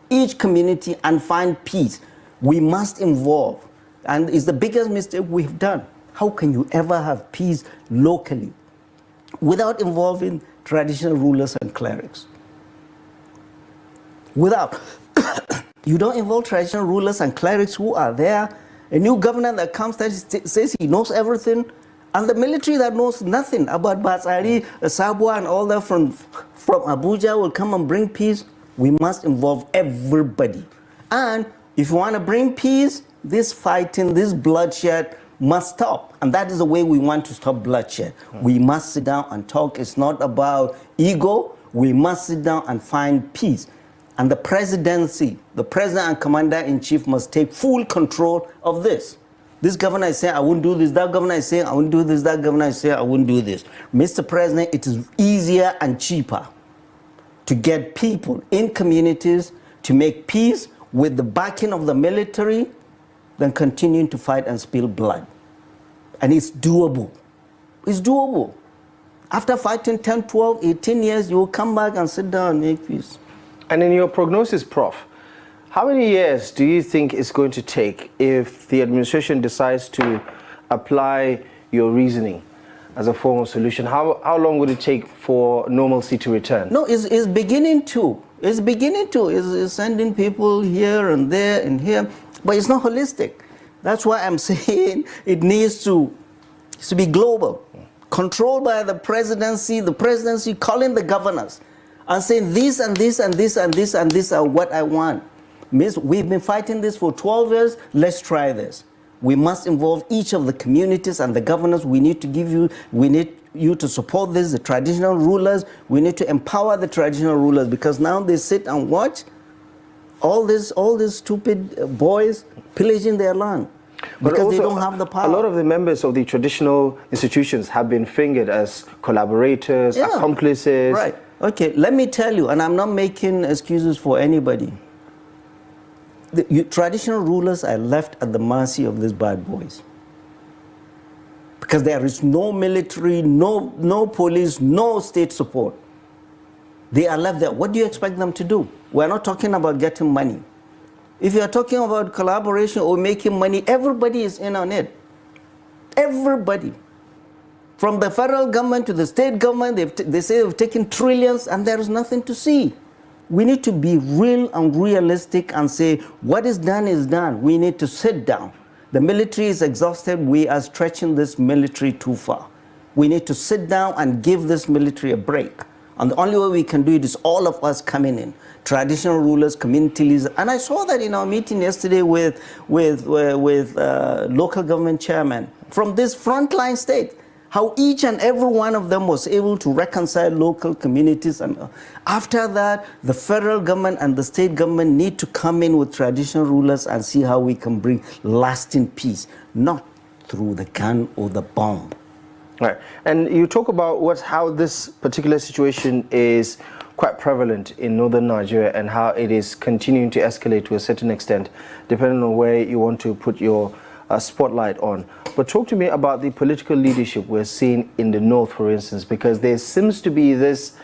and find peace. We must involve. And it's the biggest mistake we've done. How can you ever have peace locally without involving traditional rulers and clerics? You don't involve traditional rulers and clerics who are there. A new governor that comes that says he knows everything, and the military that knows nothing about Batsari, Sabwa, and all that from Abuja will come and bring peace. We must involve everybody. And if you want to bring peace, this fighting, this bloodshed, must stop. And that is the way we want to stop bloodshed. We must sit down and talk. It's not about ego. We must sit down and find peace. And the presidency, the president and commander-in-chief must take full control of this. This governor is saying, I won't do this. That governor is saying, I won't do this. That governor is saying, I won't do this. Mr. President, it is easier and cheaper to get people in communities to make peace with the backing of the military than continuing to fight and spill blood. And it's doable. It's doable. After fighting 10, 12, 18 years, you will come back and sit down and make peace. And in your prognosis, Prof, how many years do you think it's going to take if the administration decides to apply your reasoning as a form of solution? How long would it take for normalcy to return? No, it's beginning to. It's beginning to. It's sending people here and there and here, but it's not holistic. That's why I'm saying it needs to be global, controlled by the presidency calling the governors and saying this and this and this and this and this are what I want. Means we've been fighting this for 12 years, let's try this. We must involve each of the communities and the governors. We need you to support this, the traditional rulers. We need to empower the traditional rulers because now they sit and watch all these stupid boys pillaging their land because also, they don't have the power. A lot of the members of the traditional institutions have been fingered as collaborators, accomplices. Right. Okay, let me tell you, and I'm not making excuses for anybody. The traditional rulers are left at the mercy of these bad boys. Because there is no military, no police, no state support. They are left there. What do you expect them to do? We're not talking about getting money. If you're talking about collaboration or making money, everybody is in on it. Everybody. From the federal government to the state government, they say they've taken trillions and there is nothing to see. We need to be real and realistic and say what is done is done. We need to sit down. The military is exhausted. We are stretching this military too far. We need to sit down and give this military a break. And the only way we can do it is all of us coming in. Traditional rulers, community leaders. And I saw that in our meeting yesterday with local government chairmen from this frontline state. How each and every one of them was able to reconcile local communities. And after that, the federal government and the state government need to come in with traditional rulers and see how we can bring lasting peace, not through the gun or the bomb. Right. And you talk about how this particular situation is quite prevalent in northern Nigeria and how it is continuing to escalate to a certain extent, depending on where you want to put your spotlight on. But talk to me about the political leadership we're seeing in the north, for instance, because there seems to be this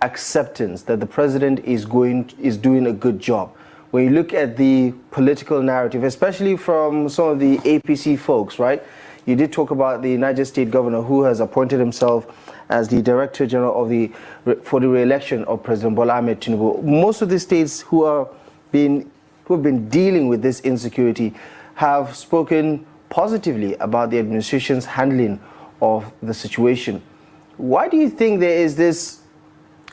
acceptance that the president is doing a good job. When you look at the political narrative, especially from some of the APC folks, right? You did talk about the Niger State governor who has appointed himself as the Director General for the re-election of President Bola Ahmed Tinubu. Most of the states who have been dealing with this insecurity have spoken positively about the administration's handling of the situation. Why do you think there is this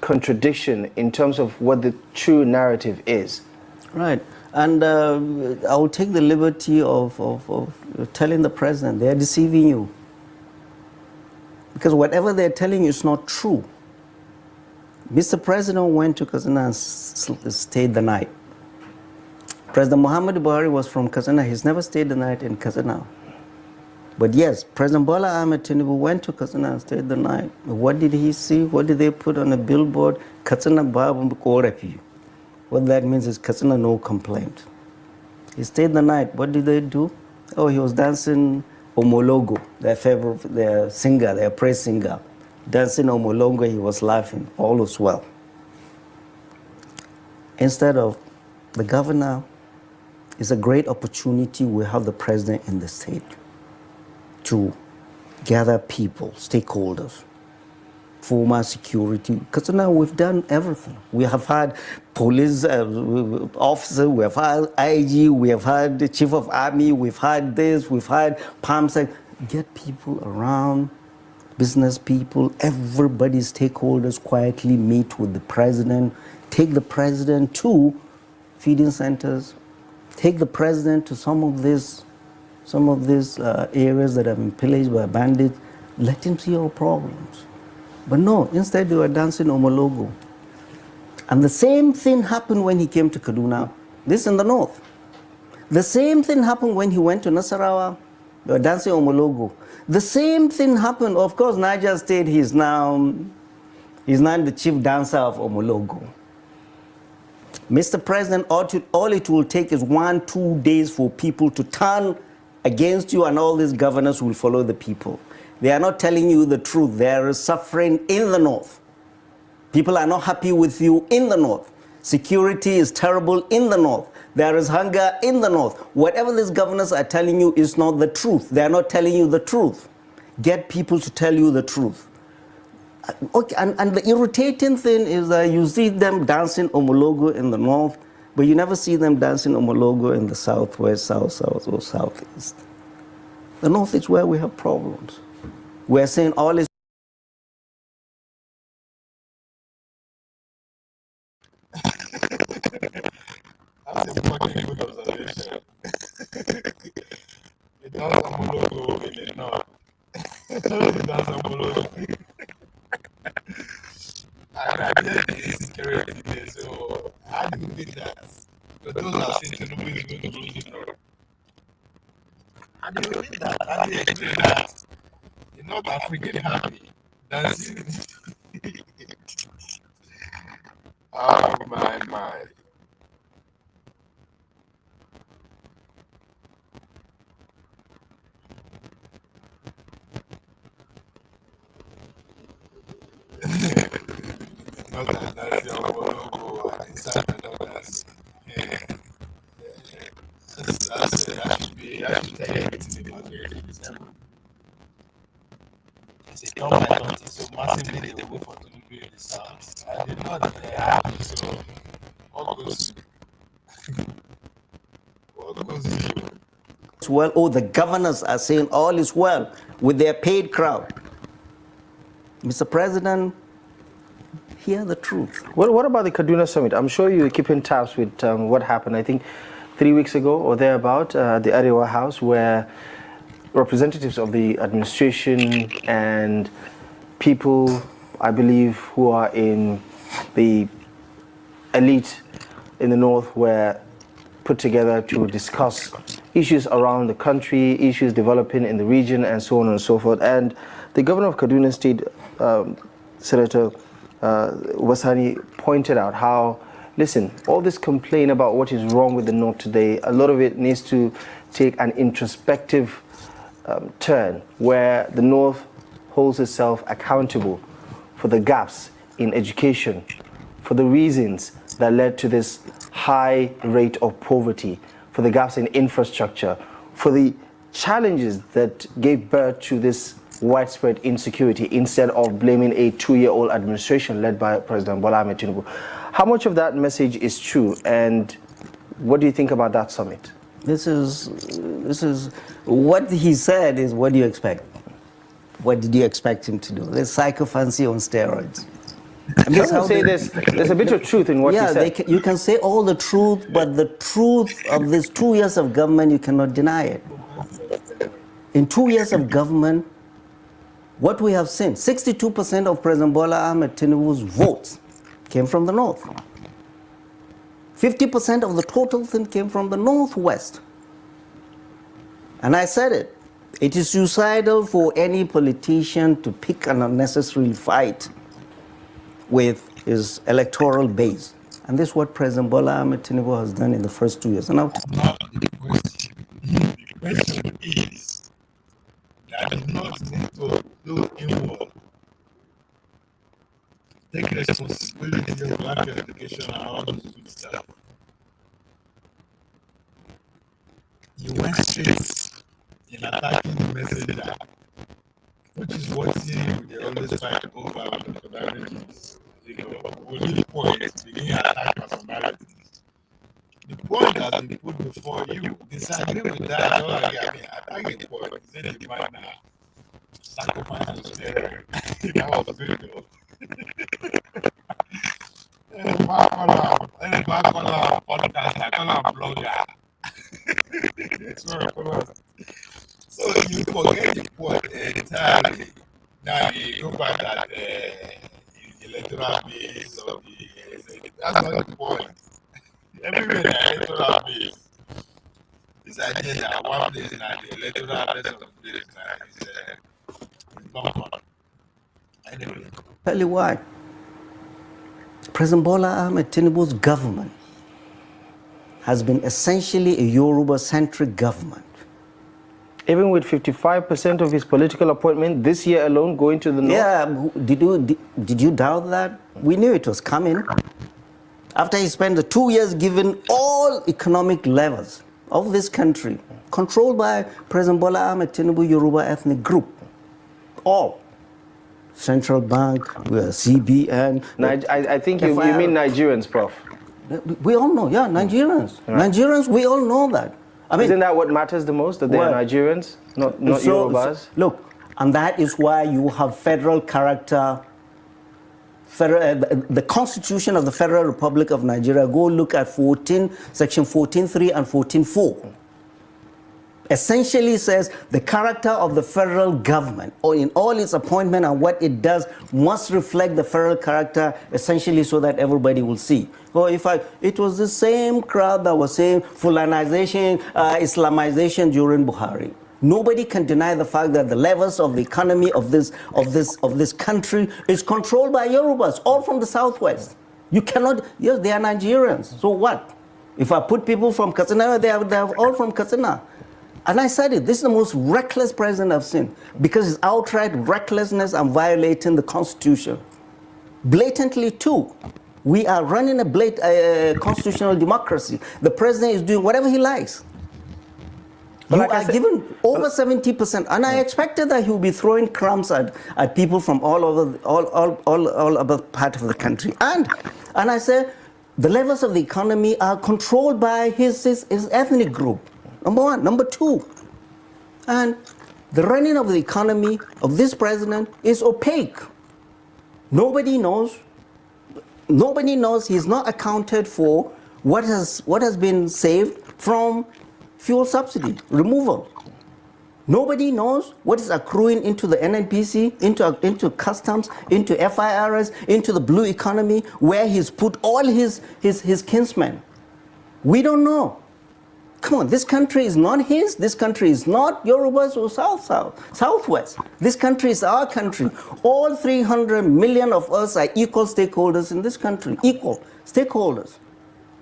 contradiction in terms of what the true narrative is? Right. And I will take the liberty of telling the president they're deceiving you. Because whatever they're telling you is not true. Mr. President went to Katsina and stayed the night. President Muhammadu Buhari was from Katsina. He's never stayed the night in Katsina. But yes, President Bola Ahmed Tinubu went to Katsina and stayed the night. What did he see? What did they put on a billboard? Katsina Babu Korepi. What that means is Katsina, no complaint. He stayed the night. What did they do? Oh, he was dancing Omologo, their singer, their praise singer. Dancing Omologo, he was laughing. All was well. Instead of the governor, it's a great opportunity. We have the president in the state to gather people, stakeholders, former security. Because now we've done everything. We have had police officer, we have had IG, we have had the chief of army, we've had this, we've had PAMSEC. Get people around, business people, everybody, stakeholders, quietly meet with the president, take the president to feeding centers, take the president to some of these some of these areas that have been pillaged by bandits. Let him see our problems. But no, instead they were dancing Omologo. And the same thing happened when he came to Kaduna, this in the north. The same thing happened when he went to Nasarawa, they were dancing Omologo. The same thing happened, of course, Niger State, he's now the chief dancer of Omologo. Mr. President, all it will take is 1-2 days for people to turn against you, and all these governors will follow the people. They are not telling you the truth. There is suffering in the north. People are not happy with you in the north. Security is terrible in the north. There is hunger in the north. Whatever these governors are telling you is not the truth. They are not telling you the truth. Get people to tell you the truth. Okay, and the irritating thing is that you see them dancing Omologo in the north, but you never see them dancing Omologo in the southwest, south, or southeast. The north is where we have problems. We're saying all is That's a fucking good observation. It does Omologo in the north. It does Omologo. I get the insecurity today, so how do you think that? But those are things that nobody is going to lose it. How do you think that? How do you explain that? You're not African happy dancing. Oh my. Not that that's your logo inside the dollars. Yeah. I should tell you everything about it. It's a town I don't think so massively they go for to do in the south. I did not happen, so all goes to you. well. Oh, the governors are saying all is well with their paid crowd. Mr. President, hear the truth. What about the Kaduna summit? I'm sure you're keeping tabs with what happened, I think, 3 weeks ago or thereabout, the Arewa House, where representatives of the administration and people, I believe, who are in the elite in the north were put together to discuss issues around the country, issues developing in the region, and so on and so forth. And the governor of Kaduna State, Senator Wasani, pointed out how, listen, all this complaint about what is wrong with the north today, a lot of it needs to take an introspective turn where the north holds itself accountable for the gaps in education, for the reasons that led to this high rate of poverty, for the gaps in infrastructure, for the challenges that gave birth to this widespread insecurity, instead of blaming a 2-year-old administration led by President Bola Ahmed Tinubu. How much of that message is true, and what do you think about that summit? This is what he said is what do you expect? What did you expect him to do? There's sycophancy on steroids. I would say there's a bit of truth in what he said. You can say all the truth, but the truth of these 2 years of government, you cannot deny it. In 2 years of government, what we have seen, 62% of President Bola Ahmed Tinubu's votes came from the north. 50% of the total thing came from the northwest. And I said it. It is suicidal for any politician to pick an unnecessary fight with his electoral base. And this is what President Bola Ahmed Tinubu has done in the first 2 years. And now The question is that is not need to do inward. Take responsibility of black education and all those good stuff. You went straight in attacking the messenger, which is what they always fight over with the personalities. With this point, begin attack personalities. The point has been put before you. Disagree with that, don't attack the point. Say the man now. Sacrifice was there. That was good though. Podcast, I call him blogger. It's not a problem. So you forget the point entirely. Now you go back at the electoral base of the. That's not the point. Everywhere the electoral base. This idea that one place in the electoral base of the place is gone. Anyway. Tell you why. President Bola Ahmed Tinubu's government has been essentially a Yoruba-centric government. Even with 55% of his political appointment this year alone going to the north? Yeah, did you doubt that? We knew it was coming. After he spent the 2 years giving all economic levers of this country, controlled by President Bola Ahmed Tinubu Yoruba ethnic group, all. Central Bank, CBN. I think you mean Nigerians, Prof. We all know, yeah, Nigerians. Right. Nigerians, we all know that. I mean, isn't that what matters the most, that they are Nigerians, not Yorubas? Look, and that is why you have federal character, the Constitution of the Federal Republic of Nigeria. Go look at Section 14.3 and 14.4. Essentially says the character of the federal government, or in all its appointment and what it does, must reflect the federal character, essentially so that everybody will see. Well, it was the same crowd that was saying Fulanization, Islamization during Buhari. Nobody can deny the fact that the levels of the economy of this country is controlled by Yorubas, all from the southwest. You cannot. Yes, they are Nigerians. So what? If I put people from Katsina, they are all from Katsina. And I said it, this is the most reckless president I've seen, because it's outright recklessness and violating the Constitution. Blatantly too. We are running a constitutional democracy. The president is doing whatever he likes. You are given over 70%, and I expected that he would be throwing crumbs at people from all other parts of the country. And I said, the levels of the economy are controlled by his ethnic group. Number one. Number two, and the running of the economy of this president is opaque. Nobody knows. Nobody knows. He's not accounted for what has been saved from fuel subsidy removal. Nobody knows what is accruing into the NNPC, into customs, into FIRS, into the blue economy, where he's put all his kinsmen. We don't know. Come on, this country is not his. This country is not Yorubas or Southwest. This country is our country. All 300 million of us are equal stakeholders in this country. Equal stakeholders.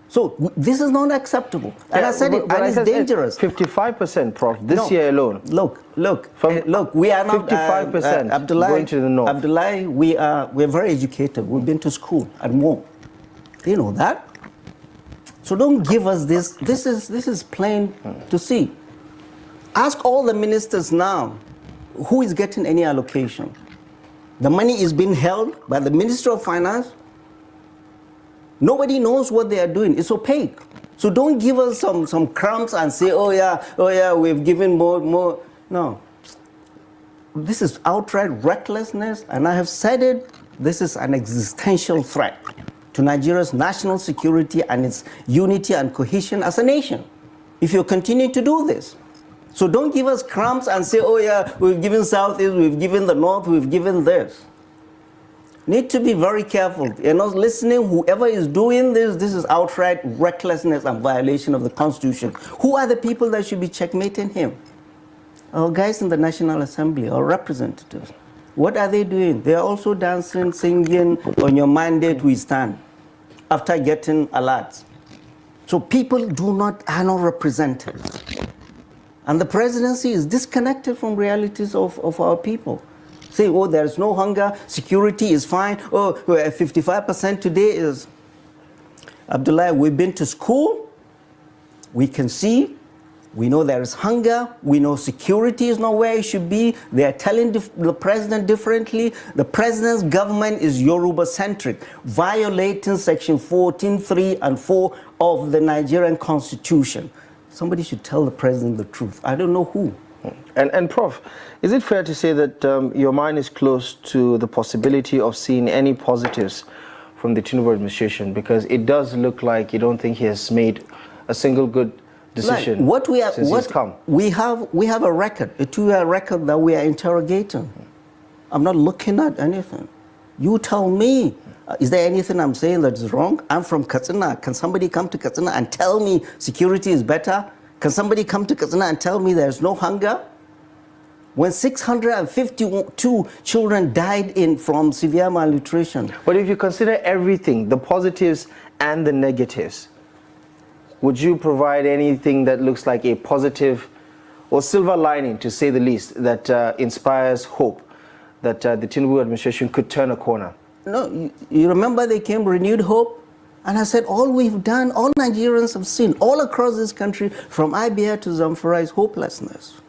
So this is not acceptable. And yeah, I said it, and it's dangerous. 55%, Prof, this year alone. Look, we are not 55% going to the north. Abdullahi, we're very educated. We've been to school and more. You know that. So don't give us this. This is plain to see. Ask all the ministers now, who is getting any allocation? The money is being held by the Minister of Finance. Nobody knows what they are doing. It's opaque. So don't give us some crumbs and say, oh yeah, we've given more. No. This is outright recklessness, and I have said it, this is an existential threat to Nigeria's national security and its unity and cohesion as a nation, if you continue to do this. So don't give us crumbs and say, oh yeah, we've given Southeast, we've given the North, we've given this. Need to be very careful. You're not listening. Whoever is doing this is outright recklessness and violation of the Constitution. Who are the people that should be checkmating him? Our guys in the National Assembly, our representatives. What are they doing? They are also dancing, singing, on your mandate we stand, after getting alerts. So people are not represented. And the presidency is disconnected from realities of our people. Say, oh, there's no hunger, security is fine, oh, 55% today is... Abdullah, we've been to school, we can see, we know there is hunger, we know security is not where it should be, they are telling the president differently. The president's government is Yoruba-centric, violating Section 14.3 and 4 of the Nigerian Constitution. Somebody should tell the president the truth. I don't know who. And Prof, is it fair to say that your mind is close to the possibility of seeing any positives from the Tinubu administration? Because it does look like you don't think he has made a single good decision What we are, since he's come? We have a record, a 2-year record that we are interrogating. I'm not looking at anything. You tell me, is there anything I'm saying that is wrong? I'm from Katsina. Can somebody come to Katsina and tell me security is better? Can somebody come to Katsina and tell me there's no hunger? When 652 children died from severe malnutrition. But if you consider everything, the positives and the negatives, would you provide anything that looks like a positive or silver lining, to say the least, that inspires hope that the Tinubu administration could turn a corner? No, you remember they came renewed hope? And I said, all we've done, all Nigerians have seen, all across this country, from Abia to Zamfara, is hopelessness.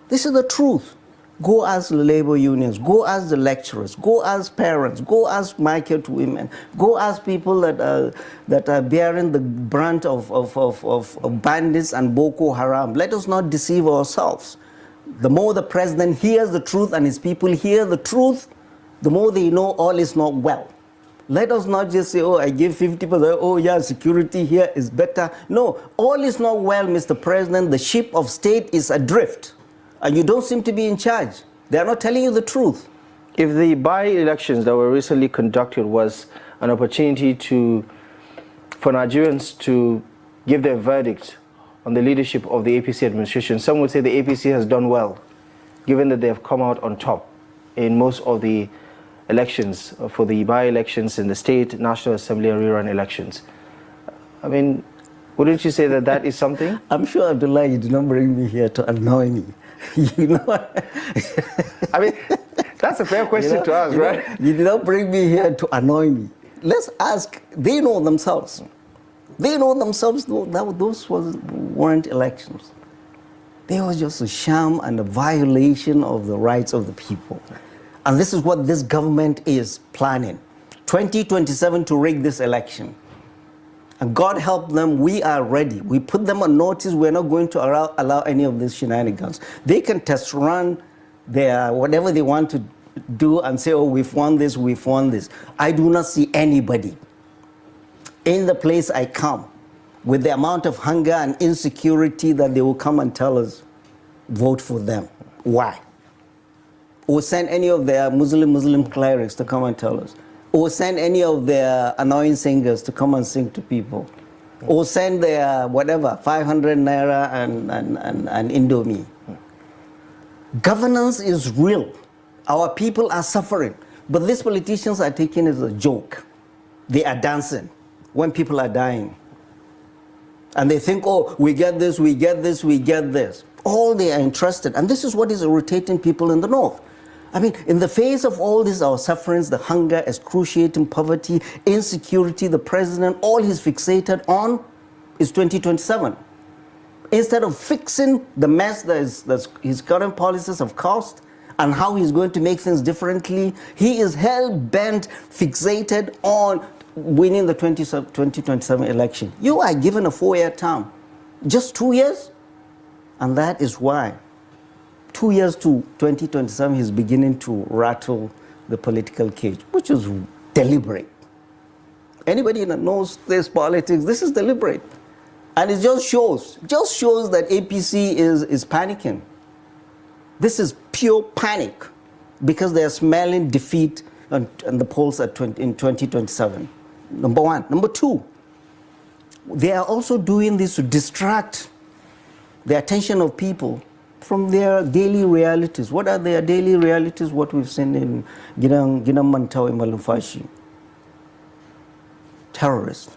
This is the truth. Go ask the labor unions, go ask the lecturers, go ask parents, go ask market women, go ask people that are bearing the brunt of bandits and Boko Haram. Let us not deceive ourselves. The more the president hears the truth and his people hear the truth, the more they know all is not well. Let us not just say, oh, I give 50%, oh yeah, security here is better. No, all is not well, Mr. President. The ship of state is adrift. And you don't seem to be in charge. They are not telling you the truth. If the by-elections that were recently conducted was an opportunity for Nigerians to give their verdict on the leadership of the APC administration, some would say the APC has done well, given that they have come out on top in most of the elections, for the by-elections in the state, National Assembly and rerun elections. I mean, wouldn't you say that that is something? I'm sure, Abdullah, you did not bring me here to annoy me. You know, I mean, that's a fair question to ask, right? You did not bring me here to annoy me. Let's ask, they know themselves. They know themselves that those weren't elections. They were just a sham and a violation of the rights of the people. And this is what this government is planning. 2027 to rig this election. And God help them, we are ready. We put them on notice, we're not going to allow any of these shenanigans. They can test run their whatever they want to do and say, oh, we've won this, we've won this. I do not see anybody in the place I come with the amount of hunger and insecurity that they will come and tell us, vote for them. Why? Or send any of their Muslim clerics to come and tell us. Or send any of their annoying singers to come and sing to people. Or send their, whatever, 500 naira and Indomie. Governance is real. Our people are suffering. But these politicians are taking it as a joke. They are dancing when people are dying. And they think, oh, we get this, we get this, we get this. All they are interested. And this is what is irritating people in the north. I mean, in the face of all this, our sufferings, the hunger, excruciating poverty, insecurity, the president, all he's fixated on is 2027. Instead of fixing the mess that his current policies have caused and how he's going to make things differently, he is hell-bent, fixated on winning the 2027 election. You are given a 4-year term. Just 2 years? And that is why 2 years to 2027, he's beginning to rattle the political cage, which is deliberate. Anybody that knows this politics, this is deliberate. And it just shows that APC is panicking. This is pure panic because they're smelling defeat in the polls in 2027. Number one. Number two, they are also doing this to distract the attention of people from their daily realities. What are their daily realities? What we've seen in Ginam Mantawi Malumfashi. Terrorists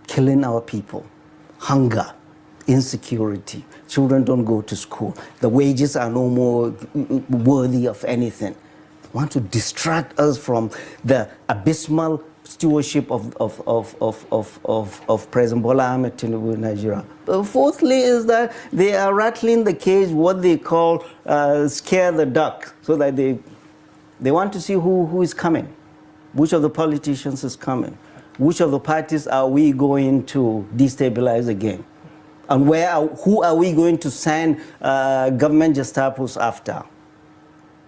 killing our people, hunger, insecurity. Children don't go to school. The wages are no more worthy of anything. They want to distract us from the abysmal stewardship of President Bola Ahmed Tinubu in Nigeria. But fourthly is that they are rattling the cage, what they call scare the duck, so that they want to see who is coming, which of the politicians is coming, which of the parties are we going to destabilize again, and who are we going to send government Gestapos after.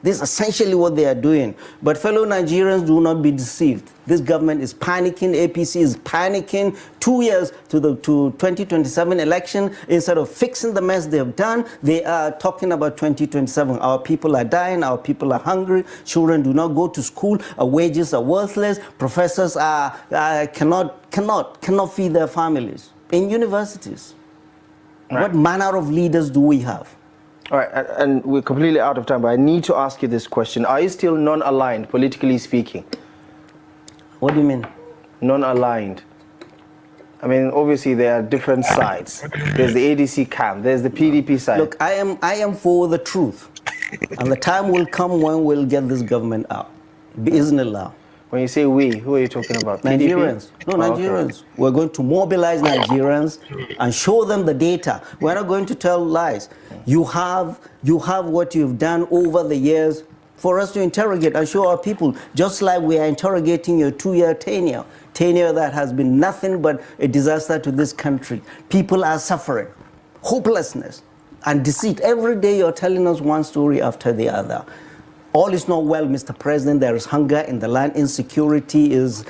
This is essentially what they are doing. But fellow Nigerians, do not be deceived. This government is panicking. APC is panicking. 2 years to 2027 election. Instead of fixing the mess they have done, they are talking about 2027. Our people are dying. Our people are hungry. Children do not go to school. Our wages are worthless. Professors cannot feed their families in universities. Right. What manner of leaders do we have? All right, and we're completely out of time, but I need to ask you this question. Are you still non-aligned, politically speaking? What do you mean? Non-aligned. I mean, obviously there are different sides. There's the ADC camp, there's the PDP side. Look, I am for the truth. And the time will come when we'll get this government out. Bismillah. When you say we, who are you talking about? PDP? Nigerians. No, Nigerians. Okay. We're going to mobilize Nigerians and show them the data. We're not going to tell lies. You have what you've done over the years for us to interrogate and show our people, just like we are interrogating your 2-year tenure that has been nothing but a disaster to this country. People are suffering, hopelessness and deceit. Every day you're telling us one story after the other. All is not well, Mr. President. There is hunger in the land. Insecurity is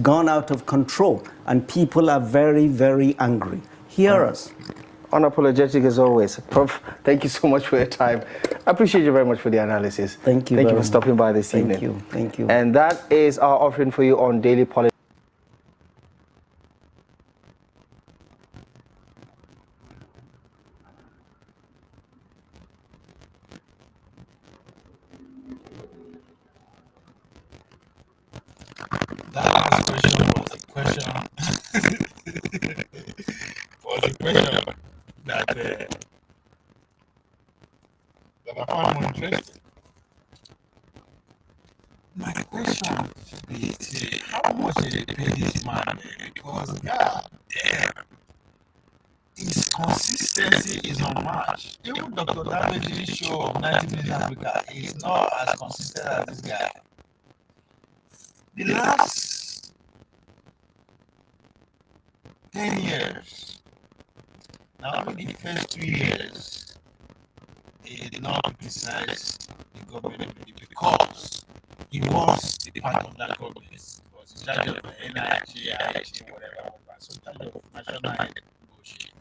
gone out of control. And people are very, very angry. Hear us. Unapologetic as always. Prof, thank you so much for your time. I appreciate you very much for the analysis. Thank you. Thank you for stopping by this evening. Thank you. Thank you. And that is our offering for you on Daily Politics. That last question was a question that I found more interesting. My question should be, how much did they pay this man? Because God damn, his consistency is unmatched. Even Dr. Davidi's show of 90 Minutes Africa is not as consistent as this guy. The last 10 years, now in the first 2 years, he did not criticize the government because he was the part of that government. He was in charge of NIG, IHG, whatever, so in charge of national negotiation.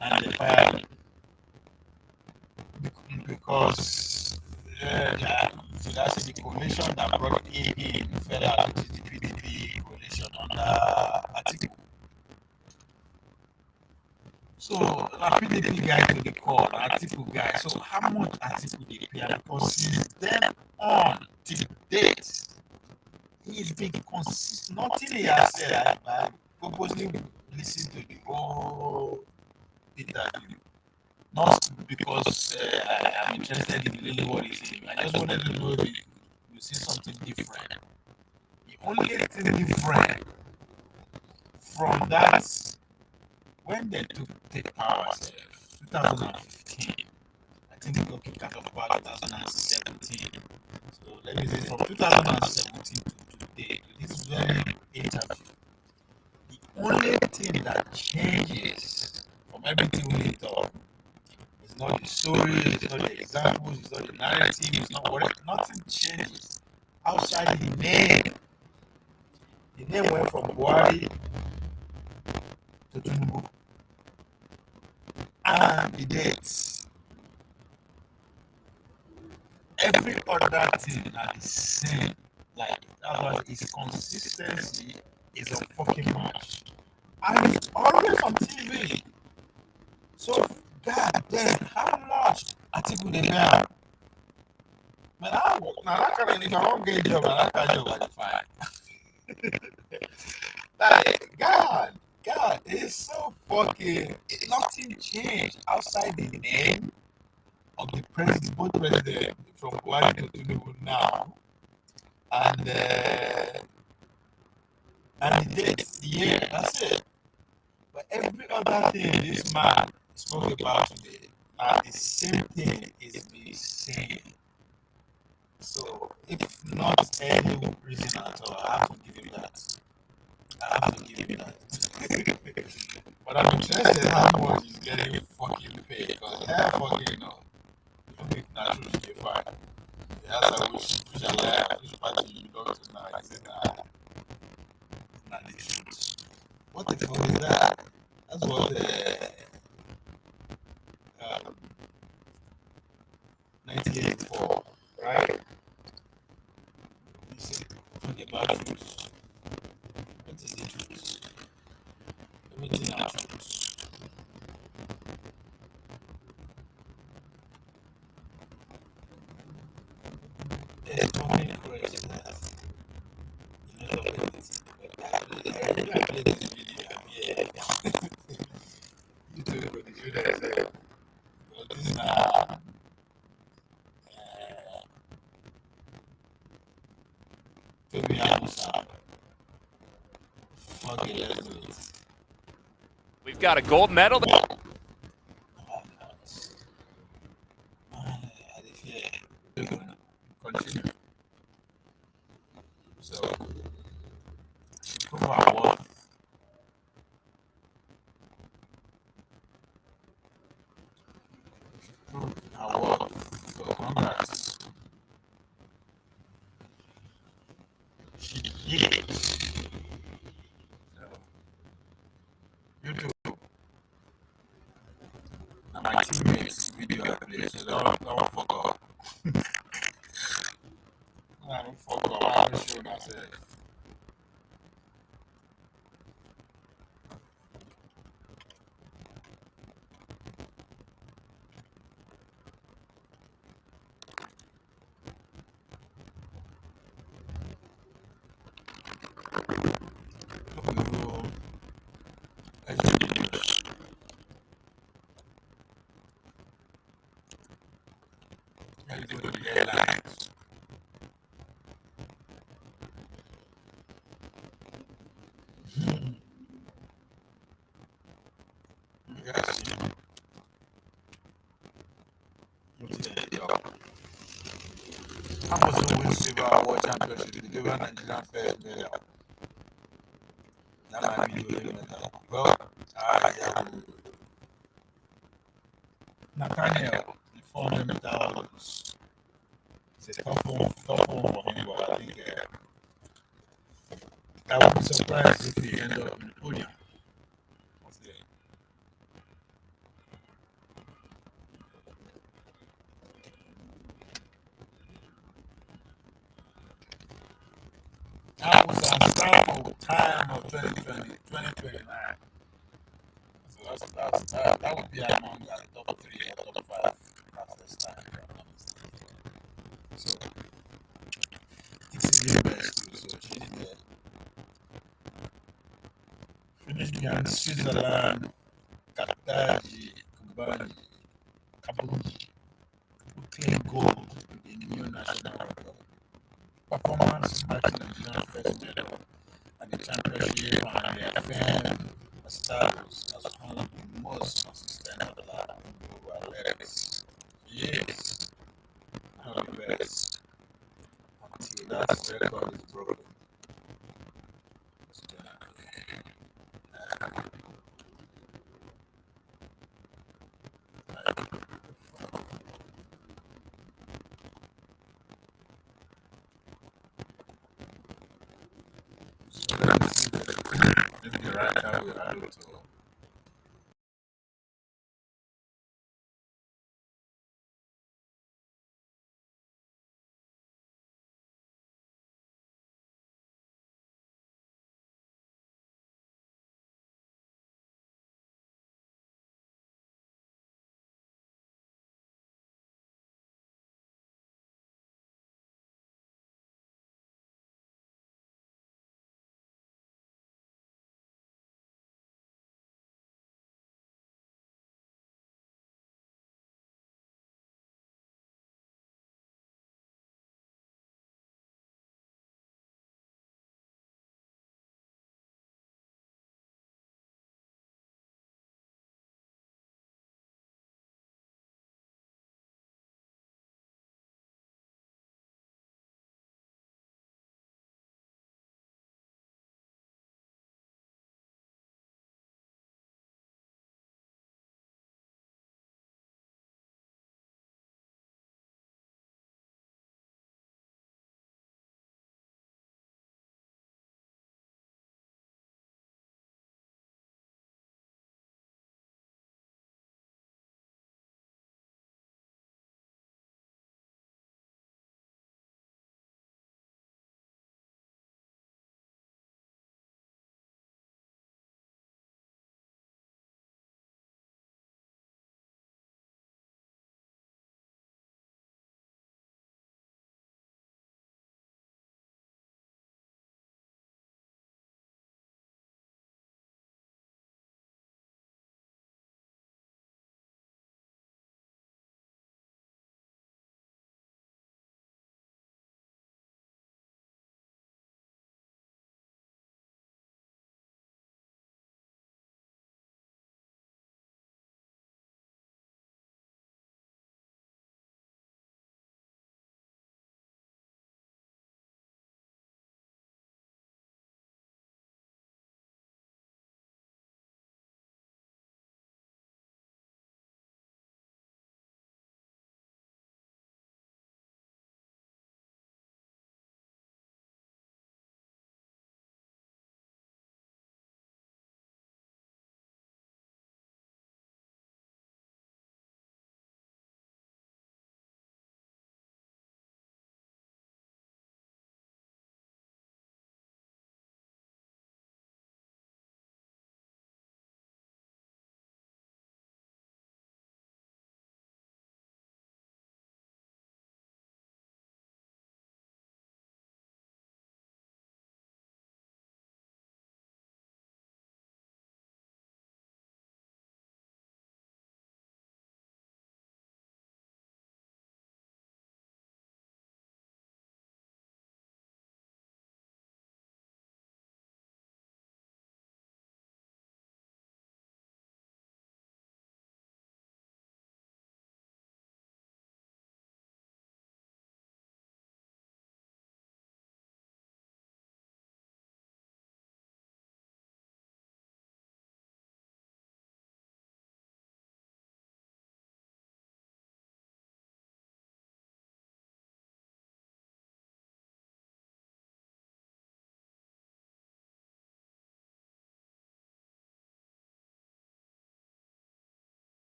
And they fired him because that's the coalition that brought in fell out, which is the PDP coalition under Atiku. So, a PDP guy to the core, Atiku guy. So, how much Atiku they pay? Because since then on till date, he's been consistent. Nothing he has said, I purposely listen to the whole interview. Not because I'm interested in really what he's saying. I just wanted to know if you see something different. The only thing different from that, when they took power, 2015, I think they got kicked out of power 2017. So let me say from 2017 to today, this is very interview. The only thing that changes from everything we talk, it's not the story, it's not the examples, it's not the narrative, it's not whatever, nothing changes outside the name. The name went from Buhari to Tinubu. And the dates. Every other thing are the same. Like, that's why his consistency is a fucking match. And it's always on TV. So, God damn, how much Atiku they pay? Man, I work. Now, that kind of, if I won't get a job, that kind of job, I fine. Like, God, it's so fucking, nothing changed outside the name of the president, both president from Buhari to Tinubu now, and the date, the year, that's it. But every other thing this man spoke about today, the same thing is the same. So, if not any reason at all, I have to give you that. But I'm interested in how much he's getting fucking paid, because hell fucking no. make natural to fine. He asked her which party you belong to now. He said, nah, the truth. What the fuck is that? That's what 1984, right? He said, talking about truth. What is the truth? Everything are truth. There's nothing crazy that you know the way it's. I played this video, yeah. You told me the video that said, well, this is Toby Amusa. Fuck it, let's do it. We've got a gold medal. Continue. So, prove our worth. Prove our worth. So, congrats. She did it. So, you too. And my teammates video I play, so don't fuck up. Don't fuck up. I don't show myself. Let's go to the airlines. You guys see. I was always silver world championship, the one Nigerian first medal. That might be the medal. Well, yeah. Nathaniel, the 400 meter, it's a tough one for him, but I think I would be surprised if he ended up in the podium. I was on sample time of 2029. So that would be among the top 3 or top 5 fastest time. So it's really best too. So she did finished behind Switzerland, Kataji, Kubani, Kabuki, who claimed gold in the new national record. Performance matching Nigerian first medal and the championship and the FM status as one of the most consistent global athletics. Yes, one of the best until that record is broken. So let me see the right now we are able to